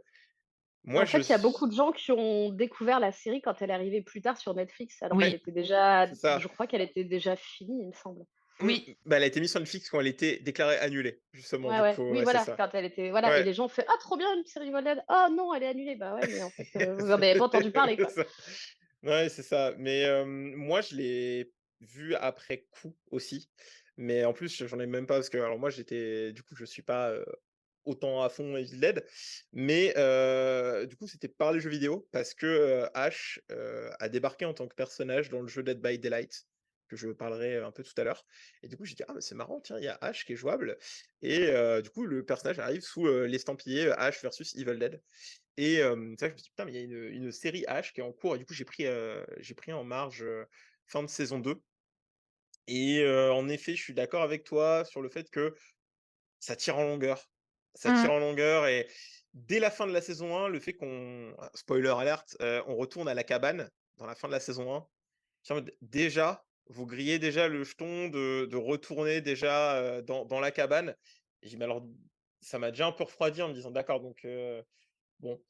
Moi En je fait, il y a beaucoup s de gens qui ont découvert la série quand elle est arrivée plus tard sur Netflix, alors qu'elle Oui, était déjà c'est ça. je crois qu'elle était déjà finie, il me semble. oui. Bah, elle a été mise sur Netflix quand elle était déclarée annulée, justement Ouais, du ouais, coup, oui, ouais, c'est voilà, ça. quand elle était voilà et Ouais. les gens ont fait: «Ah trop bien une série Evil Dead. Oh non, elle est annulée». Bah ouais, mais en fait, vous en avez pas entendu parler, C'est quoi. ça. Ouais, c'est ça. Mais, moi, je l'ai vu après coup aussi. Mais en plus, j'en ai même pas parce que alors moi, j'étais du coup, je suis pas, autant à fond Evil Dead. Mais, du coup, c'était par les jeux vidéo parce que, Ash, a débarqué en tant que personnage dans le jeu Dead by Daylight, que je parlerai, un peu tout à l'heure. Et du coup, j'ai dit: «Ah, bah, c'est marrant, tiens, il y a Ash qui est jouable». Et du coup, le personnage arrive sous, l'estampillé, Ash versus Evil Dead. Et c'est vrai que je me suis dit: «Putain, mais il y a une série H qui est en cours», et du coup, j'ai pris en marge, fin de saison 2. Et en effet, je suis d'accord avec toi sur le fait que ça tire en longueur. Ça tire Mmh. en longueur, et dès la fin de la saison 1, le fait qu'on spoiler alert, on retourne à la cabane dans la fin de la saison 1. Je suis en mode: «Déjà, vous grillez déjà le jeton de retourner déjà, dans la cabane». Et j'ai dit: «Mais alors», ça m'a déjà un peu refroidi en me disant: «D'accord, donc bon».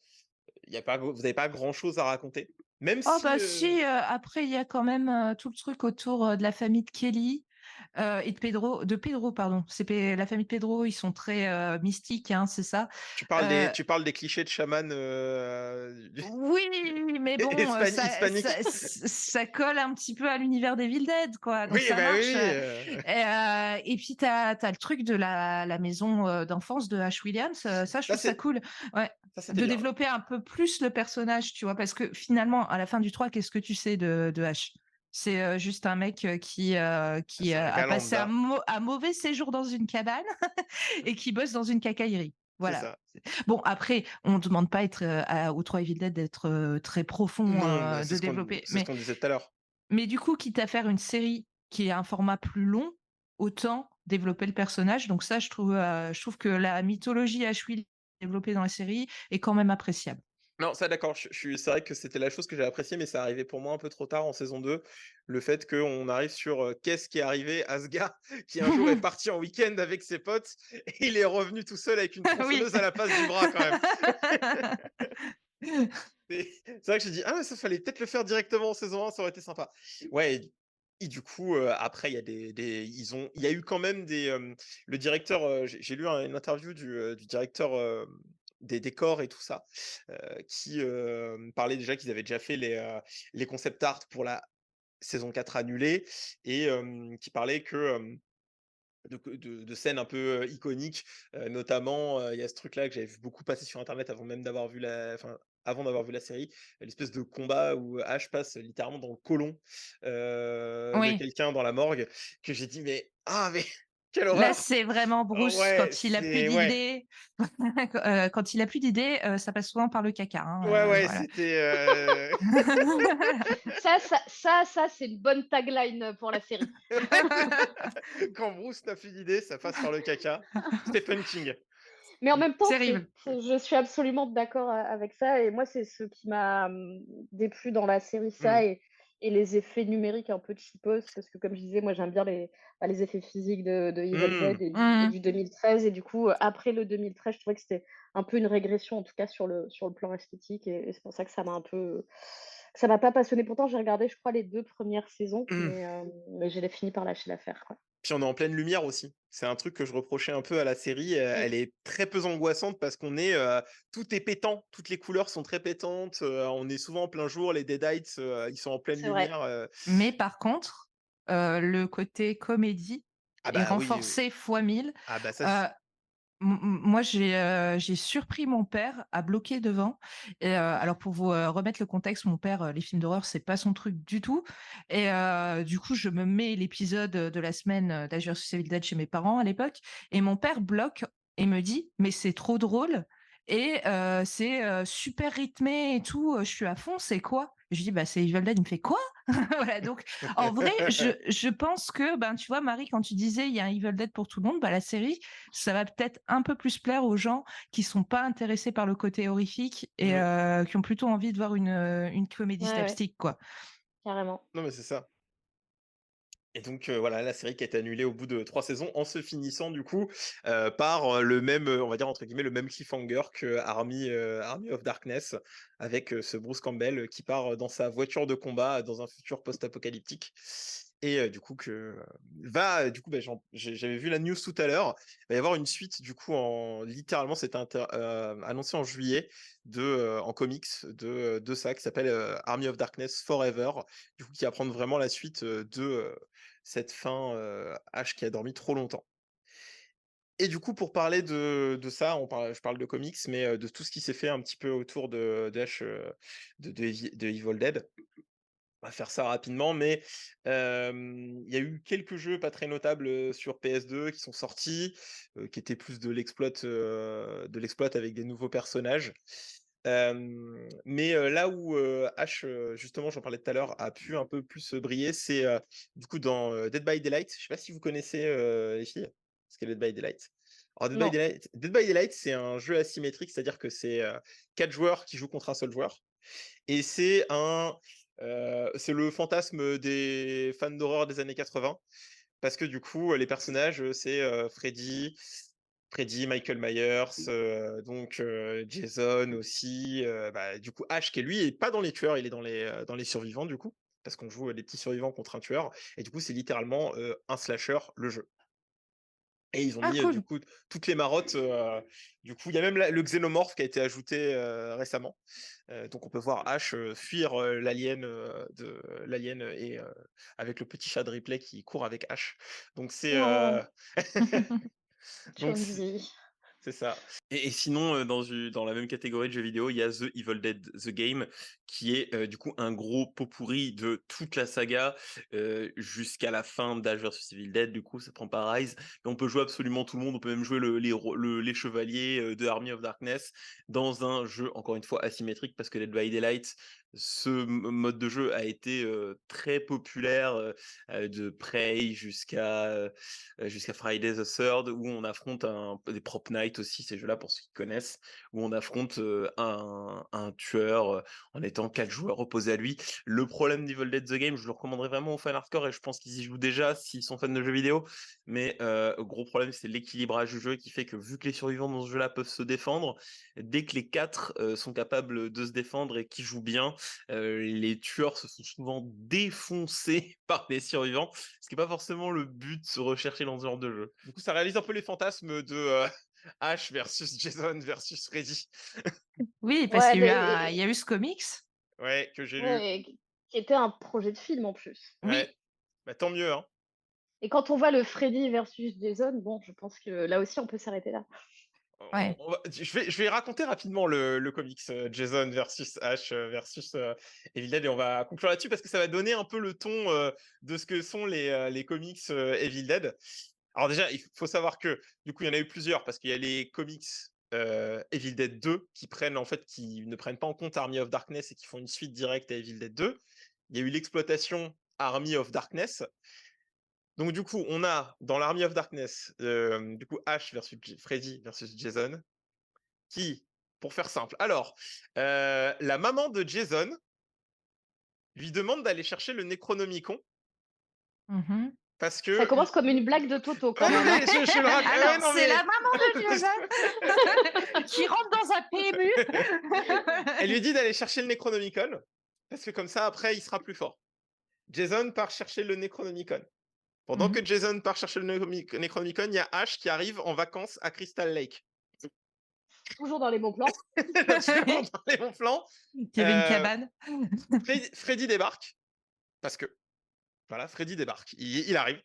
Il y a pas Vous avez pas grand-chose à raconter. Même Oh si, bah si, après il y a quand même, tout le truc autour, de la famille de Kelly, et de Pedro pardon. C'est Pé La famille de Pedro, ils sont très, mystiques, hein, c'est ça? Heu, tu parles des clichés de chaman, du oui, mais bon, hispanique. ça colle un petit peu à l'univers d'Evil Dead, quoi, donc Oui, ça bah, marche, oui, et puis t'as le truc de la maison, d'enfance de Ash Williams, ça je ça trouve ça c'est cool. Ouais, c'était de bien. développer un peu plus le personnage, tu vois? Parce que finalement, à la fin du 3, qu'est-ce que tu sais de Ash? C'est, juste un mec, qui, C'est un a gars passé lambda, un mauvais séjour dans une cabane et qui bosse dans une quincaillerie. c'est Voilà. ça. Bon, après, on ne demande pas être, aux 3 Evil Dead d'être, très profond, Non, bah, de développer, c'est ce qu'on disait tout à l'heure. mais du coup, quitte à faire une série qui est un format plus long, autant développer le personnage. Donc ça, je trouve que la mythologie Ashwill développée dans la série est quand même appréciable. Non, ça d'accord, je suis c'est vrai que c'était la chose que j'ai appréciée, mais ça arrivait pour moi un peu trop tard en saison 2. Le fait qu'on arrive sur, qu'est-ce qui est arrivé à ce gars qui un jour est parti en week-end avec ses potes et il est revenu tout seul avec une Oui. tronçonneuse à la place du bras quand même. C'est vrai que j'ai dit: «Ah ouais, ça fallait peut-être le faire directement en saison 1, ça aurait été sympa». Ouais, et du coup, après il y a il y a eu quand même le directeur, j'ai lu une interview du directeur, des décors et tout ça, qui, parlait déjà qu'ils avaient déjà fait les concept art pour la saison 4 annulée. Et qui parlait que, de scènes un peu, iconiques, notamment, il y a ce truc-là que j'avais vu beaucoup passer sur internet avant d'avoir vu la série, l'espèce de combat où Ash passe littéralement dans le côlon, de Oui. quelqu'un dans la morgue, que j'ai dit: «Mais ah mais quelle Là, horreur!» c'est vraiment Oh Bruce ouais, quand il a plus c'est ouais, d'idées. Quand il a plus d'idées, ça passe souvent par le caca, ouais, hein, ouais, voilà. c'était, Ça, c'est une bonne tagline, pour la série. quand Bruce n'a plus d'idées, ça passe par le caca. Stephen King. Mais en même temps, Terrible. je suis absolument d'accord avec ça et moi, c'est ce qui m'a, déplu dans la série, Mmh. ça et les effets numériques un peu cheapos parce que comme je disais, moi, j'aime bien les effets physiques de Evil Dead Mmh. et Mmh. du 2013 et du coup, après le 2013, je trouvais que c'était un peu une régression, en tout cas sur le plan esthétique et c'est pour ça que ça m'a un peu ça m'a pas passionnée. Pourtant, j'ai regardé, je crois, les 2 premières saisons Mmh. mais je l'ai fini par lâcher l'affaire, quoi. Puis on est en pleine lumière aussi. C'est un truc que je reprochais un peu à la série. Elle est très peu angoissante parce qu'on est, tout est pétant, toutes les couleurs sont très pétantes. On est souvent en plein jour. Les Deadites, ils sont en pleine C'est vrai. lumière. Mais par contre, le côté comédie Ah est bah oui, renforcé fois 1000. ah bah ça, Heu, moi, j'ai surpris mon père à bloquer devant et alors pour vous, remettre le contexte, mon père, les films d'horreur, c'est pas son truc du tout et du coup, je me mets l'épisode, de la semaine, d'Ash vs Evil Dead chez mes parents à l'époque et mon père bloque et me dit: «Mais c'est trop drôle et c'est, super rythmé et tout, je suis à fond, c'est quoi?» Je lui dis: «Bah, c'est Evil Dead». Il me fait: «Quoi?» Voilà, donc en vrai, je pense que, ben, tu vois, Marie, quand tu disais: «Il y a un Evil Dead pour tout le monde», bah, la série, ça va peut-être un peu plus plaire aux gens qui sont pas intéressés par le côté horrifique et Mmh. qui ont plutôt envie de voir une comédie Ouais, ouais, slapstick, quoi. carrément. Non, mais c'est ça. Et donc, voilà, la série qui a été annulée au bout de 3 saisons en se finissant du coup, par, le même, on va dire entre guillemets «le même cliffhanger» que Army of Darkness avec, ce Bruce Campbell, qui part, dans sa voiture de combat, dans un futur post-apocalyptique et du coup du coup, bah, j'avais vu la news tout à l'heure. Il va y avoir une suite du coup en littéralement c'était annoncé en juillet en comics de ça qui s'appelle, Army of Darkness Forever, du coup qui va prendre vraiment la suite, cette fin, Ash qui a dormi trop longtemps. Et du coup, pour parler de ça, je parle de comics, mais de tout ce qui s'est fait un petit peu autour de Ash, de Evil Dead. On va faire ça rapidement, mais il y a eu quelques jeux pas très notables, sur PS2 qui sont sortis, qui étaient plus de l'exploit avec des nouveaux personnages. Mais là où, Ash, justement, j'en parlais tout à l'heure, a pu un peu plus, briller, c'est, du coup dans, Dead by Daylight. Je sais pas si vous connaissez, les filles? Ce qu'est Dead by Daylight? Alors Non. Dead by Daylight, c'est un jeu asymétrique, c'est-à-dire que c'est, 4 joueurs qui jouent contre un seul joueur et c'est le fantasme des fans d'horreur des années 80 parce que du coup, les personnages, c'est, Freddy, Michael Myers, donc Jason aussi, bah, du coup Ash qui lui est pas dans les tueurs, il est dans les survivants du coup, parce qu'on joue, les petits survivants contre un tueur et du coup c'est littéralement, un slasher, le jeu. Et ils ont Ah mis, du cool! coup, toutes les marottes, du coup, il y a même la le xénomorphe qui a été ajouté, récemment. Donc on peut voir Ash, fuir, l'alien et avec le petit chat de Ripley qui court avec Ash. Donc c'est, Oh, donc c'est Chumzi. c'est ça. Et sinon, dans la même catégorie de jeux vidéo, il y a The Evil Dead: The Game, qui est, du coup, un gros pot-pourri de toute la saga, jusqu'à la fin d'Ash versus Evil Dead. Du coup, ça prend pas Rise, mais on peut jouer absolument tout le monde. On peut même jouer les chevaliers, de Army of Darkness dans un jeu, encore une fois, asymétrique parce que Dead by Daylight, ce mode de jeu a été, très populaire, de Prey jusqu'à Friday the Third où on affronte des Prop Night aussi, ces jeux-là pour ceux qui connaissent, où on affronte, un tueur, en étant 4 joueurs opposés à lui. Le problème d'Evil Dead: The Game, je le recommanderais vraiment aux fans hardcore et je pense qu'ils y jouent déjà s'ils sont fans de jeux vidéo, mais gros problème, c'est l'équilibrage du jeu qui fait que vu que les survivants dans ce jeu-là peuvent se défendre, dès que les 4, sont capables de se défendre et qui jouent bien, les tueurs se font souvent défoncer par les survivants, ce qui est pas forcément le but recherché dans ce genre de jeu. Du coup, ça réalise un peu les fantasmes de, Ash versus Jason versus Freddy. Oui, parce Ouais, qu'il y a il y a eu ce comics. Ouais, que j'ai lu. ouais, qui était un projet de film en plus. Ouais, Oui. bah, tant mieux, hein. Et quand on voit le Freddy versus Jason, bon, je pense que là aussi on peut s'arrêter là. Ouais. Je vais raconter rapidement le comics, Jason versus Ash, versus, Evil Dead et on va conclure là-dessus parce que ça va donner un peu le ton, de ce que sont les comics, Evil Dead. Alors déjà, il faut savoir que, du coup, il y en a eu plusieurs parce qu'il y a les comics, Evil Dead 2 qui ne prennent pas en compte Army of Darkness et qui font une suite directe à Evil Dead 2. Il y a eu l'exploitation Army of Darkness. Donc du coup, on a dans l'Army of Darkness, du coup Ash versus Freddy versus Jason qui, pour faire simple, alors, la maman de Jason lui demande d'aller chercher le Necronomicon Mmh. parce Ça que commence comme une blague de Toto quand ouais, même, hein. ouais, je le rappelle. Ouais, Alors, non c'est mais la maman de Jason qui rentre dans un elle PMU. lui dit d'aller chercher le Necronomicon parce que comme ça après il sera plus fort. Jason part chercher le Necronomicon. Pendant Mhm. que Jason part chercher le Necronomicon, il y a Ash qui arrive en vacances à Crystal Lake. Toujours dans les bons plans. Toujours dans les bons plans. Il y avait une Euh, cabane. Freddy débarque, parce que, voilà, Freddy débarque, il arrive.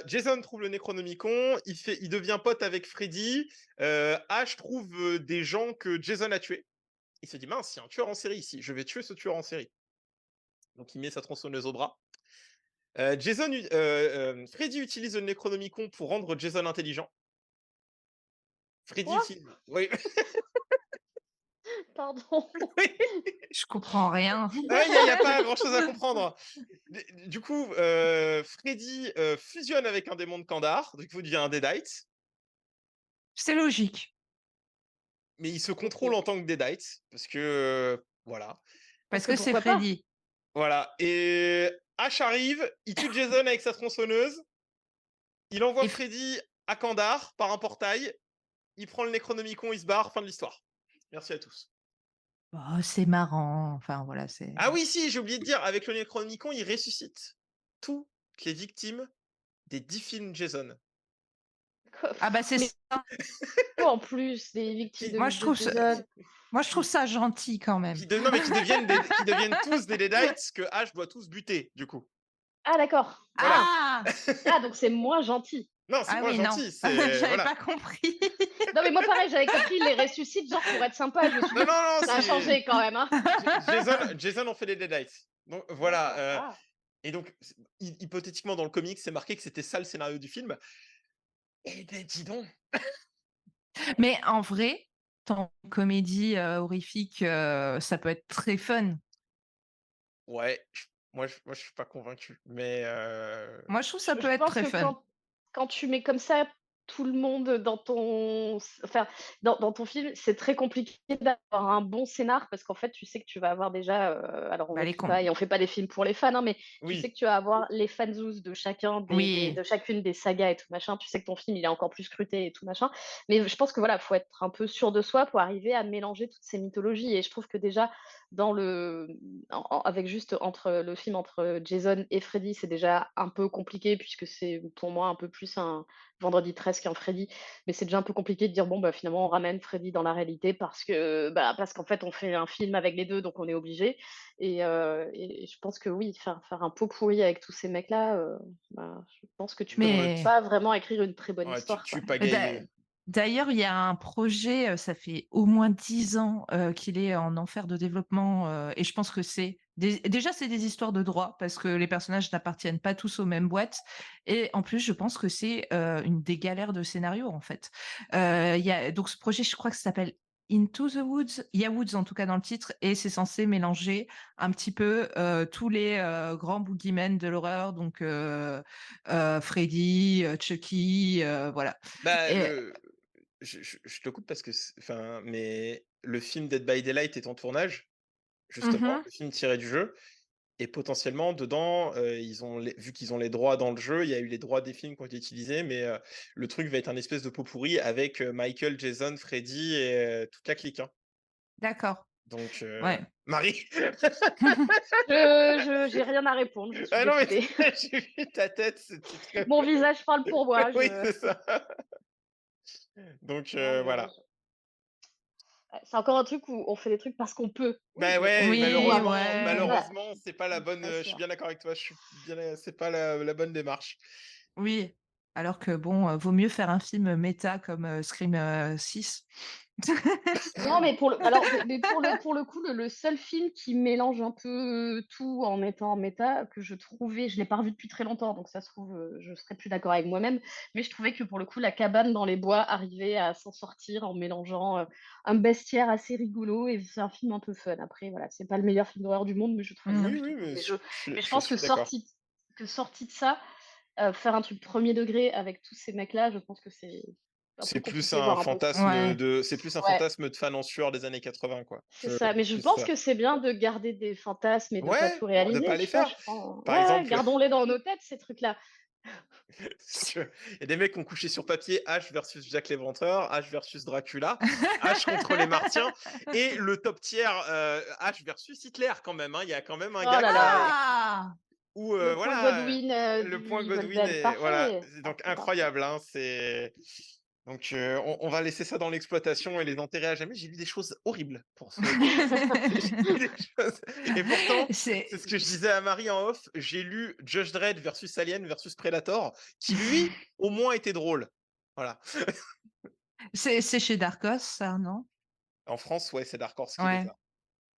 Jason trouve le Necronomicon, il devient pote avec Freddy. Ash trouve des gens que Jason a tués. Il se dit, mince, il y a un tueur en série ici, je vais tuer ce tueur en série. Donc il met sa tronçonneuse au bras. Freddy utilise le Necronomicon pour rendre Jason intelligent. Freddy Quoi? utilise... Oui. Pardon. Je comprends rien. Il n'y a pas grand-chose à comprendre. Du coup, Freddy fusionne avec un démon de Kandar, du coup il devient un Deadite, C'est logique. mais il se Ok. contrôle en tant que Deadite, parce que, voilà. Parce Parce que que c'est pourquoi pas? Freddy. Voilà, et Ash arrive, il tue Jason avec sa tronçonneuse, il envoie Et Freddy à Kandar par un portail, il prend le Necronomicon, il se barre, fin de l'histoire. Merci à tous. oh, c'est marrant. Enfin, voilà, c'est. Ah oui, si, j'ai oublié de dire, avec le Necronomicon, il ressuscite toutes les victimes des 10 films Jason. Ah bah c'est Mais ça. en plus, des victimes Moi, je de trouve ça... Jason. Moi, je trouve ça gentil quand même. Non, mais qui deviennent tous des Deadites que Ash doit tous buter, du coup. Ah, d'accord. Voilà. Ah Ah, donc c'est moins gentil. Non, c'est Ah moins oui, non. gentil, c'est... J'avais Voilà. pas compris. Non, mais moi, pareil, j'avais compris, il les ressuscite, genre pour être sympa. Je me suis Non, dit, non, ça a c'est... changé quand même. Hein. Jason en fait des Deadites. Donc, voilà. D'accord. Ah. Et donc, hypothétiquement, dans le comics, c'est marqué que c'était ça le scénario du film. Eh ben, dis donc. Mais en vrai, tant comédie horrifique, ça peut être très fun. Ouais, moi, je suis pas convaincu. Mais... Moi, je trouve que ça Je peut être pense très que fun. quand tu mets comme ça tout le monde dans ton, enfin, dans ton film, c'est très compliqué d'avoir un bon scénar parce qu'en fait, tu sais que tu vas avoir déjà, alors on Bah, les recule pas et on fait pas des films pour les fans, hein, mais tu sais Oui, que tu vas avoir les fanzous de Oui, de chacune des sagas et tout machin. Tu sais que ton film il est encore plus scruté et tout machin. Mais je pense que voilà, faut être un peu sûr de soi pour arriver à mélanger toutes ces mythologies. Et je trouve que déjà dans avec juste entre le film entre Jason et Freddy, c'est déjà un peu compliqué puisque c'est pour moi un peu plus un Vendredi 13 qu'un Freddy. Mais c'est déjà un peu compliqué de dire bon bah finalement on ramène Freddy dans la réalité parce qu'en fait on fait un film avec les deux donc on est obligé. Et je pense que oui, faire un pot pourri avec tous ces mecs-là, je pense que tu peux mais pas vraiment écrire une très bonne ouais, histoire, quoi. tu mais pagayes. d'ailleurs, il y a un projet, ça fait au moins 10 ans qu'il est en enfer de développement, et je pense que déjà c'est des histoires de droit parce que les personnages n'appartiennent pas tous aux mêmes boîtes, et en plus je pense que c'est une des galères de scénario en fait. Il y a donc ce projet, je crois que ça s'appelle Into the Woods. Il y a Woods en tout cas dans le titre, et c'est censé mélanger un petit peu tous les grands boogeymen de l'horreur, donc Freddy, Chucky, voilà. Bah, Et je te coupe parce que, enfin, mais le film Dead by Daylight est en tournage, justement, Mhm. le film tiré du jeu, et potentiellement dedans, vu qu'ils ont les droits dans le jeu, il y a eu les droits des films qui ont été utilisés, mais le truc va être un espèce de pot pourri avec Michael, Jason, Freddy et toute la clique. Hein. D'accord. Donc, Ouais. Marie. J'ai rien à répondre, je suis Ah non, mais dégoûtée. j'ai vu ta tête, c'était très. Mon visage parle pour moi. Oui, c'est ça. Donc, Non, voilà. c'est encore un truc où on fait des trucs parce qu'on peut. Oui, Bah mais on ouais, peut Oui, pouvoir. ouais. Voilà, malheureusement, c'est pas la je suis bonne. pas Je suis sûre. bien d'accord avec toi. C'est pas la bonne démarche. Oui. Alors que bon, vaut mieux faire un film méta comme Scream 6. Non, mais pour le coup, le seul film qui mélange un peu tout en étant méta, que je trouvais, je l'ai pas revu depuis très longtemps, donc ça se trouve, je serais plus d'accord avec moi-même, mais je trouvais que pour le coup, La cabane dans les bois arrivait à s'en sortir en mélangeant un bestiaire assez rigolo, et c'est un film un peu fun. Après, voilà, c'est pas le meilleur film d'horreur du monde, mais je trouvais ça Mm. Oui, plutôt oui, cool. mais Mais je je pense que suis d'accord. sorti de ça, faire un truc premier degré avec tous ces mecs-là, je pense que c'est un peu compliqué, voire impossible. Ouais. C'est plus un Ouais. fantasme de fan en sueur des années 80, quoi. C'est ça, mais je Plus pense ça. que c'est bien de garder des fantasmes et de pas Ouais, tout de réaliser, pas les tu vois, faire. je pense. Par Ouais, exemple, gardons-les dans nos têtes, ces trucs-là. il y a des mecs qui ont couché sur papier H versus Jack l'Éventreur, H versus Dracula, H contre les Martiens, et le top tier H versus Hitler, quand même. Hein. Il y a quand même un Oh gars là qui a. là. Ah! où Le point voilà, Godwin le du point Evil Godwin Dead. est voilà, Parfait. c'est donc Parfait, parfait. incroyable, hein, c'est donc on va laisser ça dans l'exploitation et les enterrer à jamais. J'ai lu des choses horribles pour ce film. J'ai lu des choses et pourtant, C'est c'est ce que je disais à Marie en off, j'ai lu Judge Dredd versus Alien versus Predator qui lui, au moins était drôle. Voilà. c'est chez Dark Horse, ça, non? En France, ouais, c'est Dark Horse qui les Ouais, a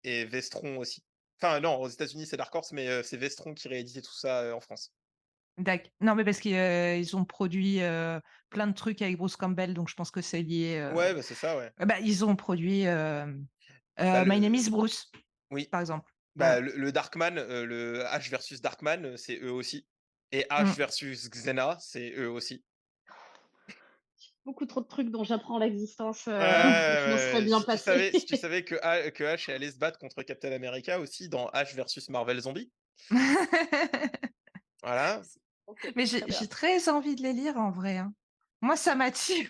et Vestron aussi. Enfin non, aux États-Unis, c'est Dark Horse, mais c'est Vestron qui réalisait tout ça, en France. non, mais parce qu'ils ont produit plein de trucs avec Bruce Campbell, donc je pense que c'est lié. Ouais, bah, c'est ça, ouais. Bah, ils ont produit Bah, My Name is le Bruce, oui, par exemple. bah, Voilà. le Darkman, le Ash versus Darkman, c'est eux aussi et Ash Mm. versus Xena, c'est eux aussi. Beaucoup trop de trucs dont j'apprends l'existence, Ouais, ouais, je m'en serais ouais, bien si passée. tu savais que Ash allait se battre contre Captain America aussi dans Ash versus Marvel Zombie. Voilà. OK, Mais très bien. j'ai très envie de les lire en vrai, hein. Moi, ça m'attire.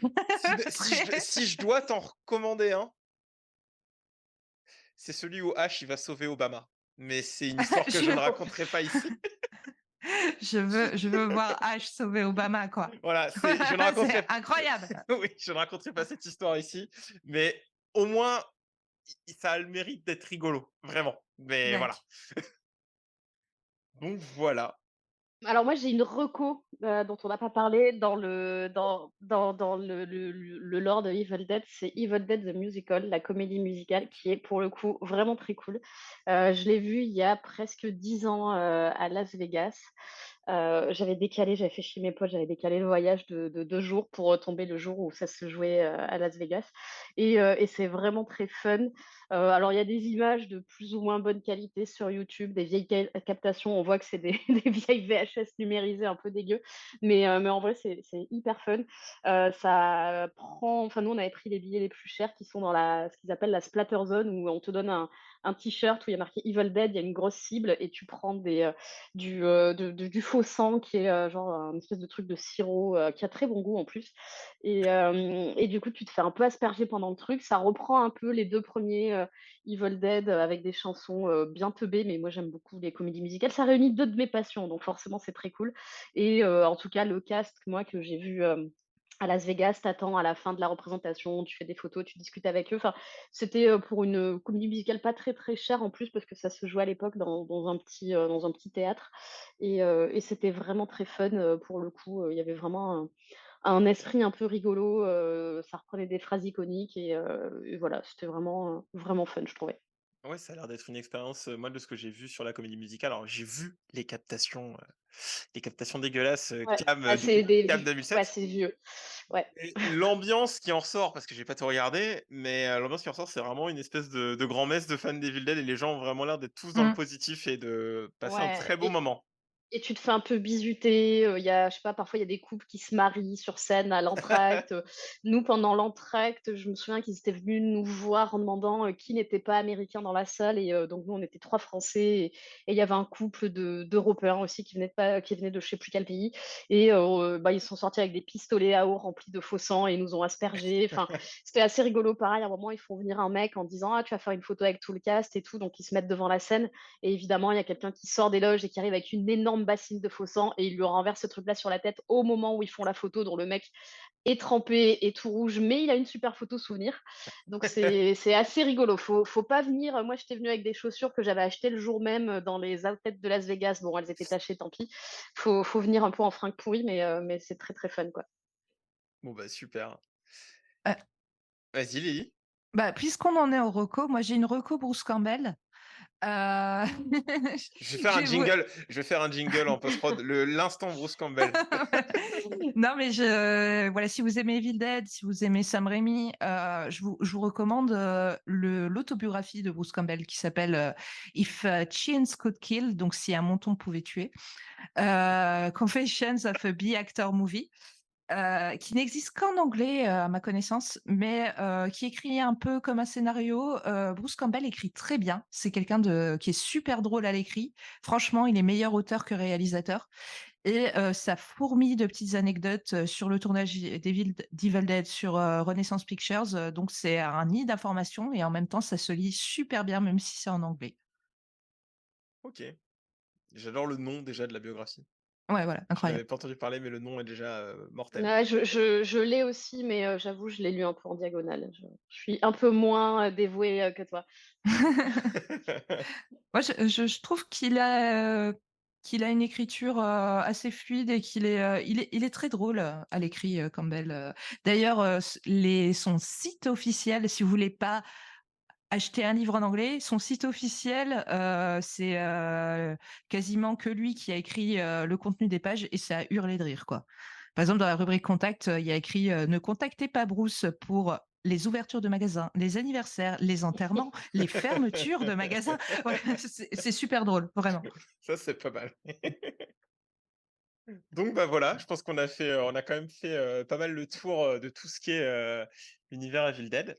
Très. Si je dois t'en recommander un, c'est celui où Ash, il va sauver Obama. Mais c'est une histoire que Je je ne veux, raconterai pas ici. je veux voir Ash sauver Obama, quoi. Voilà, c'est je ne C'est raconterai incroyable. oui, je ne raconterai pas cette histoire ici, mais au moins, ça a le mérite d'être rigolo, vraiment. Mais voilà. D'accord. Donc voilà. Alors moi, j'ai une reco, dont on n'a pas parlé dans le lore de Evil Dead, c'est Evil Dead the Musical, la comédie musicale qui est pour le coup vraiment très cool. Je l'ai vue il y a presque 10 ans, à Las Vegas. J'avais fait chier mes potes, j'avais décalé le voyage de 2 jours pour, tomber le jour où ça se jouait, à Las Vegas et c'est vraiment très fun. Alors il y a des images de plus ou moins bonne qualité sur YouTube, des vieilles captations, on voit que c'est des des vieilles VHS numérisées un peu dégueu, mais en vrai c'est hyper fun. Ça prend enfin nous on avait pris les billets les plus chers qui sont dans ce qu'ils appellent la splatter zone où on te donne un t-shirt où il y a marqué Evil Dead, il y a une grosse cible et tu prends du faux sang qui est, genre un espèce de truc de sirop, qui a très bon goût en plus et du coup, tu te fais un peu asperger pendant le truc. Ça reprend un peu les 2 premiers Evil Dead, avec des chansons, bien teubées, mais moi j'aime beaucoup les comédies musicales. Ça réunit 2 de mes passions, donc forcément c'est très cool et en tout cas le cast, moi, que j'ai vu, à Las Vegas, t'attends à la fin de la représentation, tu fais des photos, tu discutes avec eux. Enfin, c'était, pour une, comédie musicale pas très, très chère en plus parce que ça se jouait à l'époque dans un petit théâtre et c'était vraiment très fun, pour le coup, il y avait vraiment un esprit un peu rigolo, ça reprenait des phrases iconiques et voilà, c'était vraiment, vraiment fun, je trouvais. Ouais, ça a l'air d'être une expérience, moi de ce que j'ai vu sur la comédie musicale, alors j'ai vu les captations dégueulasses, Ouais, ah c'est des Cam vieux, ouais, 2007 c'est vieux. Ouais. et l'ambiance qui en ressort, parce que j'ai pas tout regardé, mais l'ambiance qui en ressort, c'est vraiment une espèce de grand-messe de fans d'Evil Dead et les gens ont vraiment l'air d'être tous dans le Mm. positif et de passer un Ouais très beau moment. et tu te fais un peu bisuter, il y a je sais pas, parfois il y a des couples qui se marient sur scène à l'entracte, Nous, pendant l'entracte, je me souviens qu'ils étaient venus nous voir en demandant, qui n'était pas américain dans la salle et donc nous, on était 3 Français et il y avait un couple d'Européens aussi qui venaient de je sais plus quel pays et bah, ils sont sortis avec des pistolets à eau remplis de faux sang et ils nous ont aspergés. Enfin, c'était assez rigolo. Pareil, à un moment, ils font venir un mec en disant: «Ah, tu vas faire une photo avec tout le cast et tout», donc ils se mettent devant la scène et évidemment, il y a quelqu'un qui sort des loges et qui arrive avec une énorme bassine de faux sang et il lui renverse ce truc-là sur la tête au moment où ils font la photo, dont le mec est trempé et tout rouge, mais il a une super photo souvenir. Donc c'est assez rigolo. Faut pas venir. Moi, j'étais venue avec des chaussures que j'avais achetées le jour même dans les outlets de Las Vegas. Bon, elles étaient tachées, tant pis. Faut venir un peu en fringues pourries, mais c'est très très fun, quoi. Bon bah super. Euh, Vas-y Lily. Bah, puisqu'on en est au reco, moi j'ai une reco Bruce Campbell. Euh, je vais vous- Je vais faire un jingle en post-prod, l'instant Bruce Campbell. Non, mais voilà, si vous aimez Evil Dead, si vous aimez Sam Raimi, je vous recommande l'autobiographie de Bruce Campbell qui s'appelle If Chins Could Kill, donc si un menton pouvait tuer, Confessions of a B-Actor Movie. Qui n'existe qu'en anglais à ma connaissance, mais qui écrit un peu comme un scénario. Bruce Campbell écrit très bien. C'est quelqu'un qui est super drôle à l'écrit. Franchement, il est meilleur auteur que réalisateur. Et ça fourmille de petites anecdotes sur le tournage d'Evil Dead sur Renaissance Pictures. Donc c'est un nid d'informations et en même temps ça se lit super bien même si c'est en anglais. OK. J'adore le nom déjà de la biographie. Ouais, voilà, Je n'avais incroyable. pas entendu parler, mais le nom est déjà mortel. Ouais, je l'ai aussi, mais j'avoue, je l'ai lu un peu en diagonale. Je suis un peu moins dévouée que toi. Moi, je trouve qu'il a une écriture assez fluide et il est très drôle à l'écrit, Campbell. D'ailleurs, son site officiel, si vous voulez pas acheter un livre en anglais, son site officiel, c'est quasiment que lui qui a écrit le contenu des pages et ça a hurlé de rire, quoi. Par exemple, dans la rubrique contact, il y a écrit ne contactez pas Bruce pour les ouvertures de magasins, les anniversaires, les enterrements, les fermetures de magasins. Voilà, c'est super drôle, vraiment. Ça, c'est pas mal. Donc, bah voilà, je pense on a quand même fait pas mal le tour de tout ce qui est l'univers Evil Dead.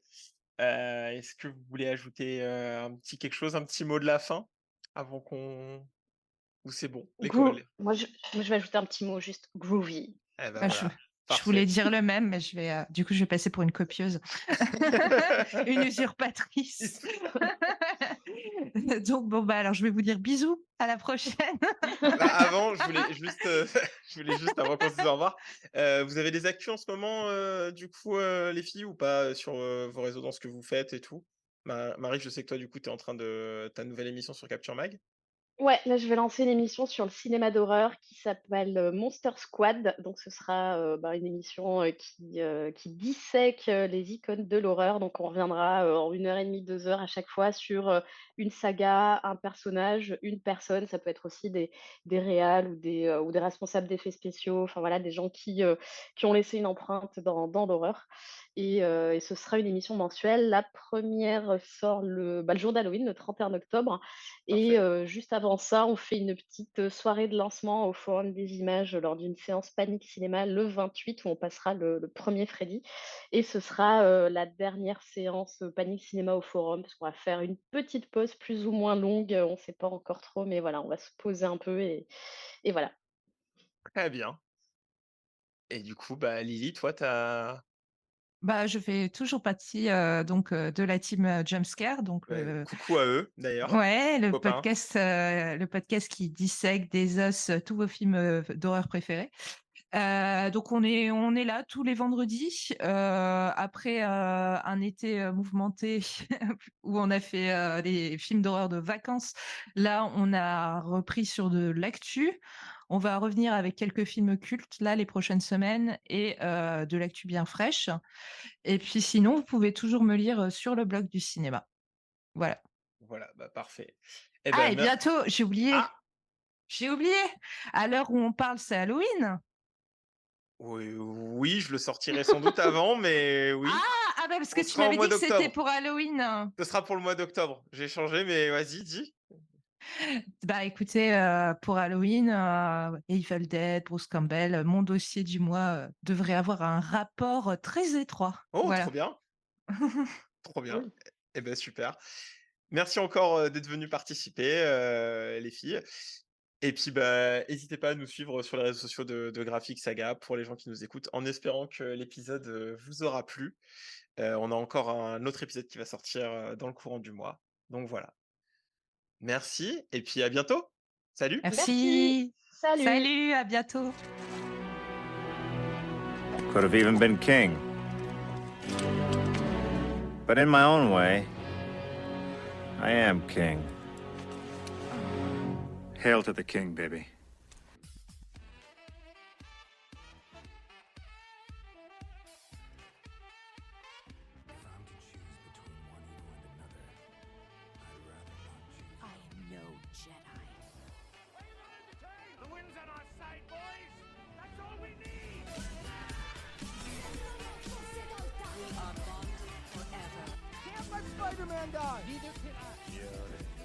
Est-ce que vous voulez ajouter un petit quelque chose, un petit mot de la fin avant qu'on. Ou c'est bon, Moi, je vais ajouter un petit mot, juste groovy. Eh ben Ah, je, voilà, je voulais parfait. dire le même, mais du coup, je vais passer pour une copieuse, une usurpatrice. Donc, bon, bah, alors, je vais vous dire bisous, à la prochaine. Bah, avant, je voulais juste, je voulais juste avant qu'on se dise au revoir, vous avez des actus en ce moment, du coup, les filles ou pas, sur, vos réseaux dans ce que vous faites et tout? Marie, je sais que toi, du coup, tu es en train de ta nouvelle émission sur Capture Mag? Ouais, là, je vais lancer une émission sur le cinéma d'horreur qui s'appelle Monster Squad. Donc, ce sera une émission qui dissèque les icônes de l'horreur. Donc, on reviendra en 1 heure et demie, 2 heures à chaque fois sur une saga, un personnage, une personne. Ça peut être aussi des réals ou des responsables d'effets spéciaux. Enfin, voilà, des gens qui ont laissé une empreinte dans l'horreur. Et ce sera une émission mensuelle. La première sort le jour d'Halloween, le 31 octobre. Et Parfait. juste avant ça, on fait une petite soirée de lancement au Forum des Images lors d'une séance Panic Cinéma le 28 où on passera le premier Freddy. Et ce sera la dernière séance Panic Cinéma au Forum parce qu'on va faire une petite pause plus ou moins longue. On ne sait pas encore trop, mais voilà, on va se poser un peu et voilà. Très bien. Et du coup, bah, Lily, toi, Bah, je fais toujours partie de la team Jumpscare, donc coucou à eux, d'ailleurs, ouais, copains. le podcast qui dissèque des os tous vos films d'horreur préférés. Donc on est là tous les vendredis après un été mouvementé où on a fait des films d'horreur de vacances. Là, on a repris sur de l'actu. On va revenir avec quelques films cultes là les prochaines semaines et de l'actu bien fraîche. Et puis sinon, vous pouvez toujours me lire sur le blog du cinéma. Voilà. Voilà, bah, parfait. Eh Ah, ben, et bientôt, j'ai oublié. ah! J'ai oublié. À l'heure où on parle, c'est Halloween. Oui, oui, je le sortirai sans doute avant, mais oui, Ah, parce que on tu sera au m'avais mois dit que c'était d'octobre. pour Halloween. Ce sera pour le mois d'octobre. J'ai changé, mais vas-y, dis. Bah écoutez, pour Halloween, Evil Dead, Bruce Campbell, mon dossier du mois devrait avoir un rapport très étroit. Oh, trop Voilà. bien, trop bien. Cool. Eh ben, super. Merci encore, d'être venus participer, les filles. Et puis, bah, n'hésitez pas à nous suivre sur les réseaux sociaux de Graphic Saga pour les gens qui nous écoutent, en espérant que l'épisode, vous aura plu. On a encore un autre épisode qui va sortir, dans le courant du mois. Donc voilà. Merci et puis à bientôt. Salut. Merci. Merci. Salut. Salut, à bientôt. Could have even been king. But in my own way, I am king. Hail to the king, baby. I am no Jedi. The wind's on our side, boys! That's all we need! We are bonded forever. Can't let Spider-Man die! Neither can I.